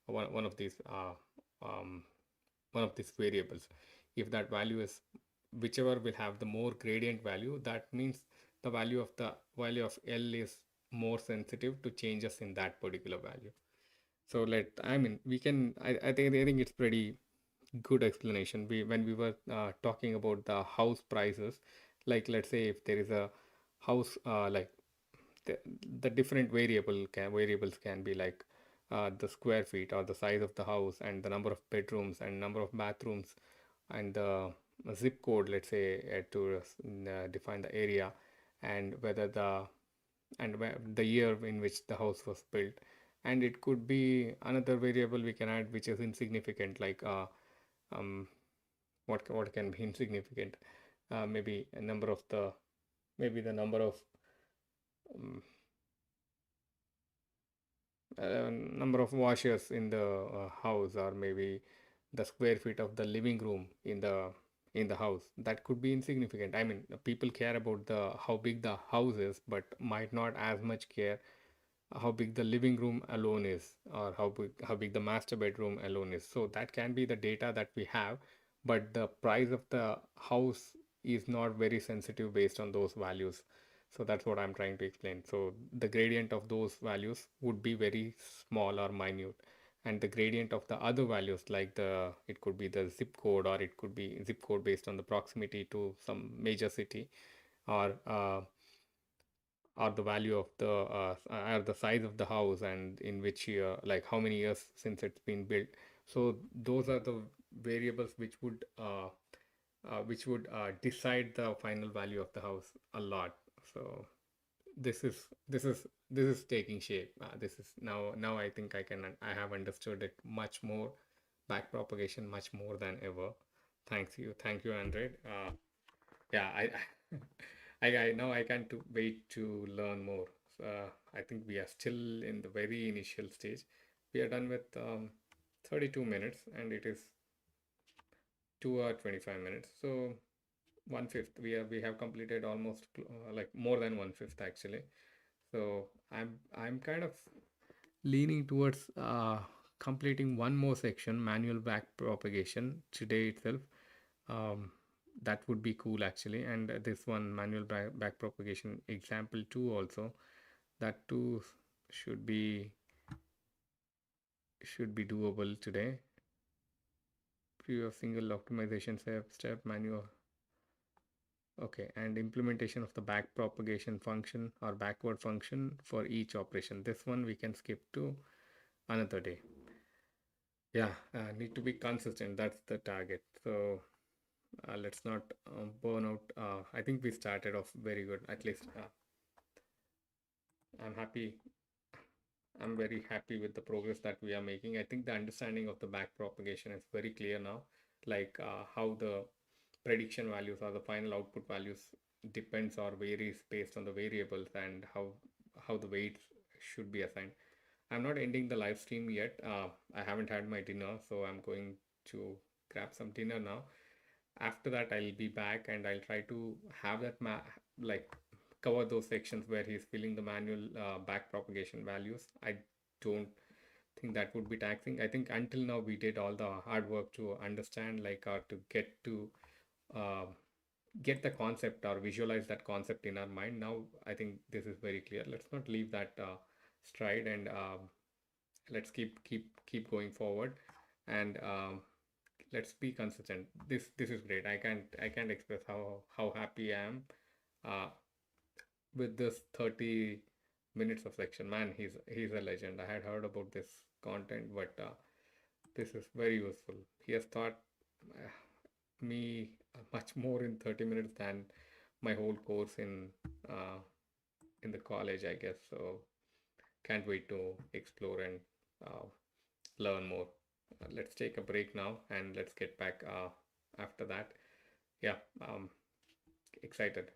one of these variables. if that value is whichever will have the more gradient value, that means the value of L is more sensitive to changes in that particular value. So I mean, we can, I think it's pretty good explanation. When we were talking about the house prices, like let's say if there is a house, like the, the different variables can be like the square feet or the size of the house and the number of bedrooms and number of bathrooms and the zip code, let's say, to define the area, and whether the year in which the house was built. And it could be another variable we can add which is insignificant, like um, what can be insignificant, maybe a number of the maybe the number of um, number of washers in the house, or maybe the square feet of the living room in the house. That could be insignificant. I mean, people care about the how big the house is, but might not as much care how big the living room alone is, or how big the master bedroom alone is. So that can be the data that we have, but the price of the house is not very sensitive based on those values. So that's what I'm trying to explain. So the gradient of those values would be very small or minute, and the gradient of the other values, like the it could be the zip code, or it could be zip code based on the proximity to some major city, or the value of or the size of the house, and in which year, like how many years since it's been built. So those are the variables which would decide the final value of the house a lot. So this is taking shape. This is now I think I have understood it much more, back propagation much more than ever. Thank you, Andre. Yeah, I now I can't wait to learn more. I think we are still in the very initial stage. We are done with 32 minutes, and it is 2 hour 25 minutes. So one fifth. We have completed almost like more than one fifth actually. So I'm kind of leaning towards completing one more section, manual back propagation, today itself. um, that would be cool actually. And this one, manual back propagation example 2 also, that too should be doable today. Preview of single optimization step manual. Okay, and implementation of the back propagation function or backward function for each operation. This one we can skip to another day. Yeah, need to be consistent. That's the target. So let's not burn out. I think we started off very good. At least I'm happy. I'm very happy with the progress that we are making. I think the understanding of the back propagation is very clear now, like how the prediction values or the final output values depends or varies based on the variables, and how the weights should be assigned. I'm not ending the live stream yet. I haven't had my dinner, so I'm going to grab some dinner now. After that, I'll be back and I'll try to have that like cover those sections where he's filling the manual back propagation values. I don't think that would be taxing. I think until now we did all the hard work to understand, like, to uh, get the concept or visualize that concept in our mind. Now I think this is very clear. Let's not leave that stride, and let's keep going forward, and let's be consistent. This is great. I can't express how happy I am uh, with this 30 minutes of section. Man, he's a legend. I had heard about this content, but this is very useful. He has taught uh, me much more in 30 minutes than my whole course uh, in the college, I guess. So can't wait to explore and uh, learn more. Let's take a break now and let's get back after that. Yeah, excited.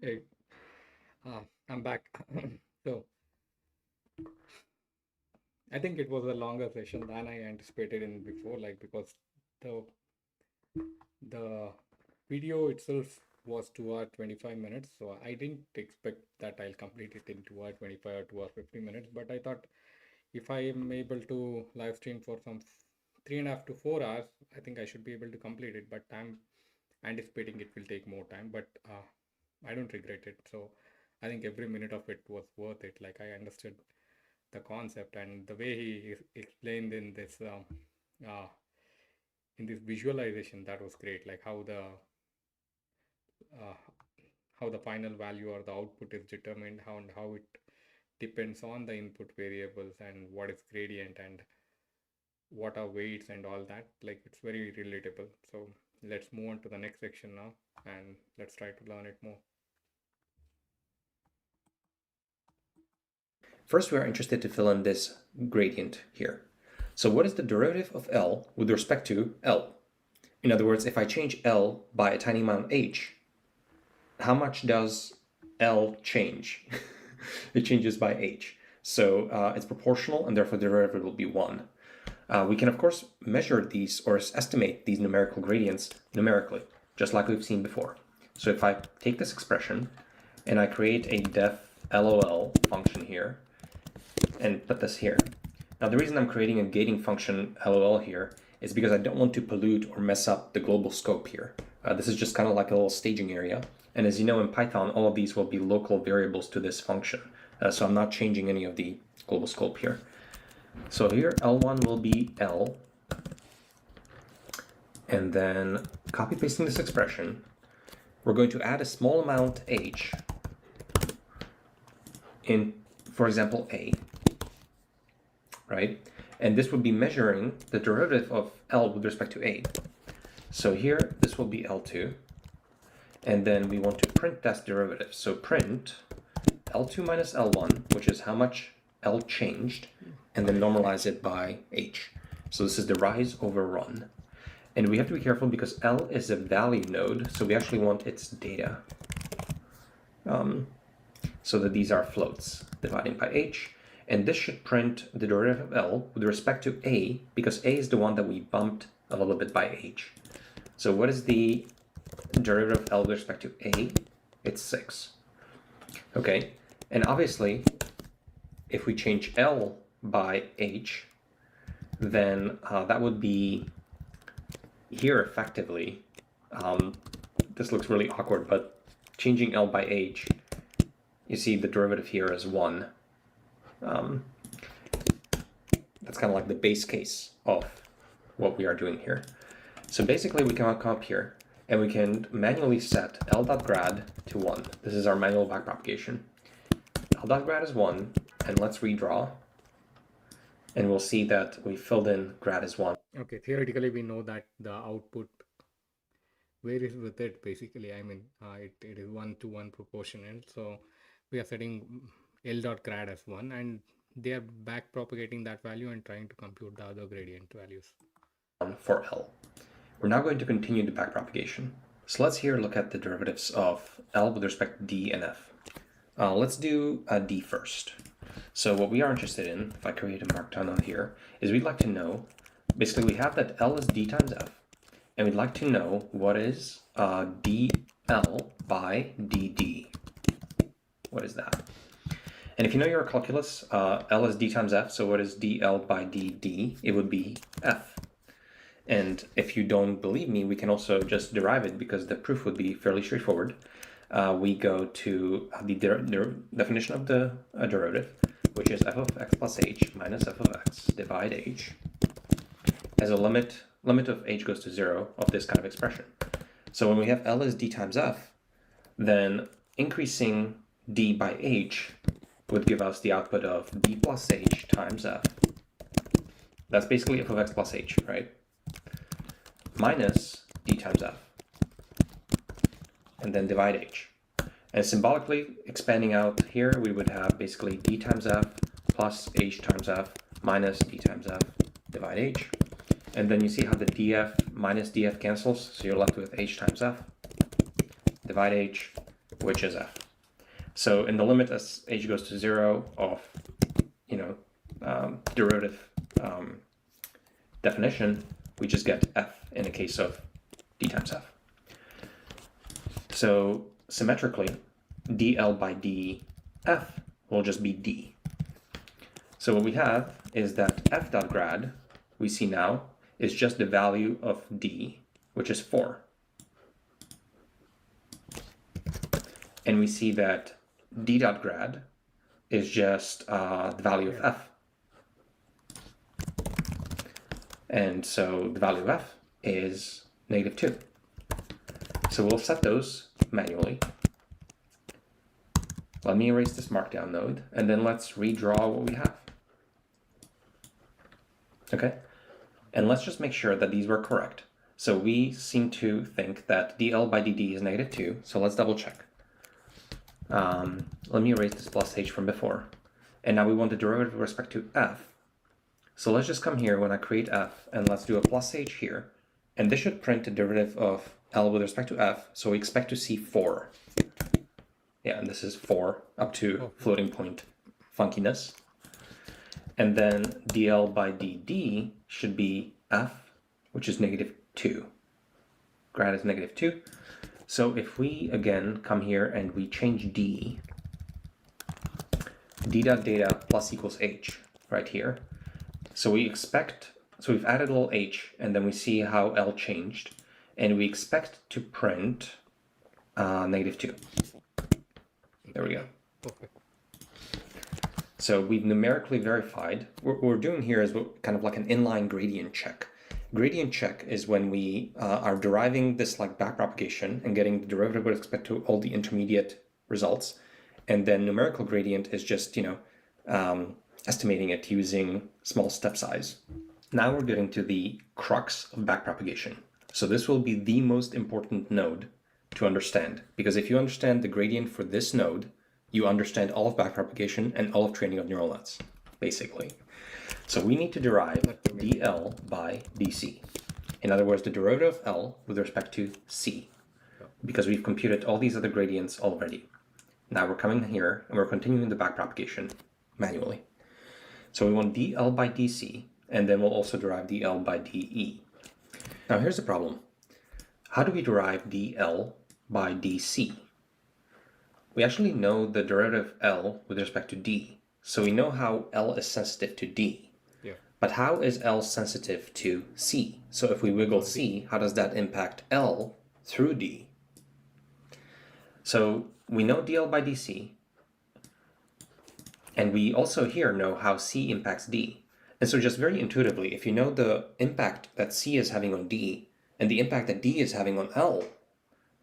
Hey, I'm back. So I think it was a longer session than I anticipated in before, like because the the video itself was 2 hour 25 minutes, so I didn't expect that I'll complete it in 2 hour 25 or 2 hour 50 minutes. But I thought if I am able to live stream for some 3.5 to 4 hours, I think I should be able to complete it. But I'm anticipating it will take more time, but I don't regret it. So I think every minute of it was worth it. Like I understood the concept and the way he explained uh, in this visualization, that was great. Like uh, how the final value or the output is determined, how it depends on the input variables and what is gradient and what are weights and all that. Like it's very relatable. So let's move on to the next section now and let's try to learn it more. First, we are interested to fill in this gradient here. So what is the derivative of L with respect to L? In other words, if I change L by a tiny amount h, how much does L change? It changes by h. So it's proportional, and therefore the derivative will be 1. We can, of course, measure these or estimate these numerical gradients numerically, just like we've seen before. So if I take this expression and I create a def LOL function here and put this here. Now, the reason I'm creating a gating function LOL here is because I don't want to pollute or mess up the global scope here. This is just kind of like a little staging area. And as you know, in Python, all of these will be local variables to this function. So I'm not changing any of the global scope here. So here, L1 will be L. And then copy pasting this expression, we're going to add a small amount h in, for example, A, right? And this would be measuring the derivative of L with respect to A. So here, this will be L2. And then we want to print that derivative. So print L2 minus L1, which is how much L changed, and then normalize it by h. So this is the rise over run. And we have to be careful because L is a value node, so we actually want its data. So that these are floats dividing by h. And this should print the derivative of L with respect to A, because A is the one that we bumped a little bit by h. So what is the derivative of L with respect to A? It's 6. Okay, and obviously, if we change L by h, then that would be here effectively. This looks really awkward, but changing L by h, you see the derivative here is 1. That's kind of like the base case of what we are doing here. So basically we can come up here and we can manually set L.grad to 1. This is our manual backpropagation. L.grad is 1, and let's redraw. And we'll see that we filled in grad is 1. Okay, theoretically we know that the output varies with it basically. I mean, it is 1-to-1 proportional. So we are setting L.grad as 1 and they are back propagating that value and trying to compute the other gradient values. For L. We're now going to continue the backpropagation. So let's here look at the derivatives of L with respect to D and F. Let's do D first. So what we are interested in, if I create a markdown on here, is we'd like to know, basically we have that L is D times F, and we'd like to know what is DL by DD. What is that? And if you know your calculus, L is D times F, so what is DL by DD? It would be F. And if you don't believe me, we can also just derive it because the proof would be fairly straightforward. We go to the definition of the derivative, which is f of x plus h minus f of x divide h, as a limit of h goes to 0 of this kind of expression. So when we have L is D times F, then increasing D by h would give us the output of D plus h times F. That's basically f of x plus h, right? Minus D times F. And then divide h. And symbolically expanding out here, we would have basically D times F plus h times F minus D times F divide h. And then you see how the df minus df cancels, so you're left with h times F divide h, which is f. So in the limit as h goes to 0 of, derivative definition, we just get f in the case of d times f. So symmetrically, dl by df will just be d. So what we have is that f dot grad, we see now, is just the value of d, which is 4. And we see that d dot grad is just the value of f. And so the value of f is -2. So we'll set those manually. Let me erase this markdown node, and then let's redraw what we have. Okay, and let's just make sure that these were correct. So we seem to think that dl by dd is -2, so let's double check. Let me erase this plus h from before. And now we want the derivative with respect to f. So let's just come here when I create f, and let's do a plus h here. And this should print the derivative of l with respect to f, so we expect to see 4. Yeah, and this is 4 up to floating point funkiness. And then dl by dd should be f, which is -2. Grad is -2. So if we, again, come here and we change d dot data plus equals h right here. So we expect, so we've added a little h, and then we see how L changed, and we expect to print -2. There we go. Okay. So we've numerically verified. What we're doing here is kind of like an inline gradient check. Gradient check is when we are deriving this like backpropagation and getting the derivative with respect to all the intermediate results. And then numerical gradient is just, estimating it using small step size. Now we're getting to the crux of backpropagation. So this will be the most important node to understand, because if you understand the gradient for this node, you understand all of backpropagation and all of training of neural nets, basically. So we need to derive dl by dc. In other words, the derivative of L with respect to c, because we've computed all these other gradients already. Now we're coming here and we're continuing the backpropagation manually. So we want dl by dc, and then we'll also derive dl by de. Now here's the problem. How do we derive dl by dc? We actually know the derivative L with respect to d, so we know how L is sensitive to d. Yeah. But how is L sensitive to c? So if we wiggle c, how does that impact L through d? So we know dl by dc, and we also here know how c impacts d. And so just very intuitively, if you know the impact that c is having on d and the impact that d is having on L,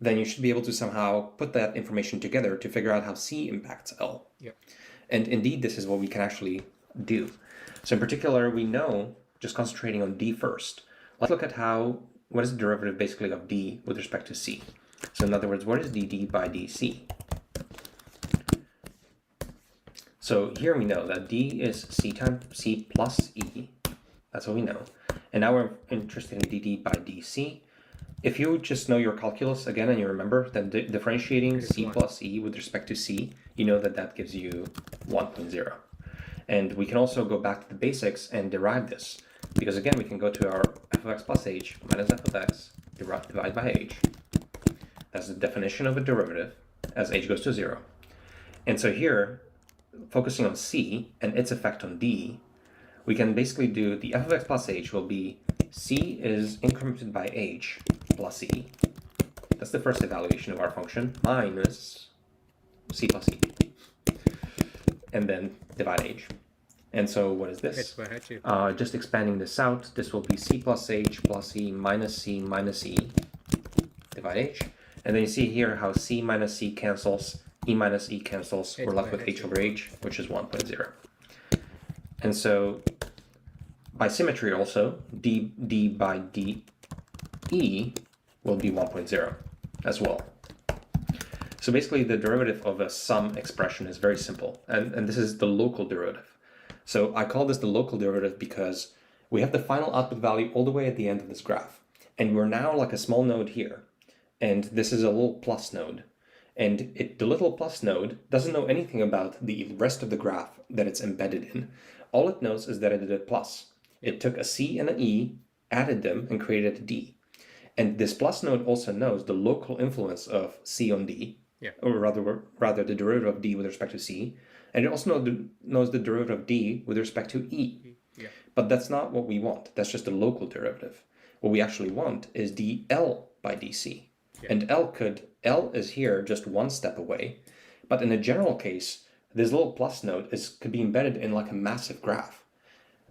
then you should be able to somehow put that information together to figure out how c impacts L. Yeah. And indeed, this is what we can actually do. So in particular, we know, just concentrating on d first, let's look at what is the derivative basically of d with respect to c. So in other words, what is dd by dc? So here we know that d is c times c plus e. That's what we know. And now we're interested in dd by dc. If you just know your calculus again and you remember that differentiating c plus e with respect to c, you know that that gives you 1.0. And we can also go back to the basics and derive this. Because again, we can go to our f of x plus h minus f of x divide by h. That's the definition of a derivative as h goes to 0. And so here, focusing on c and its effect on d, we can basically do the f of x plus h will be c is incremented by h plus e. That's the first evaluation of our function, minus c plus e. And then divide h. And so what is this? Just expanding this out, this will be c plus h plus e minus e divide h. And then you see here how c minus c cancels, e minus e cancels, we're left with h over h, which is 1.0. And so by symmetry also, d by de will be 1.0 as well. So basically the derivative of a sum expression is very simple, and this is the local derivative. So I call this the local derivative because we have the final output value all the way at the end of this graph, and we're now like a small node here, and this is a little plus node. And the little plus node doesn't know anything about the rest of the graph that it's embedded in. All it knows is that it did a plus. It took a C and an E, added them, and created a D. And this plus node also knows the local influence of C on D, or rather the derivative of D with respect to C. And it also knows the derivative of D with respect to E. But that's not what we want. That's just a local derivative. What we actually want is dL by dC. And L is here just one step away. But in a general case, this little plus node could be embedded in like a massive graph.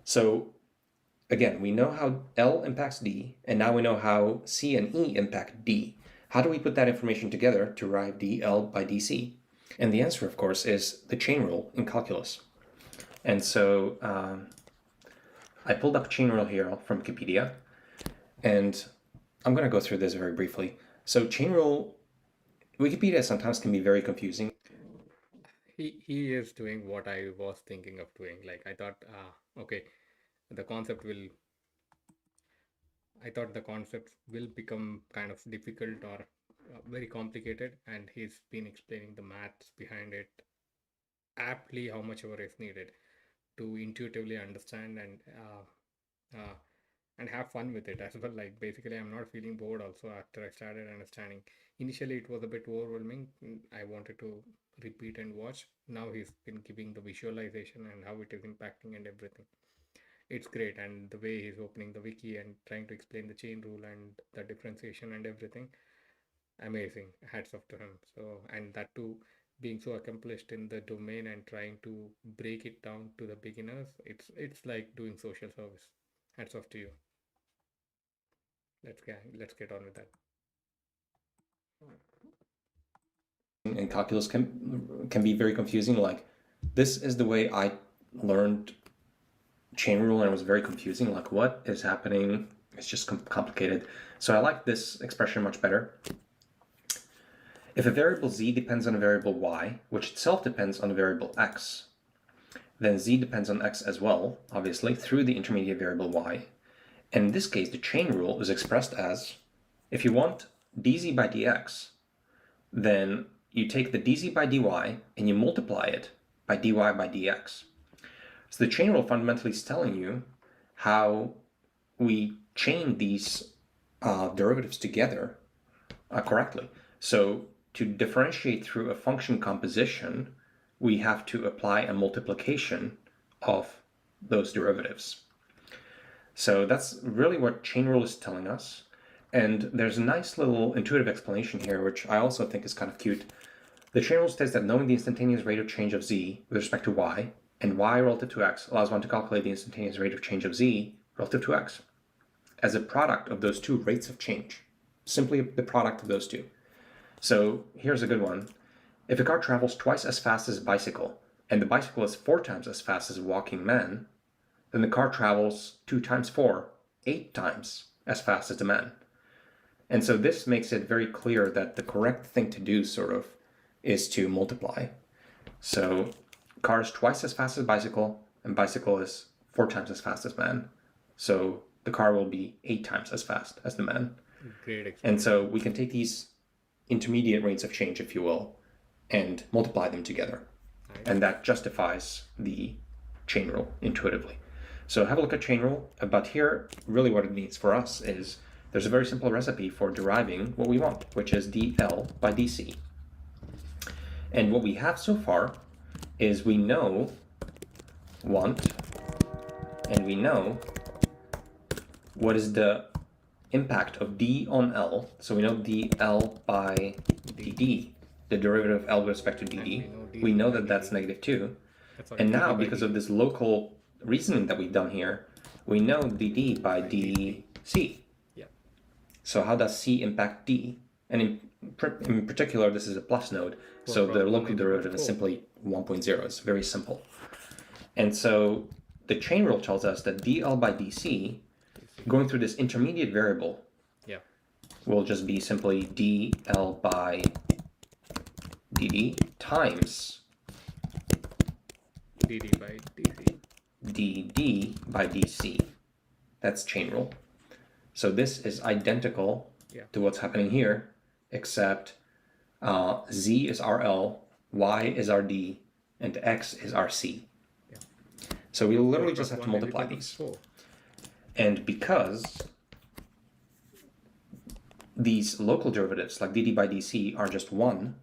So again, we know how L impacts D, and now we know how C and E impact D. How do we put that information together to derive dL by dC? And the answer, of course, is the chain rule in calculus. And so I pulled up chain rule here from Wikipedia, and I'm going to go through this very briefly. So chain rule, Wikipedia sometimes can be very confusing. He is doing what I was thinking of doing. Like I thought, okay, the concept will. I thought the concepts will become kind of difficult or very complicated, and he's been explaining the maths behind it aptly, how much ever is needed to intuitively understand and have fun with it as well. Like basically, I'm not feeling bored also after I started understanding. Initially, it was a bit overwhelming. I wanted to repeat and watch. Now he's been giving the visualization and how it is impacting and everything. It's great, and the way he's opening the wiki and trying to explain the chain rule and the differentiation and everything, amazing. Hats off to him. So, and that too, being so accomplished in the domain and trying to break it down to the beginners, it's like doing social service. Hats off to you. Let's get on with that. And calculus can be very confusing. Like, this is the way I learned chain rule, and it was very confusing. Like, what is happening? It's just complicated. So I like this expression much better. If a variable z depends on a variable y, which itself depends on a variable x, then z depends on x as well, obviously, through the intermediate variable y. And in this case, the chain rule is expressed as, if you want dz by dx, then you take the dz by dy and you multiply it by dy by dx. So the chain rule fundamentally is telling you how we chain these derivatives together correctly. So to differentiate through a function composition, we have to apply a multiplication of those derivatives. So that's really what chain rule is telling us. And there's a nice little intuitive explanation here, which I also think is kind of cute. The chain rule states that knowing the instantaneous rate of change of z with respect to y and y relative to x allows one to calculate the instantaneous rate of change of z relative to x as a product of those two rates of change. Simply the product of those two. So here's a good one. If a car travels twice as fast as a bicycle, and the bicycle is 4 times as fast as a walking man, then the car travels 2 times 4, 8 times as fast as the man. And so this makes it very clear that the correct thing to do, sort of, is to multiply. So car is twice as fast as bicycle, and bicycle is 4 times as fast as man. So the car will be 8 times as fast as the man. Great explanation. And so we can take these intermediate rates of change, if you will, and multiply them together. Nice. And that justifies the chain rule intuitively. So have a look at chain rule, but here really what it means for us is there's a very simple recipe for deriving what we want, which is dL by dC. And what we have so far is we know want, and we know what is the impact of d on L. So we know dL by dd, the derivative of L with respect to dd. We know that that's -2. And now, because of this local reasoning that we've done here, we know dd by dc. Yeah. So how does c impact d? And in particular, this is a plus node, so the local derivative is simply 1.0. It's very simple. And so the chain rule tells us that dL by dc, going through this intermediate variable, will just be simply dL by dd times dd by dc. dd by dc. That's chain rule. So this is identical to what's happening here, except Z is our L, Y is our D, and X is our C. Yeah. So we literally just have to multiply these. 4. And because these local derivatives, like dd by dc, are just 1,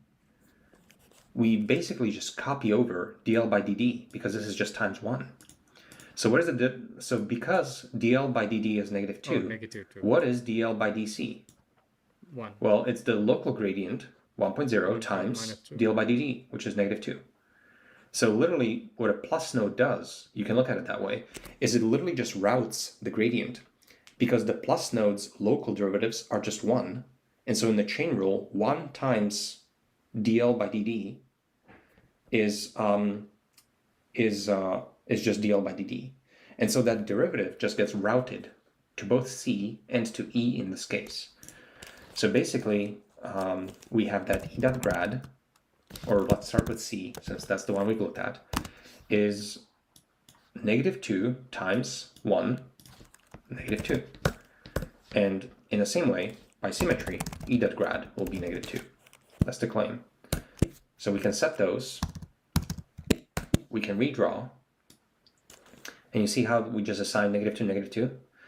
we basically just copy over dl by dd, because this is just times 1. So what is it? So because dl by dd is negative 2, -2. what is dl by dc? 1. Well, it's the local gradient, 1.0 times dl by dd, which is negative 2. So literally what a plus node does, you can look at it that way, is it literally just routes the gradient, because the plus node's local derivatives are just 1. And so in the chain rule, 1 times dl by dd is just dl by dd. And so that derivative just gets routed to both c and to e in this case. So basically, we have that e dot grad, or let's start with c, since that's the one we've looked at, is negative 2 times 1, negative 2. And in the same way, by symmetry, e dot grad will be negative 2. That's the claim. So we can set those, we can redraw, and you see how we just assign negative 2, negative 2?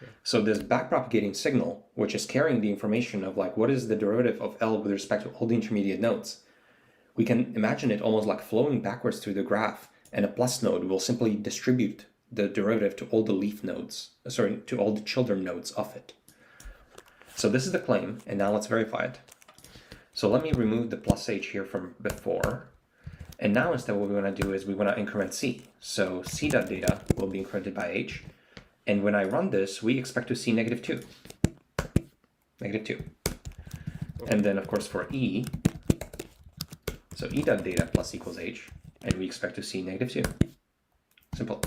Yeah. So this backpropagating signal, which is carrying the information of like what is the derivative of L with respect to all the intermediate nodes, we can imagine it almost like flowing backwards through the graph, and a plus node will simply distribute the derivative to all the leaf nodes, to all the children nodes of it. So this is the claim, and now let's verify it. So let me remove the plus h here from before. And now instead what we want to do is we want to increment c. So c.data will be incremented by h. And when I run this, we expect to see negative 2. Negative 2. Okay. And then of course for e, so e.data plus equals h, and we expect to see negative 2. Simple.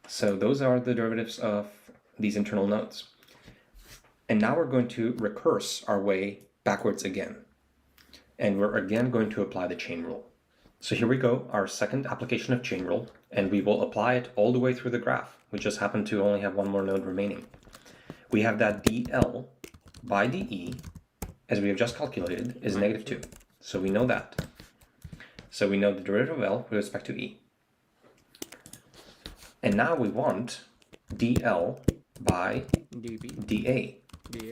So those are the derivatives of these internal nodes. And now we're going to recurse our way backwards again. And we're again going to apply the chain rule. So here we go, our second application of chain rule, and we will apply it all the way through the graph. We just happen to only have one more node remaining. We have that dl by de, as we have just calculated, is negative 2. So we know that. So we know the derivative of L with respect to e. And now we want dl by dA,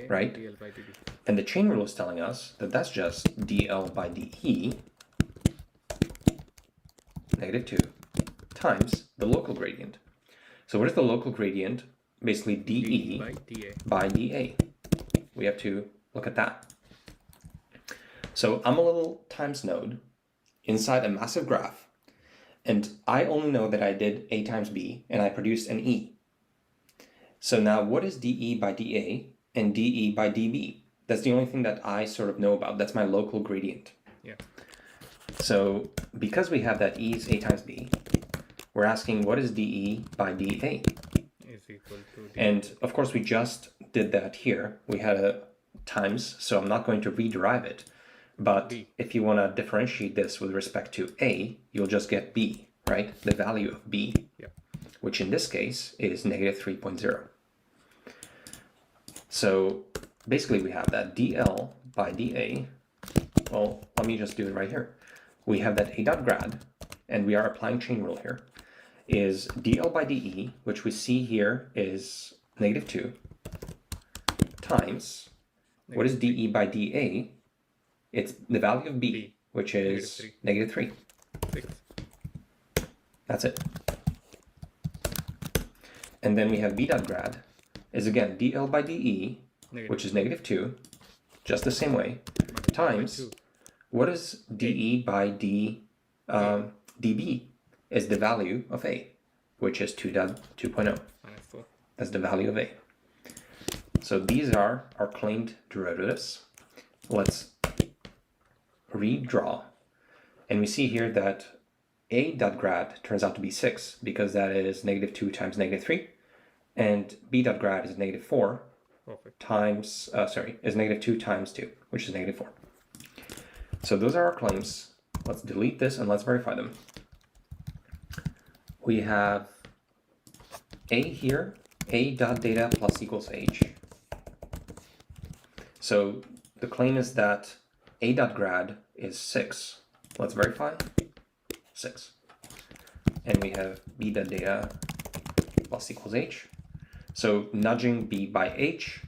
right? dl by dB. And the chain rule is telling us that that's just dl by de, negative 2, times the local gradient. So what is the local gradient? Basically dE by dA. We have to look at that. So I'm a little times node inside a massive graph, and I only know that I did A times B, and I produced an E. So now what is dE by dA and dE by dB? That's the only thing that I sort of know about. That's my local gradient. Yeah. So because we have that E is A times B, we're asking what is dE by dA? Is equal to dA. And of course we just did that here. We had a times, so I'm not going to rederive it. But B. If you want to differentiate this with respect to A, you'll just get B, right? The value of B, yeah, which in this case is negative 3.0. So basically we have that dl by dA. Well, let me just do it right here. We have that a dot grad, and we are applying chain rule here, is dl by de, which we see here is negative 2, times, what is dE by dA? It's the value of B, which is negative 3. That's it. And then we have b dot grad is again dl by de, which is negative 2, just the same way, times, what is dE by dB? Is the value of A, which is 2.0. That's the value of A. So these are our claimed derivatives. Let's redraw. And we see here that A dot grad turns out to be 6, because that is negative 2 times negative 3. And B dot grad is negative 4 times, is negative 2 times 2, which is negative 4. So those are our claims. Let's delete this and let's verify them. We have A here, A dot data plus equals H. So the claim is that a.grad is 6. Let's verify. 6. And we have b.data plus equals h. So nudging b by h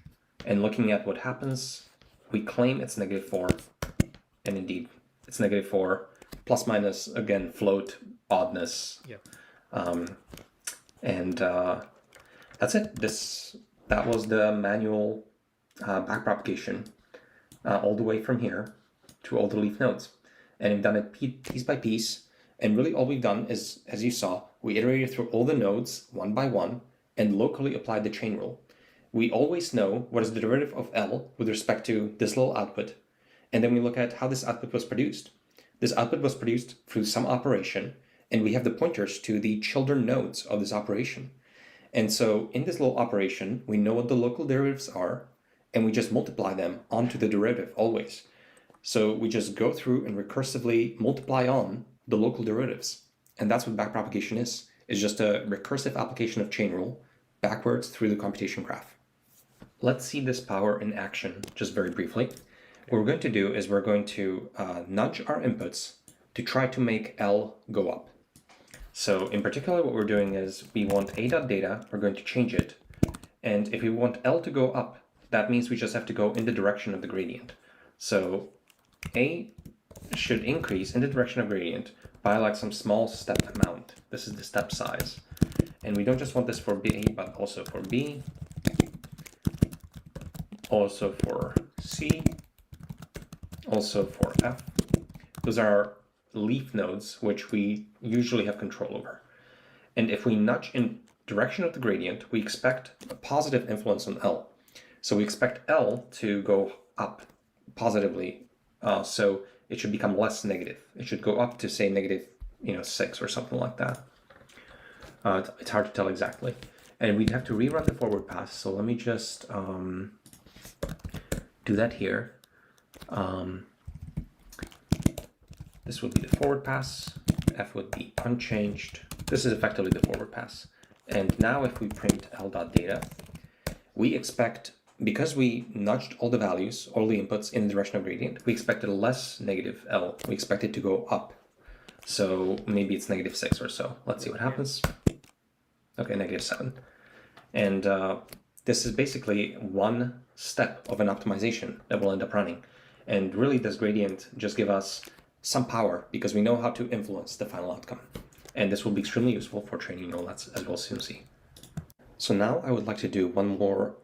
and looking at what happens, we claim it's -4. And indeed, it's -4. Plus minus, again, float, oddness. Yeah. And that's it. That was the manual backpropagation all the way from here to all the leaf nodes. And we've done it piece by piece. And really all we've done is, as you saw, we iterated through all the nodes one by one and locally applied the chain rule. We always know what is the derivative of L with respect to this little output. And then we look at how this output was produced. This output was produced through some operation, and we have the pointers to the children nodes of this operation. And so in this little operation, we know what the local derivatives are, and we just multiply them onto the derivative always. So we just go through and recursively multiply on the local derivatives. And that's what backpropagation is. It's just a recursive application of chain rule backwards through the computation graph. Let's see this power in action just very briefly. What we're going to do is we're going to nudge our inputs to try to make L go up. So in particular, what we're doing is we want a.data, we're going to change it. And if we want L to go up, that means we just have to go in the direction of the gradient. So A should increase in the direction of gradient by like some small step amount. This is the step size. And we don't just want this for B, but also for B, also for C, also for F. Those are leaf nodes, which we usually have control over. And if we nudge in direction of the gradient, we expect a positive influence on L. So we expect L to go up positively. So it should become less negative. It should go up to say -6 or something like that. It's hard to tell exactly. And we'd have to rerun the forward pass. So let me just do that here. This would be the forward pass. F would be unchanged. This is effectively the forward pass. And now if we print L.data, we expect, because we nudged all the values, all the inputs in the direction of gradient, we expected a less negative L. We expect it to go up. So maybe it's -6 or so. Let's see what happens. Okay, -7. And this is basically one step of an optimization that will end up running. And really this gradient just gives us some power because we know how to influence the final outcome. And this will be extremely useful for training neural nets, as we'll soon see. So now I would like to do one more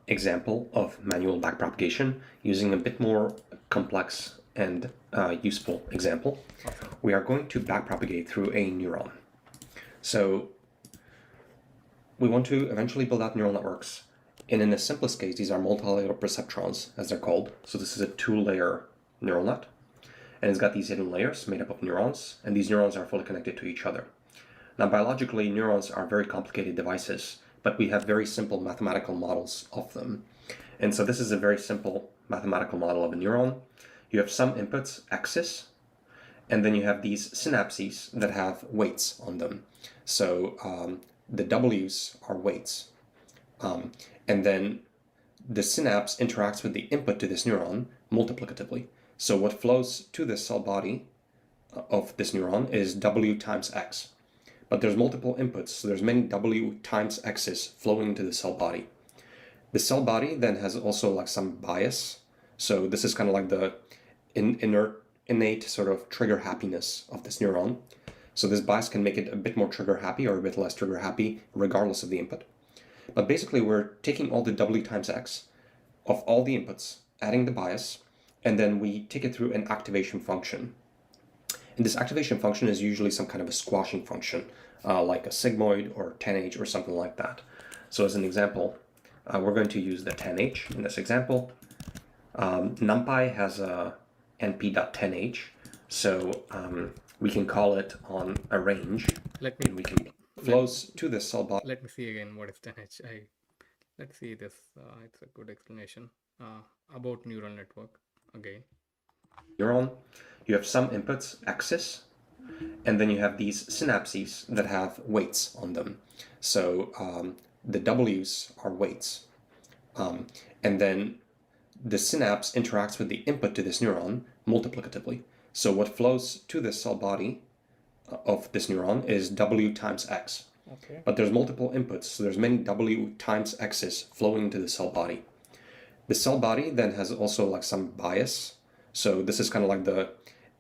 example of manual backpropagation using a bit more complex and useful example. We are going to backpropagate through a neuron. So we want to eventually build out neural networks. And in the simplest case, these are multilayer perceptrons, as they're called. So this is a 2-layer neural net. And it's got these hidden layers made up of neurons, and these neurons are fully connected to each other. Now, biologically, neurons are very complicated devices, but we have very simple mathematical models of them. And so this is a very simple mathematical model of a neuron. You have some inputs, X's, and then you have these synapses that have weights on them. So the W's are weights. And then the synapse interacts with the input to this neuron multiplicatively. So what flows to the cell body of this neuron is W times X. But there's multiple inputs, so there's many W times X's flowing into the cell body. The cell body then has also like some bias. So this is kind of like the innate sort of trigger happiness of this neuron. So this bias can make it a bit more trigger happy or a bit less trigger happy regardless of the input. But basically we're taking all the W times X of all the inputs, adding the bias, and then we take it through an activation function. And this activation function is usually some kind of a squashing function, like a sigmoid or 10H or something like that. So as an example, we're going to use the 10H in this example. NumPy has a np.10H, so we can call it on a range. And we can flows to the cell body. Let me see again what is 10H. Let's see this. It's a good explanation about neural network. Again, neuron, you have some inputs, X's, and then you have these synapses that have weights on them. So the W's are weights. And then the synapse interacts with the input to this neuron multiplicatively. So what flows to the cell body of this neuron is W times X. Okay. But there's multiple inputs, so there's many W times X's flowing into the cell body. The cell body then has also like some bias. So this is kind of like the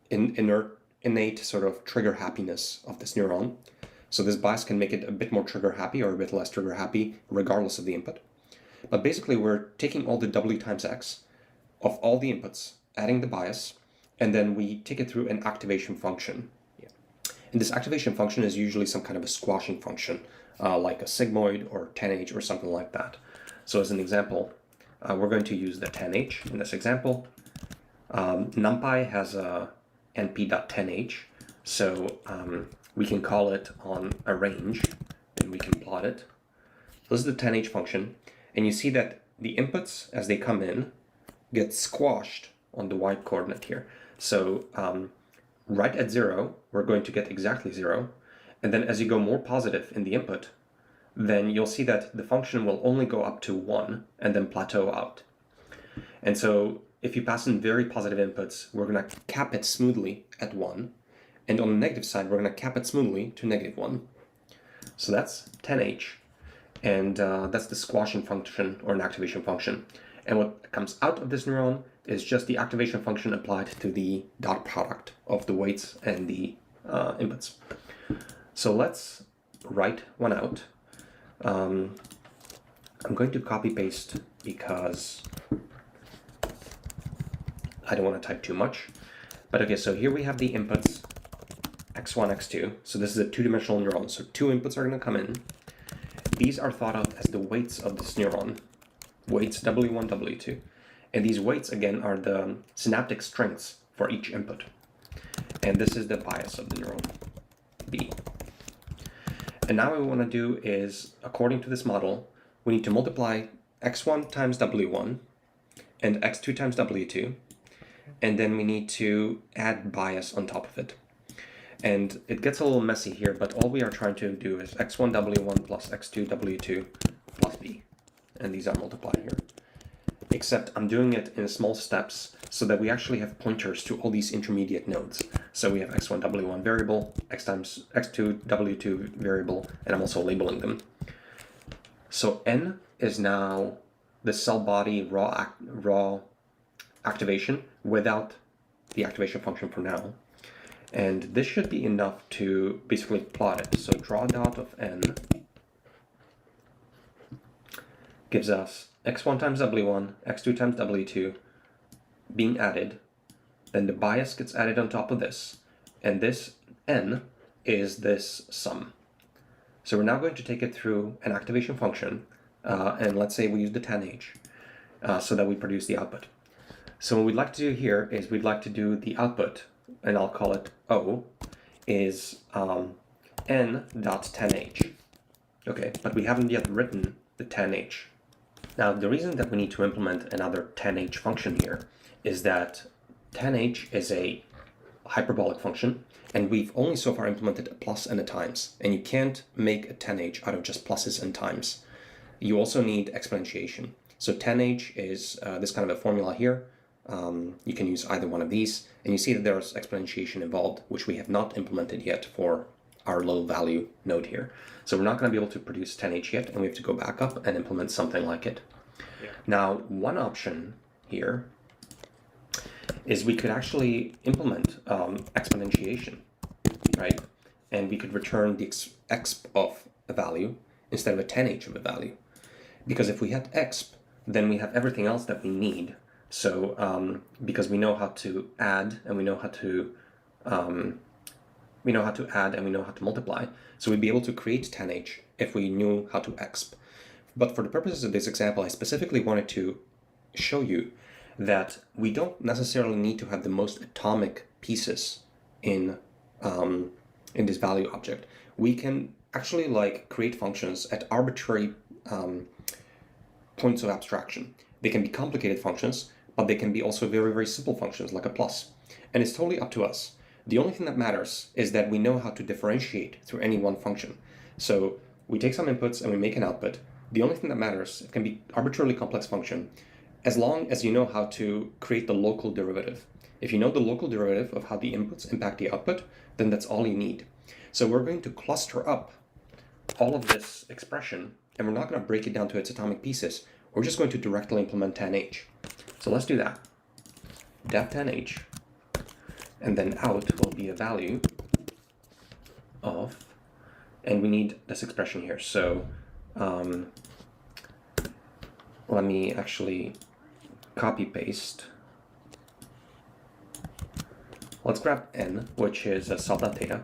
innate sort of trigger happiness of this neuron. So this bias can make it a bit more trigger happy or a bit less trigger happy, regardless of the input. But basically, we're taking all the W times X of all the inputs, adding the bias, and then we take it through an activation function. Yeah. And this activation function is usually some kind of a squashing function, like a sigmoid or tanh or something like that. So as an example, we're going to use the tanh in this example. NumPy has a np.tanh, so we can call it on a range, and we can plot it. This is the tanh function, and you see that the inputs, as they come in, get squashed on the y coordinate here. So right at 0, we're going to get exactly 0, and then as you go more positive in the input, then you'll see that the function will only go up to 1 and then plateau out. And so if you pass in very positive inputs, we're going to cap it smoothly at 1. And on the negative side, we're going to cap it smoothly to -1. So that's tanh. And that's the squashing function or an activation function. And what comes out of this neuron is just the activation function applied to the dot product of the weights and the inputs. So let's write one out. I'm going to copy paste because I don't want to type too much. But okay, so here we have the inputs x1, x2. So this is a two-dimensional neuron. So two inputs are going to come in. These are thought of as the weights of this neuron. Weights W1, W2. And these weights, again, are the synaptic strengths for each input. And this is the bias of the neuron, B. And now what we want to do is, according to this model, we need to multiply x1 times W1 and x2 times W2. And then we need to add bias on top of it. And it gets a little messy here, but all we are trying to do is x1 W1 plus x2 W2 plus b. And these are multiplied here. Except I'm doing it in small steps so that we actually have pointers to all these intermediate nodes. So we have x1 W1 variable, x2 W2 variable, and I'm also labeling them. So n is now the cell body raw activation without the activation function for now. And this should be enough to basically plot it. So draw dot of n gives us x1 times W1, x2 times W2 being added. Then the bias gets added on top of this. And this n is this sum. So we're now going to take it through an activation function. And let's say we use the tanh so that we produce the output. So what we'd like to do here is we'd like to do the output, and I'll call it O, is n dot tanh. Okay, but we haven't yet written the tanh. Now, the reason that we need to implement another tanh function here is that tanh is a hyperbolic function, and we've only so far implemented a plus and a times, and you can't make a tanh out of just pluses and times. You also need exponentiation. So tanh is this kind of a formula here. You can use either one of these, and you see that there's exponentiation involved, which we have not implemented yet for our low value node here. So we're not going to be able to produce tanh yet, and we have to go back up and implement something like it. Yeah. Now, one option here is we could actually implement exponentiation, right? And we could return the exp of a value instead of a tanh of a value. Because if we had exp, then we have everything else that we need. So because we know how to add and we know how to add and we know how to multiply, so we'd be able to create tanh if we knew how to exp. But for the purposes of this example, I specifically wanted to show you that we don't necessarily need to have the most atomic pieces in this value object. We can actually create functions at arbitrary points of abstraction. They can be complicated functions, but they can be also very, very simple functions like a plus. And it's totally up to us. The only thing that matters is that we know how to differentiate through any one function. So we take some inputs and we make an output. The only thing that matters, it can be arbitrarily complex function. as long as you know how to create the local derivative. If you know the local derivative of how the inputs impact the output, then that's all you need. So we're going to cluster up all of this expression, and we're not going to break it down to its atomic pieces. We're just going to directly implement tanh. So let's do that. Def tanh, and then out will be a value of, and we need this expression here. So let me actually copy paste. Let's grab n, which is a self.theta,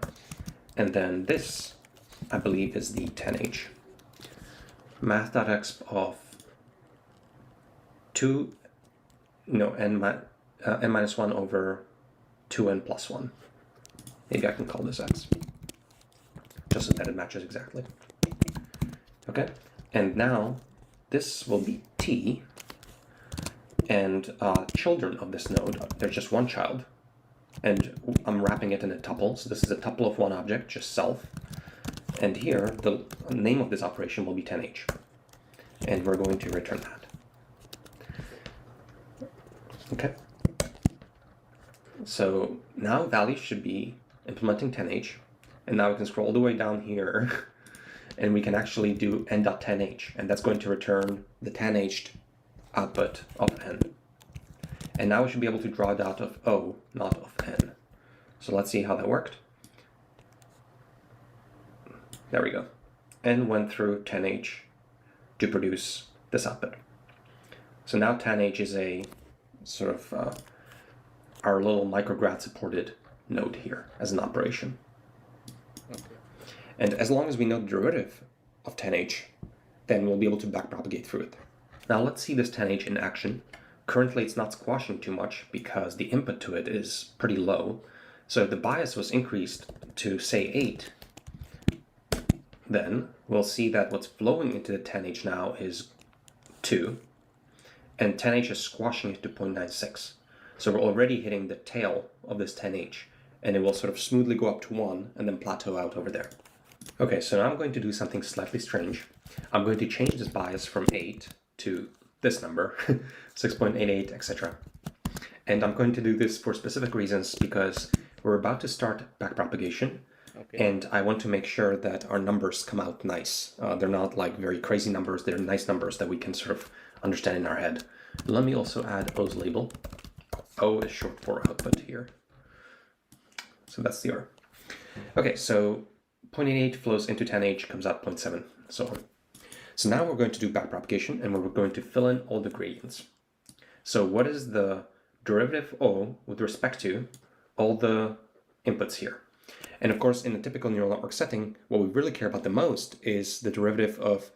and then this, I believe, is the tanh. Math.exp of n minus 1 over 2n plus 1. Maybe I can call this x, just so that it matches exactly. Okay, and now this will be t, and children of this node, there's just one child, and I'm wrapping it in a tuple, so this is a tuple of one object, just self, and here the name of this operation will be tanh, and we're going to return that. Okay, so now values should be implementing tanh, and now we can scroll all the way down here and we can actually do n.tanh, and that's going to return the tanh output of n. And now we should be able to draw it out of O, not of n. So let's see how that worked. There we go. N went through tanh to produce this output. So now tanh is a sort of our little micrograd supported node here as an operation. Okay. And as long as we know the derivative of tanh, then we'll be able to backpropagate through it. Now let's see this tanh in action. Currently it's not squashing too much because the input to it is pretty low. So if the bias was increased to say 8, then we'll see that what's flowing into the tanh now is 2, and tanh is squashing it to 0.96. So we're already hitting the tail of this tanh, and it will sort of smoothly go up to 1 and then plateau out over there. Okay, so now I'm going to do something slightly strange. I'm going to change this bias from 8 to this number, 6.88, etc. And I'm going to do this for specific reasons because we're about to start backpropagation, and I want to make sure that our numbers come out nice. They're not like very crazy numbers, they're nice numbers that we can sort of understand in our head. Let me also add O's label. O is short for output here. So that's the R. Okay, so 0.88 flows into tanh, comes out 0.7, so on. So now we're going to do backpropagation, and we're going to fill in all the gradients. So what is the derivative O with respect to all the inputs here? And of course, in a typical neural network setting, what we really care about the most is the derivative of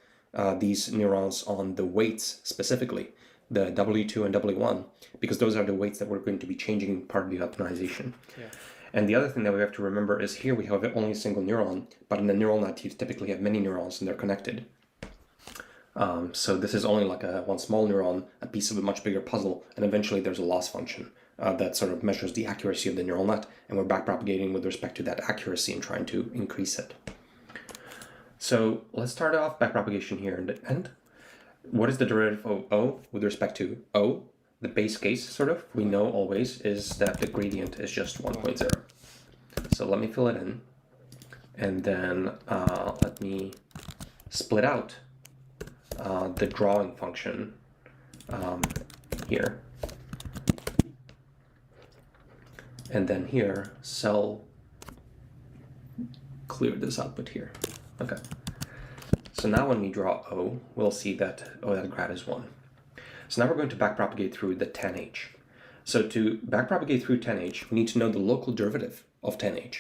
these neurons on the weights specifically, the W2 and W1, because those are the weights that we're going to be changing part of the optimization. Yeah. And the other thing that we have to remember is here we have only a single neuron, but in a neural net you typically have many neurons and they're connected. So this is only like one small neuron, a piece of a much bigger puzzle, and eventually there's a loss function that sort of measures the accuracy of the neural net, and we're backpropagating with respect to that accuracy and trying to increase it. So let's start off backpropagation here in the end. What is the derivative of O with respect to O? The base case, sort of, we know always, is that the gradient is just 1.0. So let me fill it in, and then let me split out the drawing function here, and then here cell clear this output here. Okay, so now when we draw O, we'll see that that grad is 1. So now we're going to backpropagate through the tanh. So to backpropagate through tanh, we need to know the local derivative of tanh.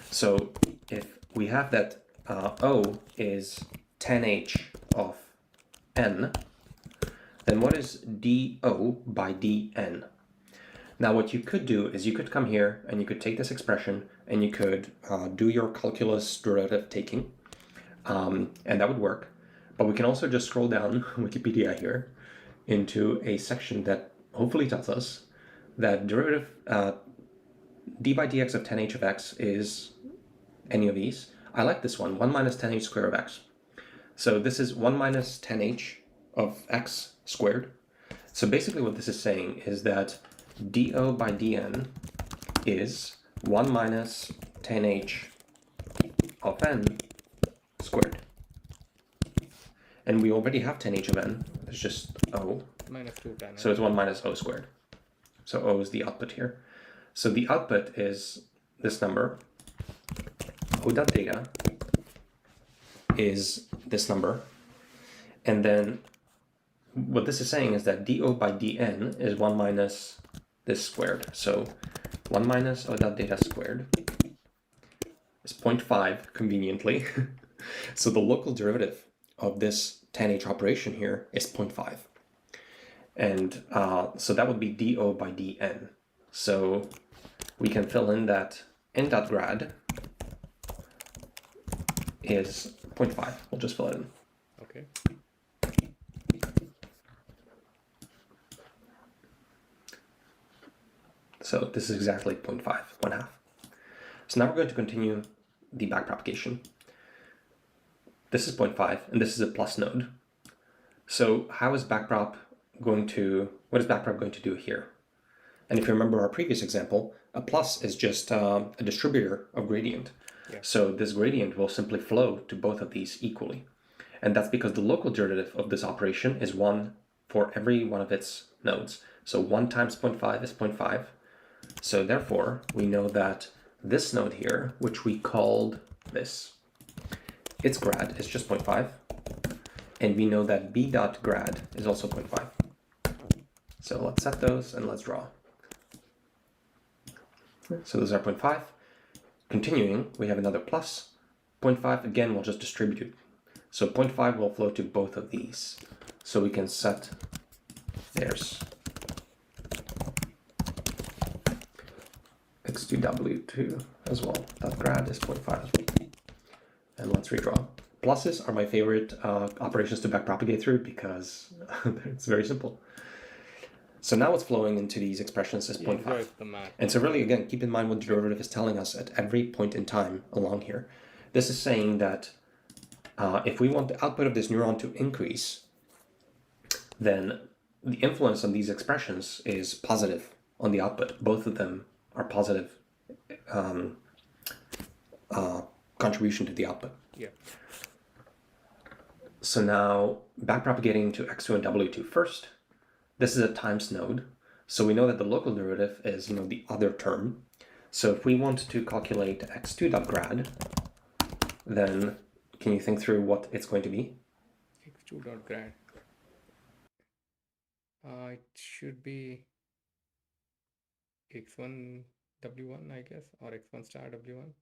So if we have that O is tanh of n, then what is dO by dn? Now what you could do is you could come here and you could take this expression and you could do your calculus derivative taking, and that would work. But we can also just scroll down Wikipedia here into a section that hopefully tells us that derivative d by dx of tanh of x is any of these. I like this one, 1 minus tanh squared of x. So this is 1 minus tanh of x squared So basically what this is saying is that do by dn is 1 minus 10h of n squared. And we already have 10h of n. It's just o. Minus 2 10. So it's 1 minus o squared. So o is the output here. So the output is this number. O.data is this number. And then what this is saying is that do by dn is 1 minus this squared. So 1 minus O.data squared is 0.5 conveniently. So the local derivative of this tanh operation here is 0.5. And so that would be do by dn. So we can fill in that n.grad is 0.5. We'll just fill it in. Okay. So this is exactly 0.5, 1/2. So now we're going to continue the backpropagation. This is 0.5, and this is a plus node. So how is backprop going to, what is backprop going to do here? And if you remember our previous example, a plus is just a distributor of gradient. Yeah. So this gradient will simply flow to both of these equally. And that's because the local derivative of this operation is 1 for every one of its nodes. So 1 times 0.5 is 0.5. So therefore, we know that this node here, which we called this, its grad is just 0.5. And we know that b.grad is also 0.5. So let's set those and let's draw. So those are 0.5. Continuing, we have another plus. 0.5, again, we'll just distribute. So 0.5 will flow to both of these. So we can set theirs. x2w2 as well. That grad is 0.5 as well. And let's redraw. Pluses are my favorite operations to backpropagate through because it's very simple. So now what's flowing into these expressions is 0.5. And so really, again, keep in mind what the derivative is telling us at every point in time along here. This is saying that if we want the output of this neuron to increase, then the influence on these expressions is positive on the output. Both of them are positive contribution to the output. Yeah. So now backpropagating to x2 and w2 first. This is a times node. So we know that the local derivative is, the other term. So if we want to calculate x2.grad, then can you think through what it's going to be? x2.grad. It should be x1 w1, I guess, or x1 star w1.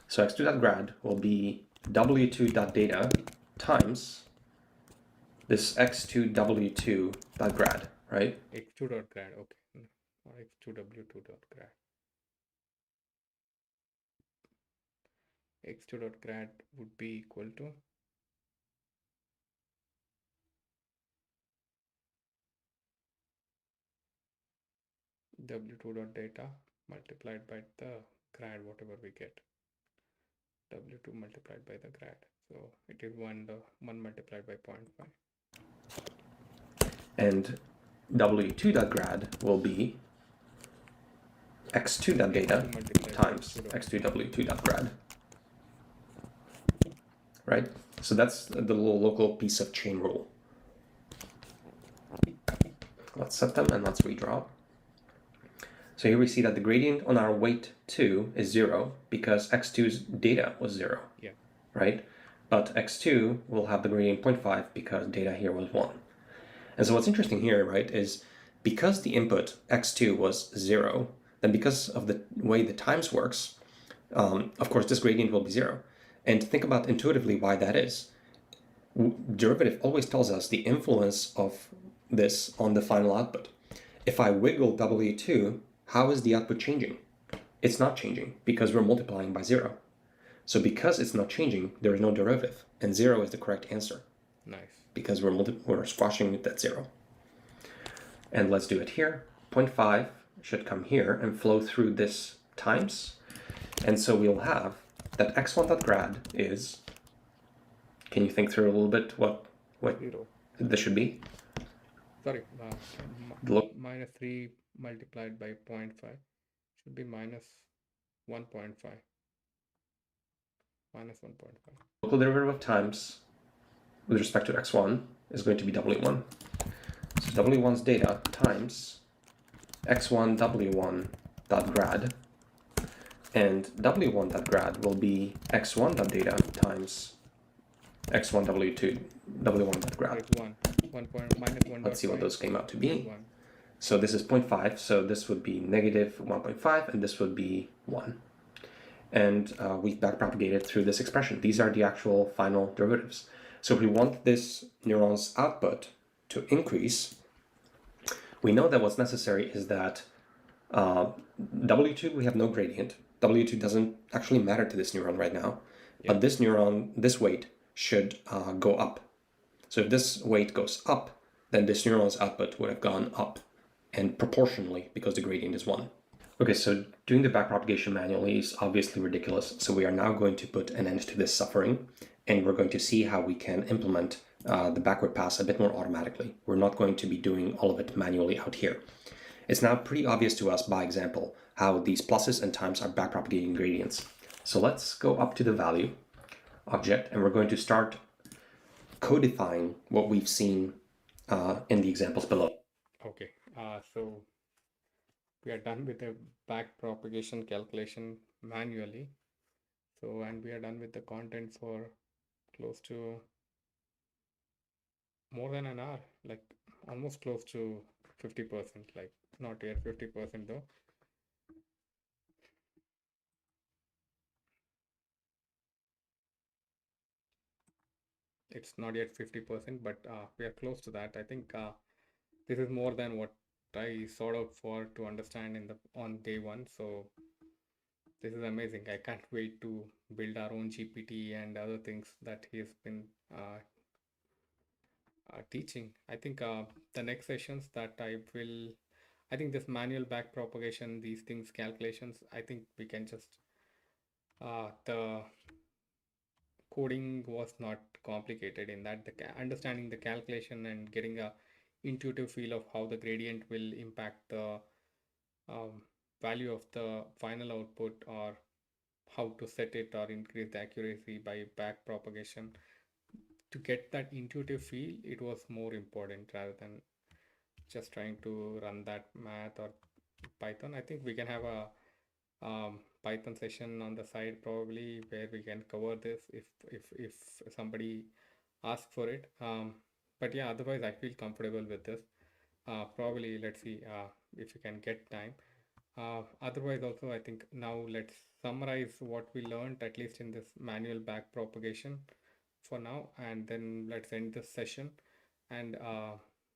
So x2.grad will be w2.data times this x2w2.grad, right? x2.grad, okay. Or x2w2.grad. x2.grad would be equal to w2.data multiplied by the grad, whatever we get. W2 multiplied by the grad. So it is 1 multiplied by 0.5. And w2.grad will be x2.data times x2w2.grad. Right? So that's the little local piece of chain rule. Let's set them and let's redraw. So here we see that the gradient on our weight 2 is 0 because x2's data was 0. Yeah. Right? But x2 will have the gradient 0.5 because data here was 1. And so what's interesting here, right, is because the input x2 was 0, then because of the way the times works, of course, this gradient will be 0. And think about intuitively why that is. Derivative always tells us the influence of this on the final output. If I wiggle w2, how is the output changing? It's not changing because we're multiplying by 0. So because it's not changing, there is no derivative, and 0 is the correct answer. Nice. Because we're squashing it at 0. And let's do it here. 0.5 should come here and flow through this times. And so we'll have that x1.grad is Can you think through a little bit what 0. this should be? Sorry, Look, minus 3 multiplied by 0.5 should be minus 1.5. Minus 1.5. local derivative of times with respect to x1 is going to be w1. So w1's data times x1 w1 dot grad, and w1 dot grad will be x1 dot data times x1 w2 w1 dot grad. It's 1. 1 point, minus 1. Let's see what those came out to be. 1. So this is 0.5, so this would be negative 1.5, and this would be 1. And we've backpropagated through this expression. These are the actual final derivatives. So if we want this neuron's output to increase, we know that what's necessary is that W2, we have no gradient. W2 doesn't actually matter to this neuron right now, but this neuron, this weight should go up. So if this weight goes up, then this neuron's output would have gone up, and proportionally, because the gradient is 1. Okay, so doing the backpropagation manually is obviously ridiculous. So we are now going to put an end to this suffering, and we're going to see how we can implement the backward pass a bit more automatically. We're not going to be doing all of it manually out here. It's now pretty obvious to us by example how these pluses and times are backpropagating gradients. So let's go up to the value object, and we're going to start codifying what we've seen in the examples below. Okay, so we are done with the backpropagation calculation manually. So, and we are done with the content for close to more than an hour, like almost close to 50%, like not yet 50% though. It's not yet 50%, but we are close to that. I think this is more than what I sought out for to understand on day one. So this is amazing. I can't wait to build our own GPT and other things that he has been teaching. I think the next sessions that I think this manual backpropagation, these things, calculations, I think we can just, the coding was not complicated in that understanding the calculation and getting a intuitive feel of how the gradient will impact the value of the final output, or how to set it or increase the accuracy by backpropagation. To get that intuitive feel, it was more important rather than just trying to run that math or Python. I think we can have a Python session on the side probably where we can cover this if somebody asks for it. But yeah, otherwise I feel comfortable with this. Probably let's see if we can get time. Otherwise also I think now let's summarize what we learned at least in this manual backpropagation for now, and then let's end this session, and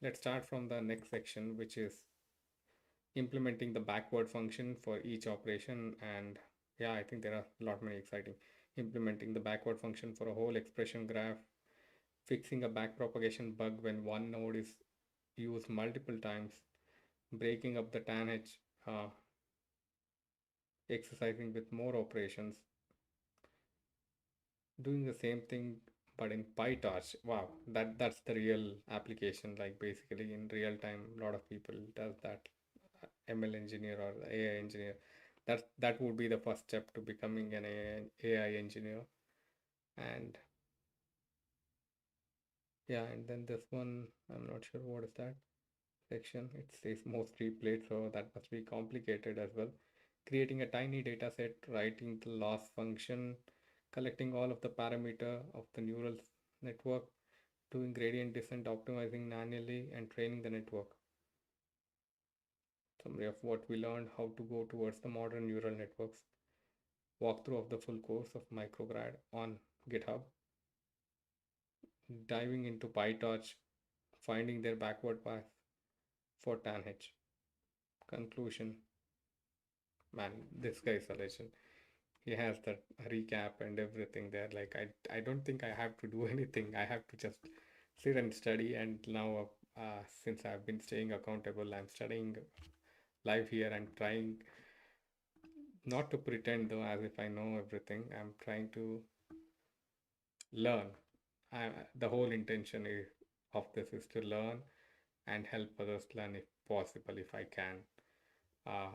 let's start from the next section, which is implementing the backward function for each operation. And yeah, I think there are a lot many exciting. Implementing the backward function for a whole expression graph, fixing a backpropagation bug when one node is used multiple times, breaking up the tanh, exercising with more operations, doing the same thing but in PyTorch. Wow, that's the real application. Like basically in real time, a lot of people does that. ML engineer or AI engineer. That would be the first step to becoming an AI engineer. And yeah, and then this one, I'm not sure what is that section. It says mostly played, so that must be complicated as well. Creating a tiny data set, writing the loss function, collecting all of the parameter of the neural network, doing gradient descent optimizing manually, and training the network. Summary of what we learned, how to go towards the modern neural networks, walkthrough of the full course of micrograd on GitHub, diving into PyTorch, finding their backward path for tanh. Conclusion, man, this guy is a legend. He has that recap and everything there. Like I don't think I have to do anything. I have to just sit and study. And now, since I've been staying accountable, I'm studying live here and trying not to pretend though as if I know everything. I'm trying to learn the whole intention of this is to learn and help others learn if possible, if I can.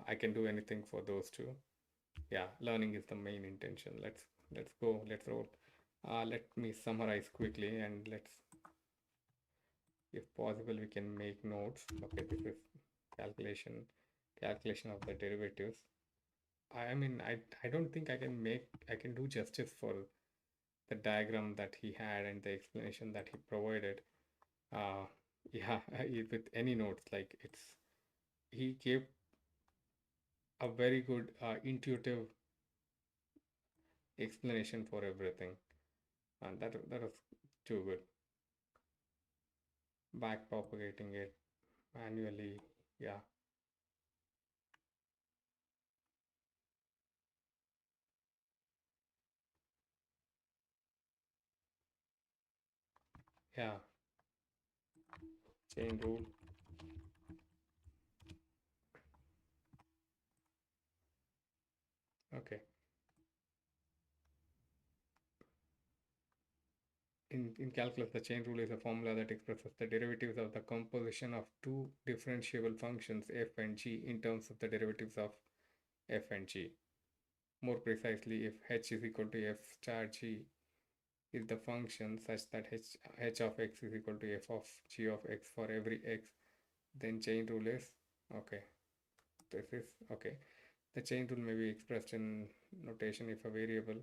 I can do anything for those two. Yeah, learning is the main intention. Let's go, let's roll. Let me summarize quickly, and let's, if possible, we can make notes. Okay, this is calculation of the derivatives. I don't think I can do justice for the diagram that he had and the explanation that he provided. Uh, yeah, with any notes, like he gave a very good intuitive explanation for everything, and that was too good. Back propagating it manually, yeah, yeah, chain rule. Okay, in calculus, the chain rule is a formula that expresses the derivatives of the composition of two differentiable functions f and g in terms of the derivatives of f and g. More precisely, if h is equal to f star g is the function such that h of x is equal to f of g of x for every x, then chain rule is okay. This is okay. The chain rule may be expressed in notation if a variable.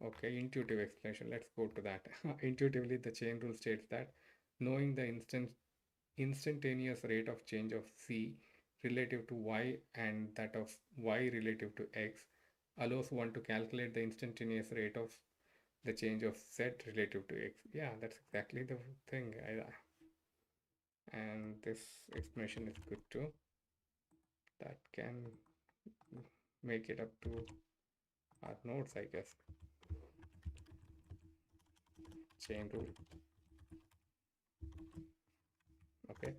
Okay, intuitive explanation. Let's go to that. Intuitively, the chain rule states that knowing the instantaneous rate of change of c relative to y and that of y relative to x allows one to calculate the instantaneous rate of the change of z relative to x. Yeah, that's exactly the thing. And this explanation is good too. That can make it up to our nodes, I guess. Chain rule. Okay,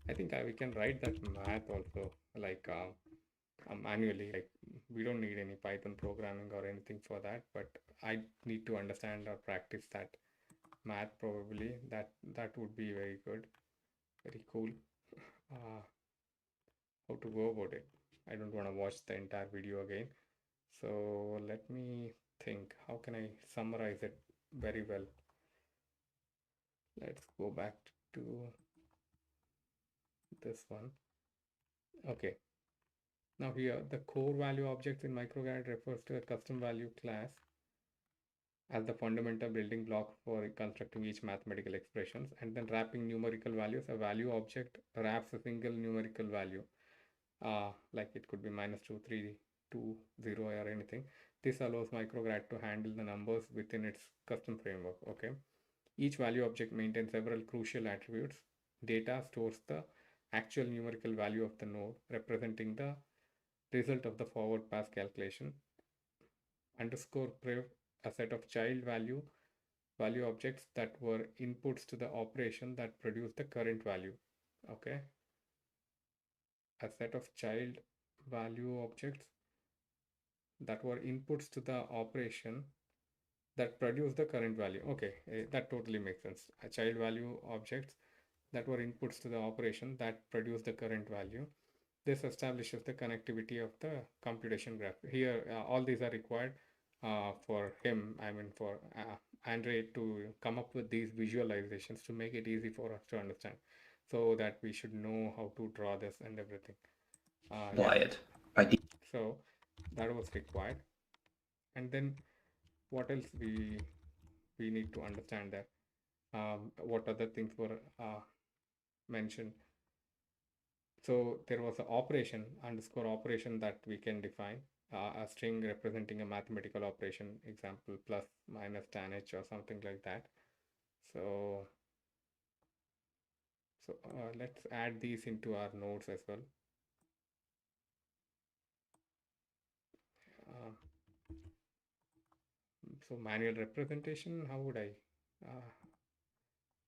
I think we can write that math also, like manually. Like we don't need any Python programming or anything for that, but I need to understand or practice that math probably. That would be very good, very cool. Uh, how to go about it? I don't want to watch the entire video again. So let me think. How can I summarize it very well? Let's go back to this one. Okay. Now here, the core value objects in microgrid refers to a custom value class as the fundamental building block for constructing each mathematical expressions, and then wrapping numerical values. A value object wraps a single numerical value, like it could be -2, 3, 2, 0, or anything. This allows microgrid to handle the numbers within its custom framework. Okay. Each value object maintains several crucial attributes. Data stores the actual numerical value of the node, representing the result of the forward pass calculation. Underscore priv, a set of child value objects that were inputs to the operation that produced the current value. Okay. A set of child value objects that were inputs to the operation that produce the current value. Okay, that totally makes sense. A child value objects that were inputs to the operation that produce the current value. This establishes the connectivity of the computation graph. Here, all these are required for him, I mean for Andre, to come up with these visualizations to make it easy for us to understand, so that we should know how to draw this and everything. Yeah. It by So that was required. And then what else we need to understand there? What other things were mentioned? So there was an operation, underscore operation, that we can define, a string representing a mathematical operation, example plus minus tan h or something like that. So let's add these into our nodes as well. Uh, so manual representation, how would I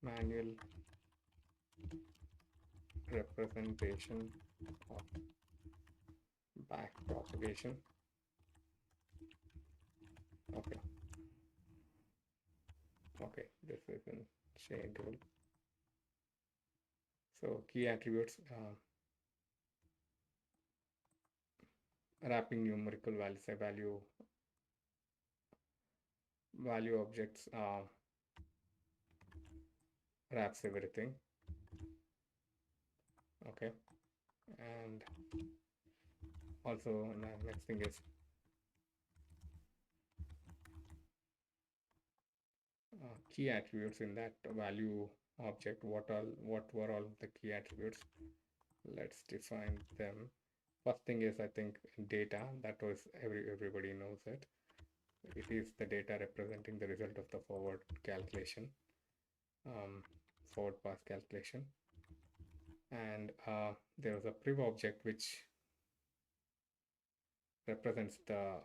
manual representation of back propagation? Okay. Okay, this is in chain rule. So key attributes, wrapping numerical values, say value objects, wraps everything. Okay, and also the next thing is key attributes in that value object. What were all the key attributes? Let's define them. First thing is, I think, data. That was everybody knows it. It is the data representing the result of the forward calculation, forward pass calculation. And there was a priv object which represents the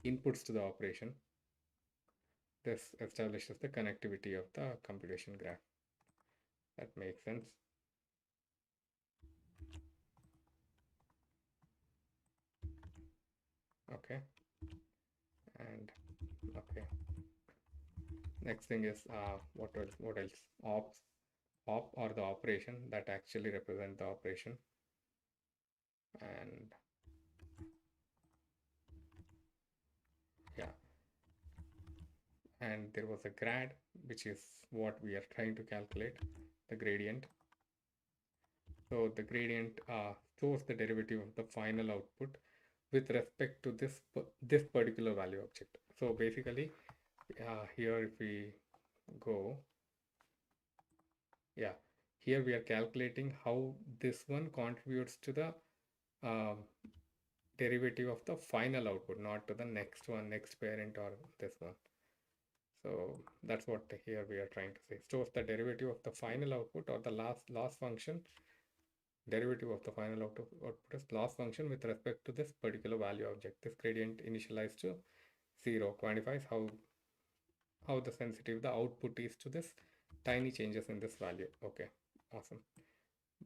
inputs to the operation. This establishes the connectivity of the computation graph. That makes sense. Okay. And okay. Next thing is what else? Op or the operation that actually represent the operation. And yeah. And there was a grad, which is what we are trying to calculate, the gradient. So the gradient stores the derivative of the final output with respect to this particular value object. So basically, here if we go, yeah, here we are calculating how this one contributes to the derivative of the final output, not to the next one, next parent, or this one. So that's what here we are trying to say. Stores the derivative of the final output or the loss function. Derivative of the final output is loss function with respect to this particular value object. This gradient initialized to 0 quantifies how the sensitive the output is to this tiny changes in this value. Okay, awesome.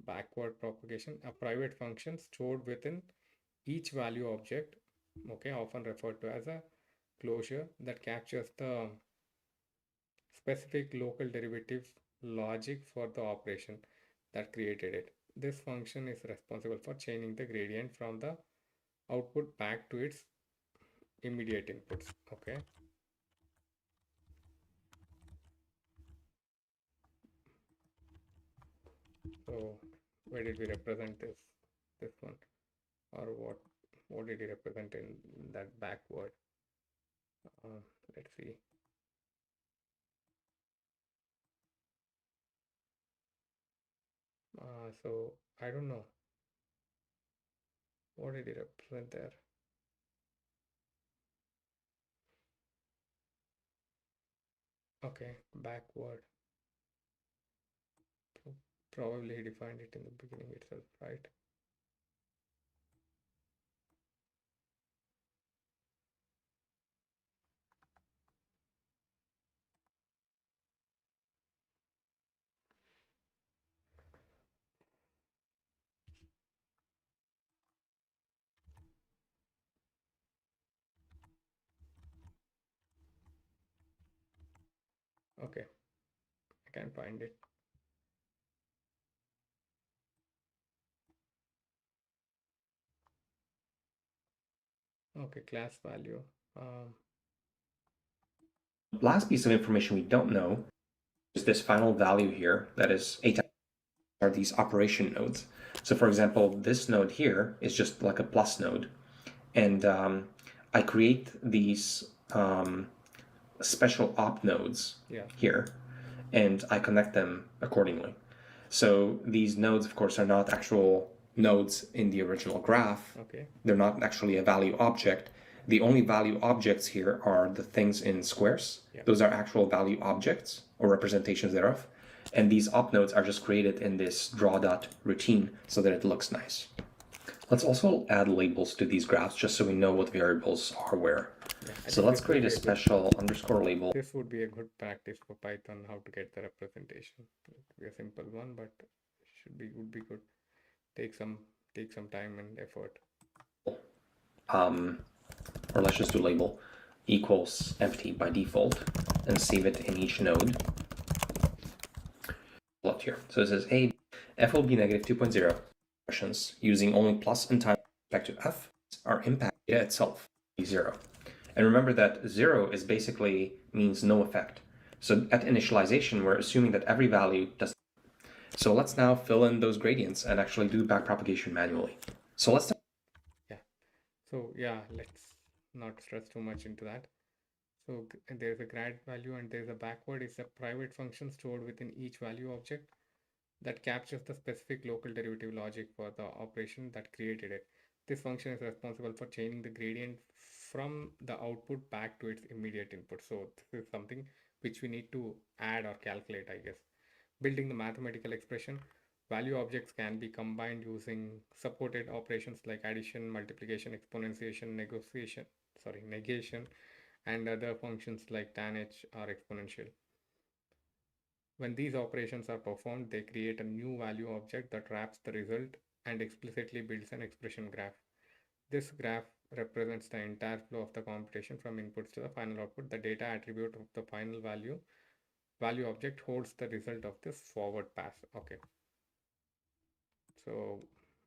Backward propagation, a private function stored within each value object, okay, often referred to as a closure, that captures the specific local derivative logic for the operation that created it. This function is responsible for chaining the gradient from the output back to its immediate inputs. Okay. So where did we represent this one, or what did it represent in that backward? Let's see. So I don't know. What did it represent there? Okay, backward. Probably he defined it in the beginning itself, right? Okay, I can find it. Okay, class value. Last piece of information we don't know is this final value here, that is 8 are these operation nodes. So for example, this node here is just like a plus node. And I create these special op nodes here, and I connect them accordingly. So these nodes, of course, are not actual nodes in the original graph. Okay. They're not actually a value object. The only value objects here are the things in squares. Those are actual value objects or representations thereof. And these op nodes are just created in this draw.routine routine so that it looks nice. Let's also add labels to these graphs just so we know what variables are where. So let's create a special underscore label. This would be a good practice for Python, how to get the representation. It would be a simple one, but would be good. Take some time and effort. Or let's just do label equals empty by default and save it in each node. Plot here. So it says A, f will be negative 2.0. Expressions using only plus and time with respect to f are impact data itself, be 0. And remember that 0 is basically means no effect. So at initialization, we're assuming that every value does. So let's now fill in those gradients and actually do backpropagation manually. So let's. Yeah. So yeah, let's not stress too much into that. So there's a grad value and there's a backward is a private function stored within each value object that captures the specific local derivative logic for the operation that created it. This function is responsible for chaining the gradient from the output back to its immediate input. So this is something which we need to add or calculate, I guess. Building the mathematical expression, value objects can be combined using supported operations like addition, multiplication, exponentiation, negation, and other functions like tanh or exponential. When these operations are performed, they create a new value object that wraps the result and explicitly builds an expression graph. This graph represents the entire flow of the computation from inputs to the final output. The data attribute of the final value object holds the result of this forward pass. Okay. So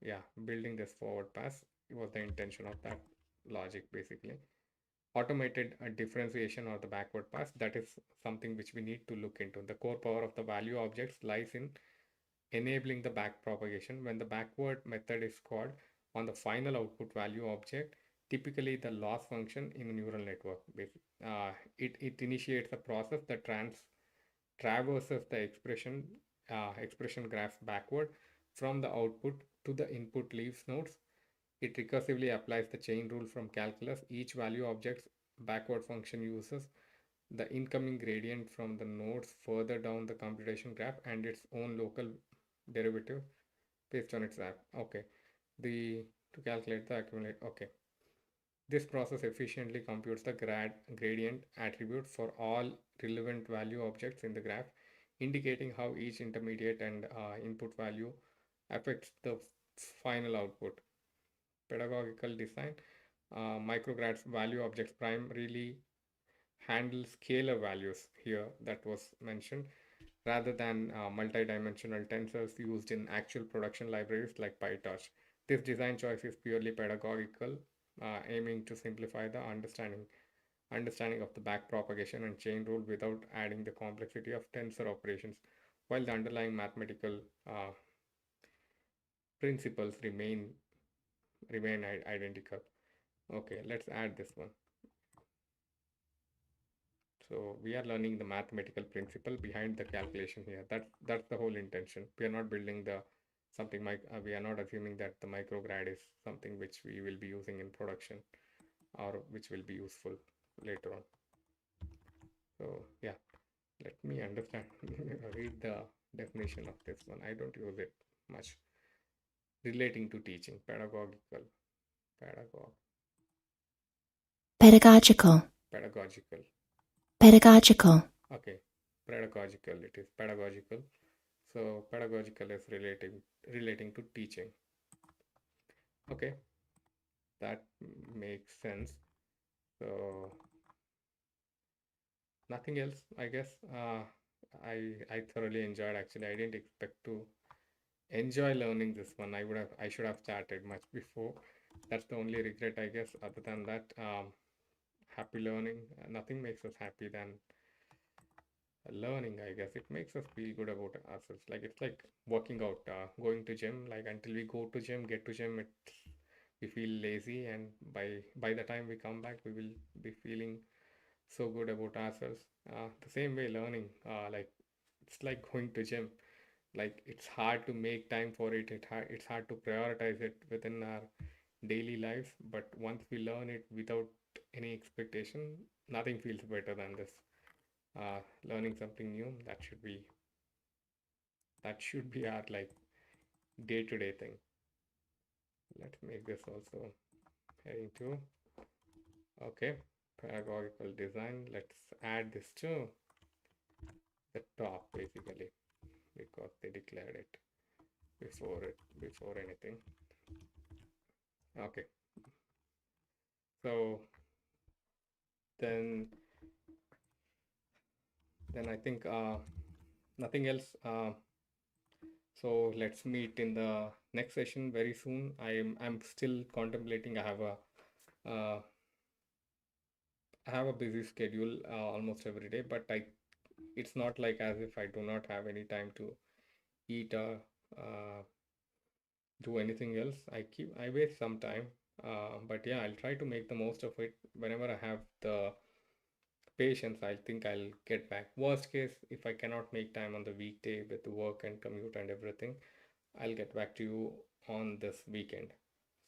yeah, building this forward pass was the intention of that logic basically. Automated differentiation or the backward pass, that is something which we need to look into. The core power of the value objects lies in enabling the backpropagation. When the backward method is called on the final output value object, typically the loss function in a neural network, it initiates a process that traverses the expression graph backward from the output to the input leaves nodes. It recursively applies the chain rule from calculus. Each value object's backward function uses the incoming gradient from the nodes further down the computation graph and its own local derivative based on its app. Okay, the to calculate the accumulate. Okay, this process efficiently computes the gradient attribute for all relevant value objects in the graph, indicating how each intermediate and input value affects the final output. Pedagogical design, micrograd's value objects primarily handle scalar values here that was mentioned rather than multi-dimensional tensors used in actual production libraries like PyTorch. This design choice is purely pedagogical, aiming to simplify the understanding of the backpropagation and chain rule without adding the complexity of tensor operations, while the underlying mathematical principles remain identical. Okay, let's add this one. So we are learning the mathematical principle behind the calculation here. That's the whole intention. We are not building the something we are not assuming that the micrograd is something which we will be using in production or which will be useful later on. So yeah, let me understand read the definition of this one. I don't use it much. Relating to teaching, pedagog pedagogical, pedagogical. pedagogical, Okay, pedagogical. It is pedagogical. So pedagogical is relating to teaching. Okay, that makes sense. So nothing else, I guess. I thoroughly enjoyed. Actually, I didn't expect to enjoy learning this one. I should have started much before. That's the only regret, I guess. Other than that, happy learning. Nothing makes us happy than learning, I guess. It makes us feel good about ourselves. Like it's like working out, going to gym. Like until we go to gym, get to gym, we feel lazy, and by the time we come back, we will be feeling so good about ourselves. The same way learning, like it's like going to gym. Like it's hard to make time for it. It's hard to prioritize it within our daily lives. But once we learn it without any expectation, nothing feels better than this. Learning something new, that should be our like day-to-day thing. Let's make this also heading to okay, pedagogical design. Let's add this to the top basically because they declared it before anything. Okay, so then I think nothing else. So let's meet in the next session very soon. I'm still contemplating. Uh, I have a busy schedule almost every day, but it's not like as if I do not have any time to eat or do anything else. I waste some time, but yeah, I'll try to make the most of it whenever I have the patience. I think I'll get back. Worst case, if I cannot make time on the weekday with the work and commute and everything, I'll get back to you on this weekend.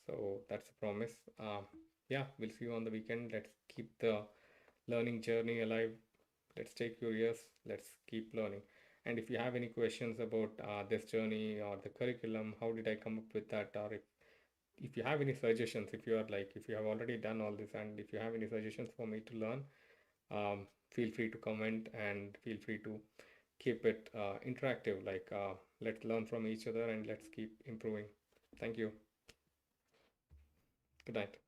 So that's a promise. Yeah, we'll see you on the weekend. Let's keep the learning journey alive. Let's stay curious. Let's keep learning. And if you have any questions about this journey or the curriculum, how did I come up with that, or if you have any suggestions, if you have already done all this, and if you have any suggestions for me to learn, feel free to comment and feel free to keep it interactive. Let's learn from each other and let's keep improving. Thank you. Good night.